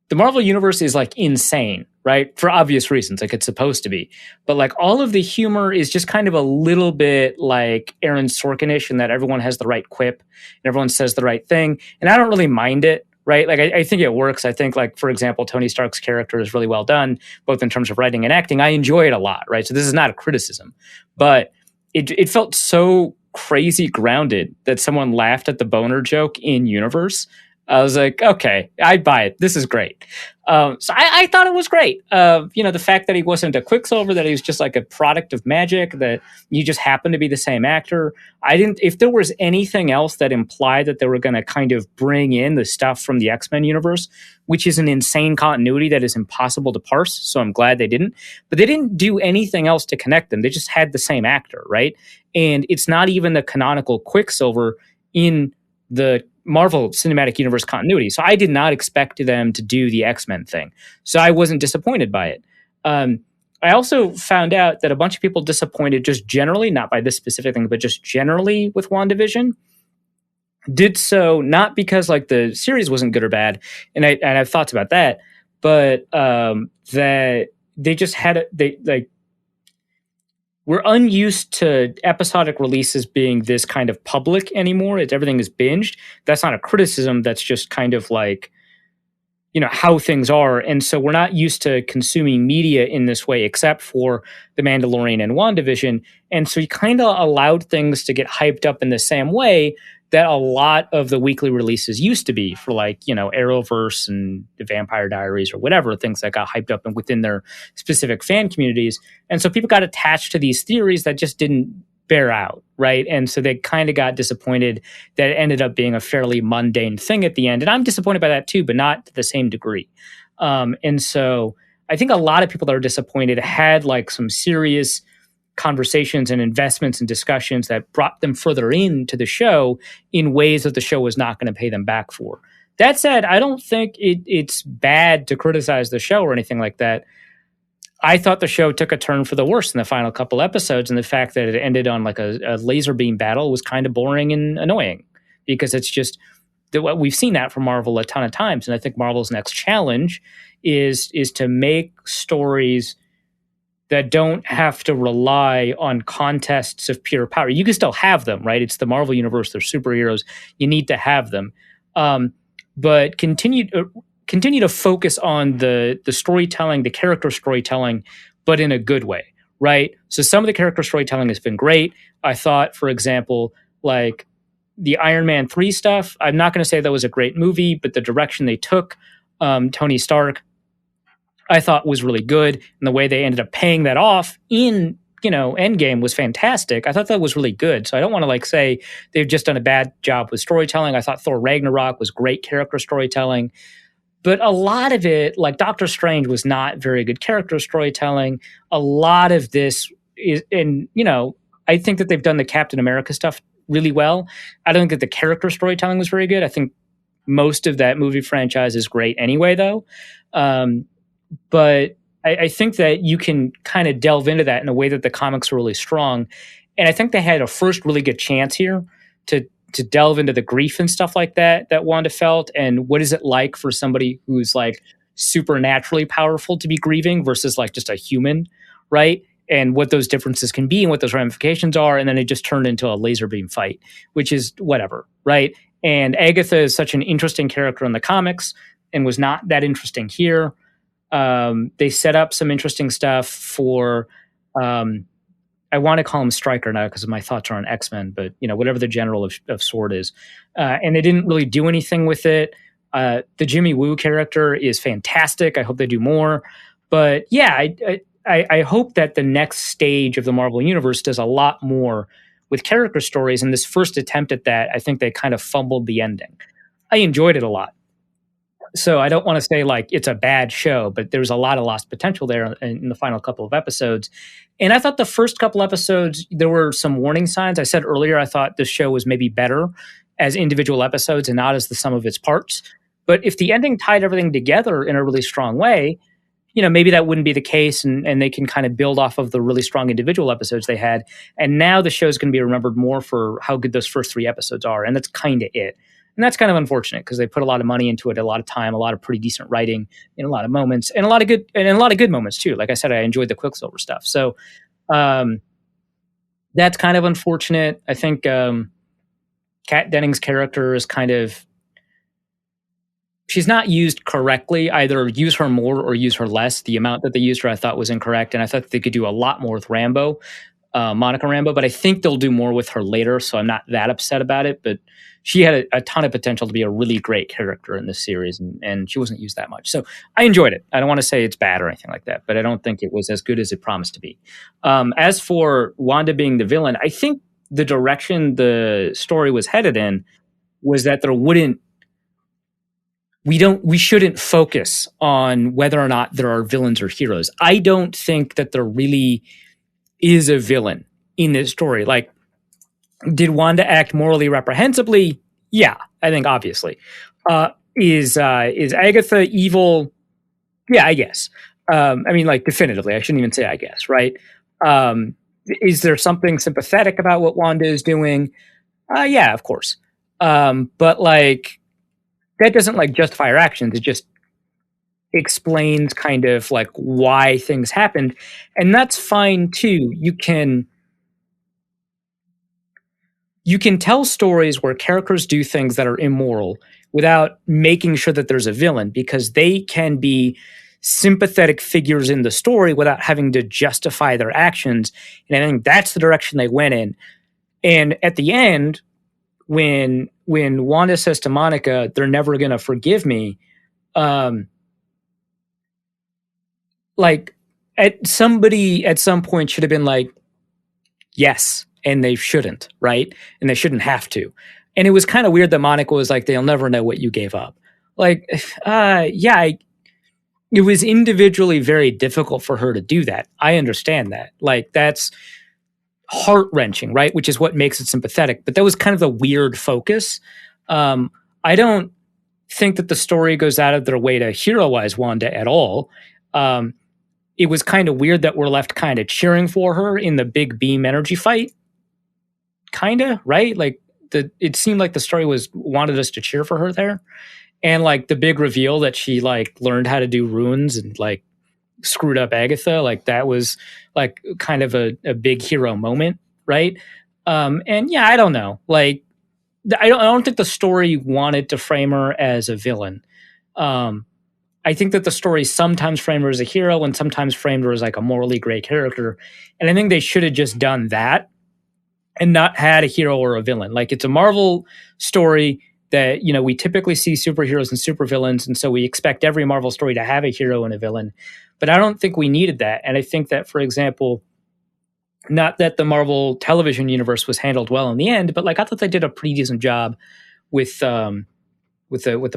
the Marvel universe is like insane, right? For obvious reasons, like it's supposed to be. But like all of the humor is just kind of a little bit like Aaron Sorkin-ish, in that everyone has the right quip and everyone says the right thing. And I don't really mind it, right? Like I think it works. I think, like, for example, Tony Stark's character is really well done, both in terms of writing and acting. I enjoy it a lot, right? So this is not a criticism, but it felt so crazy grounded that someone laughed at the boner joke in universe. I was like, okay, I buy it. This is great. So I thought it was great. The fact that he wasn't a Quicksilver, that he was just like a product of magic, that you just happened to be the same actor. If there was anything else that implied that they were going to kind of bring in the stuff from the X-Men universe, which is an insane continuity that is impossible to parse. So I'm glad they didn't. But they didn't do anything else to connect them. They just had the same actor, right? And it's not even the canonical Quicksilver in the Marvel Cinematic Universe continuity. So I did not expect them to do the X-Men thing. So I wasn't disappointed by it. I also found out that a bunch of people disappointed just generally, not by this specific thing, but just generally with WandaVision, did so not because like the series wasn't good or bad, and I have thoughts about that, but that they just had we're unused to episodic releases being this kind of public anymore. Everything is binged. That's not a criticism. That's just kind of like, how things are. And so we're not used to consuming media in this way, except for The Mandalorian and WandaVision. And so you kind of allowed things to get hyped up in the same way that a lot of the weekly releases used to be for, like, Arrowverse and the Vampire Diaries or whatever, things that got hyped up and within their specific fan communities. And so people got attached to these theories that just didn't bear out, right? And so they kind of got disappointed that it ended up being a fairly mundane thing at the end. And I'm disappointed by that too, but not to the same degree. And so I think a lot of people that are disappointed had like some serious conversations and investments and discussions that brought them further into the show in ways that the show was not going to pay them back for. That said, I don't think it's bad to criticize the show or anything like that. I thought the show took a turn for the worse in the final couple episodes, and the fact that it ended on like a laser beam battle was kind of boring and annoying, because it's just we've seen that from Marvel a ton of times. And I think Marvel's next challenge is to make stories that don't have to rely on contests of pure power. You can still have them, right? It's the Marvel universe. They're superheroes. You need to have them. But continue to focus on the storytelling, the character storytelling, but in a good way, right? So some of the character storytelling has been great. I thought, for example, like the Iron Man 3 stuff, I'm not going to say that was a great movie, but the direction they took Tony Stark, I thought was really good. And the way they ended up paying that off in, Endgame was fantastic. I thought that was really good. So I don't want to like say they've just done a bad job with storytelling. I thought Thor Ragnarok was great character storytelling. But a lot of it, like Doctor Strange, was not very good character storytelling. A lot of this is, and I think that they've done the Captain America stuff really well. I don't think that the character storytelling was very good. I think most of that movie franchise is great anyway, though. But I think that you can kind of delve into that in a way that the comics are really strong. And I think they had a first really good chance here to delve into the grief and stuff like that Wanda felt, and what is it like for somebody who's like supernaturally powerful to be grieving versus like just a human, right? And what those differences can be and what those ramifications are. And then it just turned into a laser beam fight, which is whatever, right? And Agatha is such an interesting character in the comics and was not that interesting here. They set up some interesting stuff for, I want to call him Stryker now because my thoughts are on X-Men, but whatever the general of S.W.O.R.D. is. And they didn't really do anything with it. The Jimmy Woo character is fantastic. I hope they do more. But yeah, I hope that the next stage of the Marvel Universe does a lot more with character stories. And this first attempt at that, I think they kind of fumbled the ending. I enjoyed it a lot. So I don't want to say like it's a bad show, but there's a lot of lost potential there in the final couple of episodes. And I thought the first couple episodes, there were some warning signs. I said earlier, I thought this show was maybe better as individual episodes and not as the sum of its parts. But if the ending tied everything together in a really strong way, maybe that wouldn't be the case, and they can kind of build off of the really strong individual episodes they had. And now the show's going to be remembered more for how good those first 3 episodes are, and that's kind of it. And that's kind of unfortunate because they put a lot of money into it, a lot of time, a lot of pretty decent writing in a lot of moments, and a lot of good moments too. Like I said, I enjoyed the Quicksilver stuff. So that's kind of unfortunate. I think Kat Dennings' character is kind of, she's not used correctly. Either use her more or use her less. The amount that they used her, I thought, was incorrect, and I thought they could do a lot more with Rambeau, Monica Rambeau. But I think they'll do more with her later, so I'm not that upset about it. But she had a ton of potential to be a really great character in this series, and she wasn't used that much. So I enjoyed it. I don't want to say it's bad or anything like that, but I don't think it was as good as it promised to be. As for Wanda being the villain, I think the direction the story was headed in was that we shouldn't focus on whether or not there are villains or heroes. I don't think that there really is a villain in this story. Like, did Wanda act morally reprehensibly? Yeah, I think obviously. Is Agatha evil? Yeah, I guess. I mean, like, definitively. I shouldn't even say I guess, right? Is there something sympathetic about what Wanda is doing? Yeah, of course. But like, that doesn't like justify her actions. It just explains kind of like why things happened, and that's fine too. You can tell stories where characters do things that are immoral without making sure that there's a villain, because they can be sympathetic figures in the story without having to justify their actions. And I think that's the direction they went in. And at the end, when Wanda says to Monica, "They're never going to forgive me," like somebody at some point should have been like, yes, and they shouldn't, right? And they shouldn't have to. And it was kind of weird that Monica was like, "They'll never know what you gave up." Like, it was individually very difficult for her to do that. I understand that. Like, that's heart-wrenching, right? Which is what makes it sympathetic. But that was kind of the weird focus. I don't think that the story goes out of their way to heroize Wanda at all. It was kind of weird that we're left kind of cheering for her in the big beam energy fight. Kind of, right? Like, it seemed like the story wanted us to cheer for her there. And like the big reveal that she like learned how to do runes and like screwed up Agatha, like that was like kind of a big hero moment, right? And yeah, I don't know. Like, I don't think the story wanted to frame her as a villain. I think that the story sometimes framed her as a hero and sometimes framed her as like a morally great character. And I think they should have just done that and not had a hero or a villain. Like, it's a Marvel story that, we typically see superheroes and supervillains, and so we expect every Marvel story to have a hero and a villain. But I don't think we needed that. And I think that, for example, not that the Marvel television universe was handled well in the end, but like I thought they did a pretty decent job with the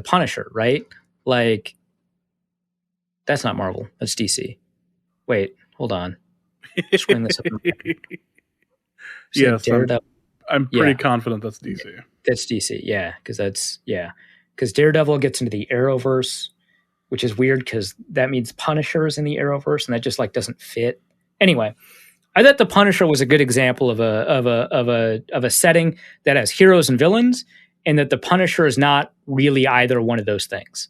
Punisher, right? Like, that's not Marvel, that's DC. Wait, hold on. Screwing this up. Said Yes, Daredevil. I'm pretty Yeah, confident that's DC. that's DC. Yeah, because Daredevil gets into the Arrowverse, which is weird because that means Punisher is in the Arrowverse, and that just like doesn't fit. Anyway, I thought the Punisher was a good example of a setting that has heroes and villains, and that the Punisher is not really either one of those things.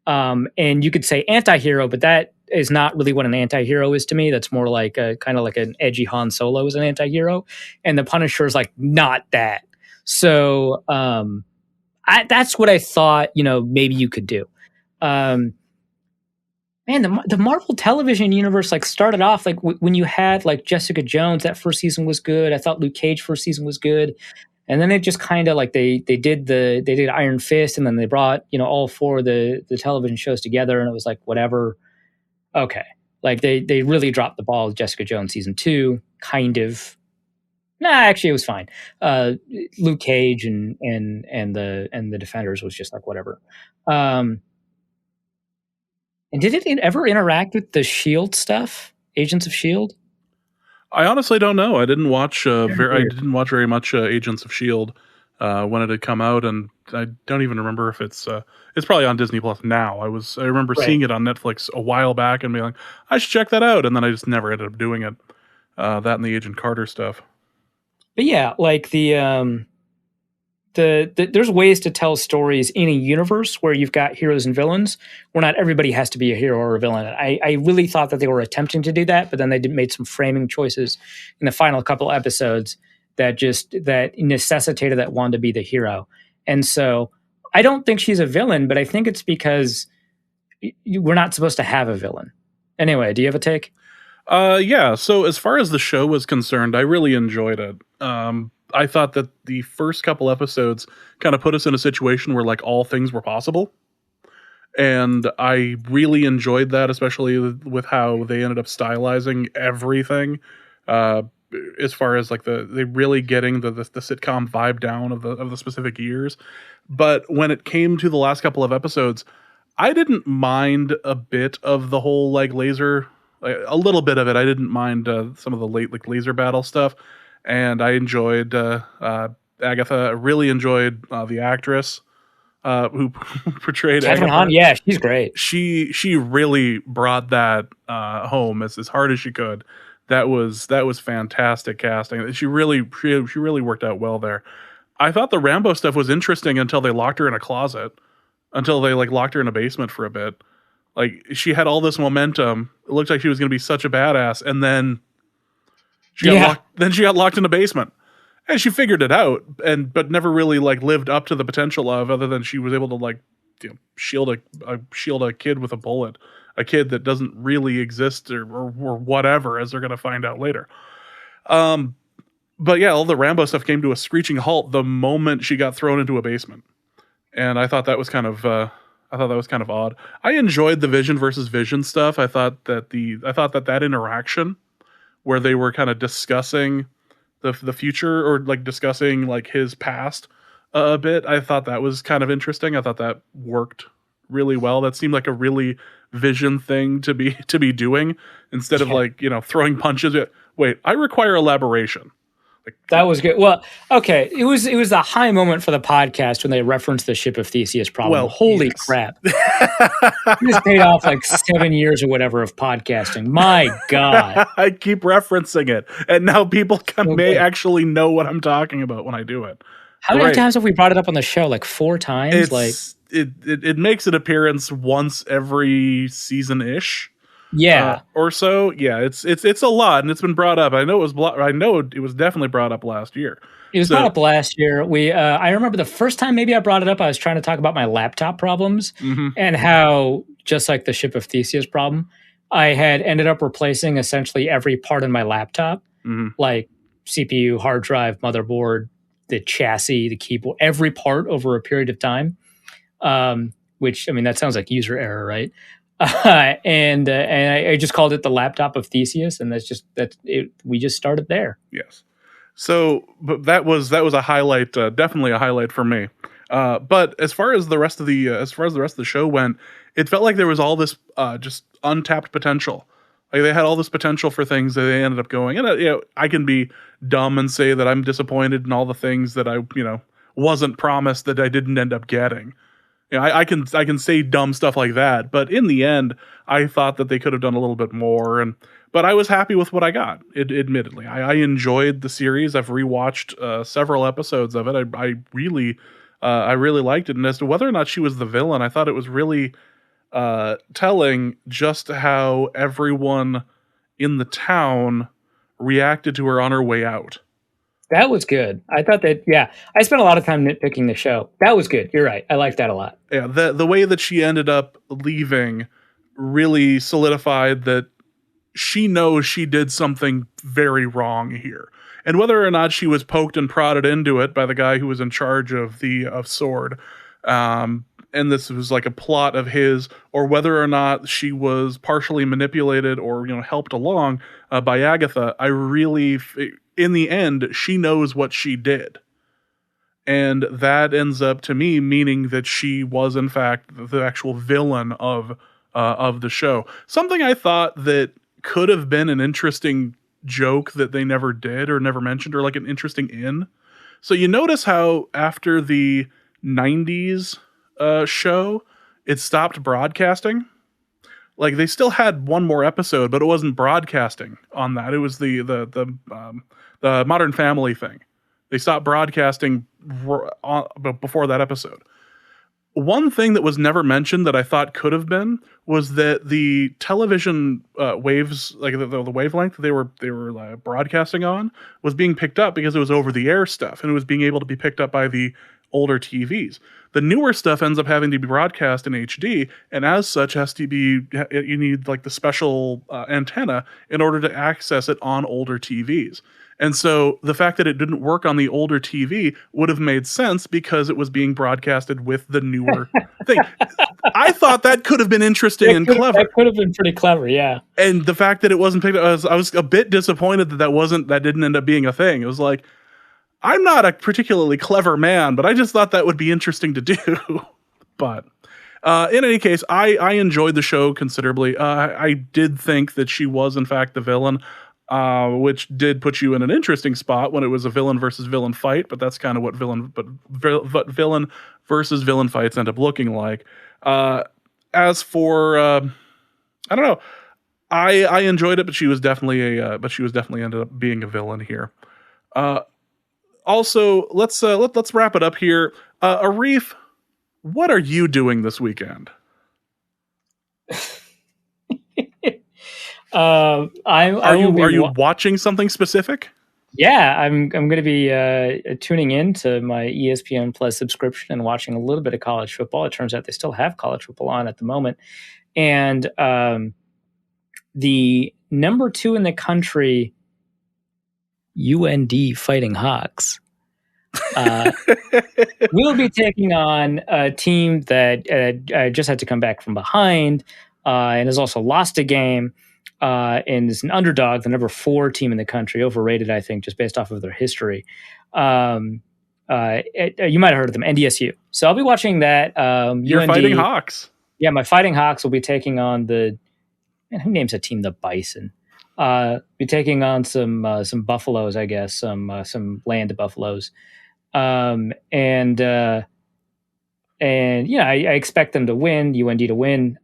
And you could say anti-hero, but that is not really what an anti-hero is to me. That's more like a kind of like an edgy Han Solo is an anti-hero, and the Punisher is like not that. So that's what I thought. Maybe you could do. Man, the Marvel television universe like started off like when you had like Jessica Jones. That first season was good. I thought Luke Cage first season was good, and then it just kind of like they did Iron Fist, and then they brought all four of the television shows together, and it was like whatever. Okay, like they really dropped the ball with Jessica Jones season 2, kind of. Nah, actually, it was fine. Luke Cage and the Defenders was just like whatever. And did it ever interact with the Shield stuff? Agents of Shield? I honestly don't know. I didn't watch I didn't watch very much Agents of Shield when it had come out, and I don't even remember if it's probably on Disney Plus now. I remember seeing it on Netflix a while back and being like, I should check that out, and then I just never ended up doing it. That and the Agent Carter stuff. But yeah, like there's ways to tell stories in a universe where you've got heroes and villains, where not everybody has to be a hero or a villain. I really thought that they were attempting to do that, but then they made some framing choices in the final couple episodes that necessitated that Wanda be the hero. And so I don't think she's a villain, but I think it's because we're not supposed to have a villain. Anyway, do you have a take? Yeah. So as far as the show was concerned, I really enjoyed it. I thought that the first couple episodes kind of put us in a situation where like all things were possible. And I really enjoyed that, especially with how they ended up stylizing everything. As far as like they really getting the sitcom vibe down of the specific years. But when it came to the last couple of episodes, I didn't mind a bit of the whole like laser, like, a little bit of it. I didn't mind some of the late like laser battle stuff. And I enjoyed Agatha. I really enjoyed the actress who portrayed Catherine Agatha. Hahn. Yeah, she's great. She really brought that home as hard as she could. That was fantastic casting. She really worked out well there. I thought the Rambo stuff was interesting until they locked her in a closet, until they like locked her in a basement for a bit. Like she had all this momentum. It looked like she was going to be such a badass, and then she got locked in a basement, and she figured it out, but never really like lived up to the potential of, other than she was able to like shield a kid with a bullet, a kid that doesn't really exist or whatever, as they're going to find out later. But yeah, all the Rambo stuff came to a screeching halt the moment she got thrown into a basement, and I thought that was kind of odd. I enjoyed the Vision versus Vision stuff. I thought that interaction where they were kind of discussing the future, or like discussing like his past a bit, I thought that was kind of interesting. I thought that worked really well. That seemed like a really Vision thing to be doing, instead of like throwing punches. Wait, I require elaboration. Like, that was good. Well, okay, it was a high moment for the podcast when they referenced the Ship of Theseus problem. Well, holy crap! This paid off like 7 years or whatever of podcasting. My God, I keep referencing it, and now people may actually know what I'm talking about when I do it. How many times have we brought it up on the show? Like 4 times. It makes an appearance once every season-ish. Yeah, or so. Yeah, it's a lot, and it's been brought up. I know it was definitely brought up last year. It was brought up last year. I remember the first time maybe I brought it up, I was trying to talk about my laptop problems, and how, just like the Ship of Theseus problem, I had ended up replacing essentially every part in my laptop, like CPU, hard drive, motherboard, the chassis, the keyboard, every part over a period of time. Which, I mean, that sounds like user error, right? And I just called it the laptop of Theseus, and we just started there. Yes. So, but that was a highlight, definitely a highlight for me. But as far as the rest of the show went, it felt like there was all this just untapped potential. Like they had all this potential for things that they ended up going. And I can be dumb and say that I'm disappointed in all the things that I wasn't promised that I didn't end up getting. I can say dumb stuff like that, but in the end, I thought that they could have done a little bit more. But I was happy with what I got. Admittedly, I enjoyed the series. I've rewatched several episodes of it. I really liked it. And as to whether or not she was the villain, I thought it was really telling just how everyone in the town reacted to her on her way out. That was good. I thought that, I spent a lot of time nitpicking the show. That was good. You're right. I liked that a lot. Yeah, the way that she ended up leaving really solidified that she knows she did something very wrong here. And whether or not she was poked and prodded into it by the guy who was in charge of Sword, and this was like a plot of his, or whether or not she was partially manipulated or helped along by Agatha, in the end, she knows what she did. And that ends up, to me, meaning that she was, in fact, the actual villain of the show. Something I thought that could have been an interesting joke that they never did or never mentioned, or like an interesting in. So you notice how after the 90s show, it stopped broadcasting? Like, they still had one more episode, but it wasn't broadcasting on that. It was the Modern Family thing. They stopped broadcasting before that episode. One thing that was never mentioned that I thought could have been was that the television waves, like the wavelength they were broadcasting on, was being picked up because it was over the air stuff, and it was being able to be picked up by the older TVs. The newer stuff ends up having to be broadcast in HD, and as such has to be, you need like the special antenna in order to access it on older TVs. And so the fact that it didn't work on the older TV would have made sense because it was being broadcasted with the newer thing. I thought that could have been interesting and clever. That could have been pretty clever, yeah. And the fact that it wasn't picked up, I was a bit disappointed that didn't end up being a thing. It was like, I'm not a particularly clever man, but I just thought that would be interesting to do. But in any case, I enjoyed the show considerably. I did think that she was, in fact, the villain. Which did put you in an interesting spot when it was a villain versus villain fight, but that's kind of what villain versus villain fights end up looking like. As for, I don't know, I enjoyed it, but she was definitely ended up being a villain here. Also, let's wrap it up here. Arif, what are you doing this weekend? Are you watching something specific? Yeah, I'm going to be tuning in to my ESPN Plus subscription and watching a little bit of college football. It turns out they still have college football on at the moment, and the number 2 in the country, UND Fighting Hawks, will be taking on a team that just had to come back from behind and has also lost a game. And is an underdog, the number 4 team in the country, overrated, I think, just based off of their history. You might have heard of them, NDSU. So I'll be watching that. Your UND, Fighting Hawks. Yeah, my Fighting Hawks will be taking on who names a team the Bison? Be taking on some buffaloes, I guess, some land buffaloes. I expect them to win, UND to win.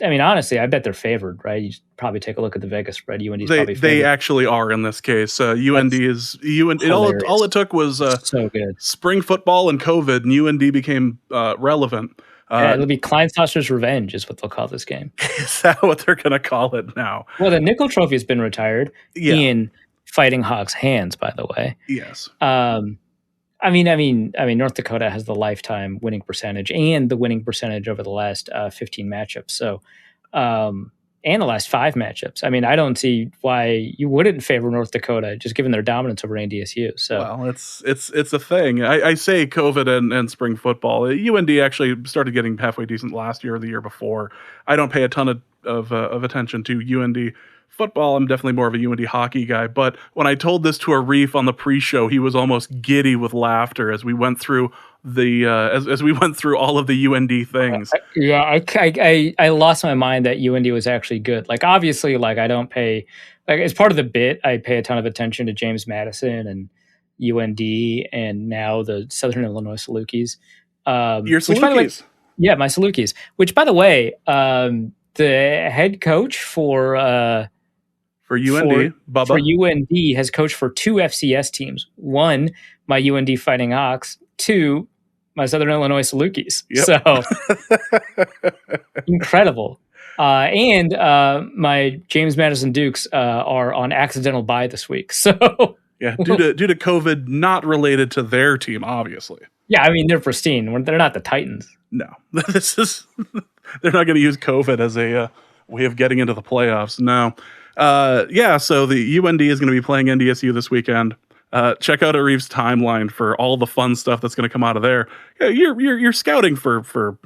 I mean, honestly, I bet they're favored, right? You probably take a look at the Vegas spread. UND is probably favored. They actually are in this case. UND is UND. All it took was so good spring football and COVID, and UND became relevant. It'll be Kleinsasser's revenge, is what they'll call this game. Is that what they're going to call it now? Well, the Nickel Trophy has been retired in Fighting Hawks' hands, by the way. Yes. I mean, North Dakota has the lifetime winning percentage and the winning percentage over the last 15 matchups. So, and the last 5 matchups. I mean, I don't see why you wouldn't favor North Dakota, just given their dominance over NDSU. So, well, it's a thing. I say COVID and spring football. UND actually started getting halfway decent last year or the year before. I don't pay a ton of attention to UND football, I'm definitely more of a UND hockey guy. But when I told this to Arif on the pre-show, he was almost giddy with laughter as we went through as we went through all of the UND things. I lost my mind that UND was actually good. Like, obviously, like, I don't pay, like, as part of the bit, I pay a ton of attention to James Madison and UND and now the Southern Illinois Salukis. Your Which, by the way, Salukis. yeah, my Salukis. Which, by the way, the head coach for UND, Bubba. for UND has coached for 2 FCS teams. 1, my UND Fighting Hawks. 2, my Southern Illinois Salukis. Yep. So incredible. And my James Madison Dukes are on accidental bye this week. So yeah, due to COVID, not related to their team, obviously. Yeah, I mean, they're pristine. They're not the Titans. No, they're not going to use COVID as a way of getting into the playoffs. No. So the UND is going to be playing NDSU this weekend. Check out Arif's timeline for all the fun stuff that's going to come out of there. Yeah, you're scouting for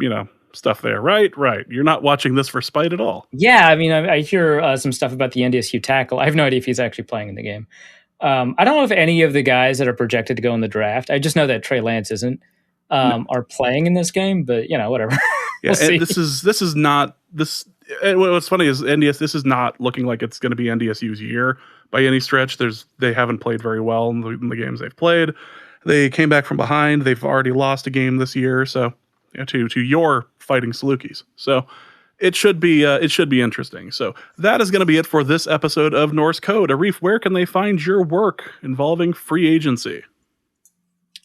stuff there, right? Right. You're not watching this for spite at all. Yeah, I mean, I hear some stuff about the NDSU tackle. I have no idea if he's actually playing in the game. I don't know if any of the guys that are projected to go in the draft, I just know that Trey Lance isn't, are playing in this game, but whatever. Yeah, we'll this is not this. What's funny is this is not looking like it's going to be NDSU's year by any stretch. They haven't played very well in the games they've played. They came back from behind. They've already lost a game this year, so to your Fighting Salukis. So it should be interesting. So that is going to be it for this episode of Norse Code. Arif, where can they find your work involving free agency?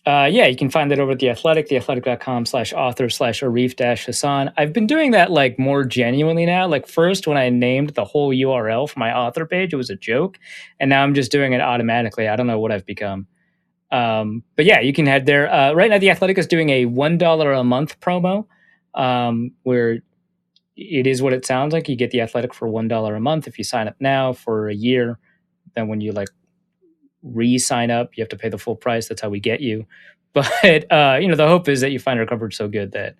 You can find that over at The Athletic, theathletic.com/author/Arif-Hassan. I've been doing that like more genuinely now. Like first when I named the whole URL for my author page, it was a joke. And now I'm just doing it automatically. I don't know what I've become. But yeah, you can head there. Right now The Athletic is doing a $1 a month promo, where it is what it sounds like. You get The Athletic for $1 a month if you sign up now for a year. Then when you re-sign up, you have to pay the full price. That's how we get you. But the hope is that you find our coverage so good that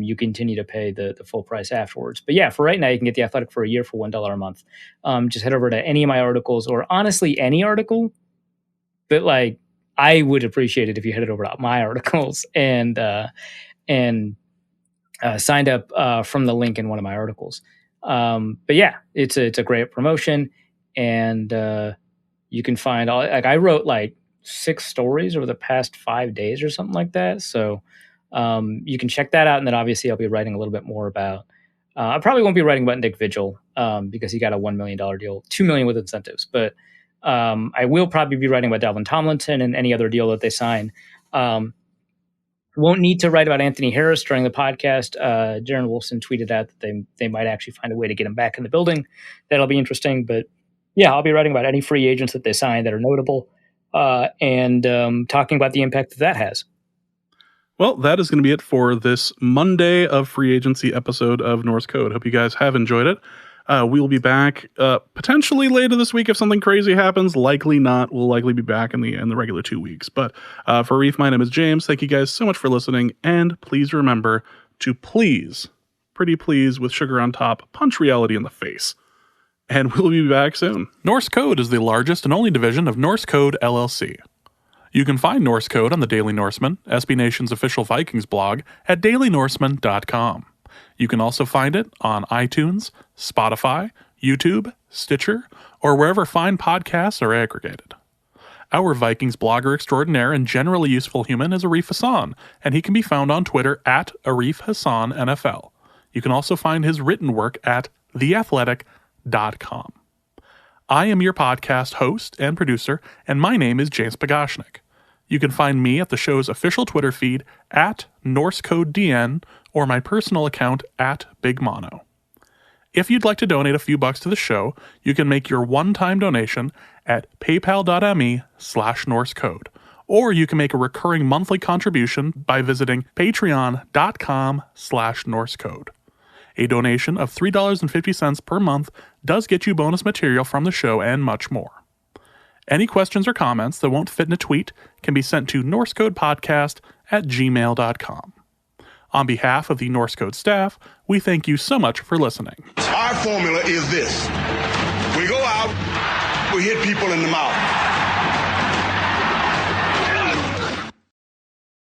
you continue to pay the full price afterwards. But yeah, for right now, you can get The Athletic for a year for $1 a month. Just head over to any of my articles, or honestly any article. But I would appreciate it if you headed over to my articles and signed up from the link in one of my articles. But yeah, it's a great promotion, and you can find all. I wrote 6 stories over the past 5 days or something like that. So you can check that out, and then obviously I'll be writing a little bit more about. I probably won't be writing about Nick Vigil because he got a $1 million deal, $2 million with incentives, but. I will probably be writing about Dalvin Tomlinson and any other deal that they sign. Won't need to write about Anthony Harris during the podcast. Jaron Wolfson tweeted out that they might actually find a way to get him back in the building. That'll be interesting. But yeah, I'll be writing about any free agents that they sign that are notable and talking about the impact that has. Well, that is going to be it for this Monday of free agency episode of Norse Code. Hope you guys have enjoyed it. We will be back potentially later this week if something crazy happens. Likely not. We'll likely be back in the regular 2 weeks. But for Reef, my name is James. Thank you guys so much for listening. And please remember to pretty please with sugar on top, punch reality in the face. And we'll be back soon. Norse Code is the largest and only division of Norse Code LLC. You can find Norse Code on the Daily Norseman, SB Nation's official Vikings blog, at dailynorseman.com. You can also find it on iTunes, Spotify, YouTube, Stitcher, or wherever fine podcasts are aggregated. Our Vikings blogger extraordinaire and generally useful human is Arif Hassan, and he can be found on Twitter at Arif Hassan NFL. You can also find his written work at theathletic.com. I am your podcast host and producer, and my name is James Pagashnik. You can find me at the show's official Twitter feed at NorseCodeDN or my personal account at Big Mono. If you'd like to donate a few bucks to the show, you can make your one-time donation at paypal.me/NorseCode, or you can make a recurring monthly contribution by visiting patreon.com/NorseCode. A donation of $3.50 per month does get you bonus material from the show and much more. Any questions or comments that won't fit in a tweet can be sent to norsecodepodcast@gmail.com. On behalf of the Norse Code staff, we thank you so much for listening. Our formula is this. people hit people in the mouth.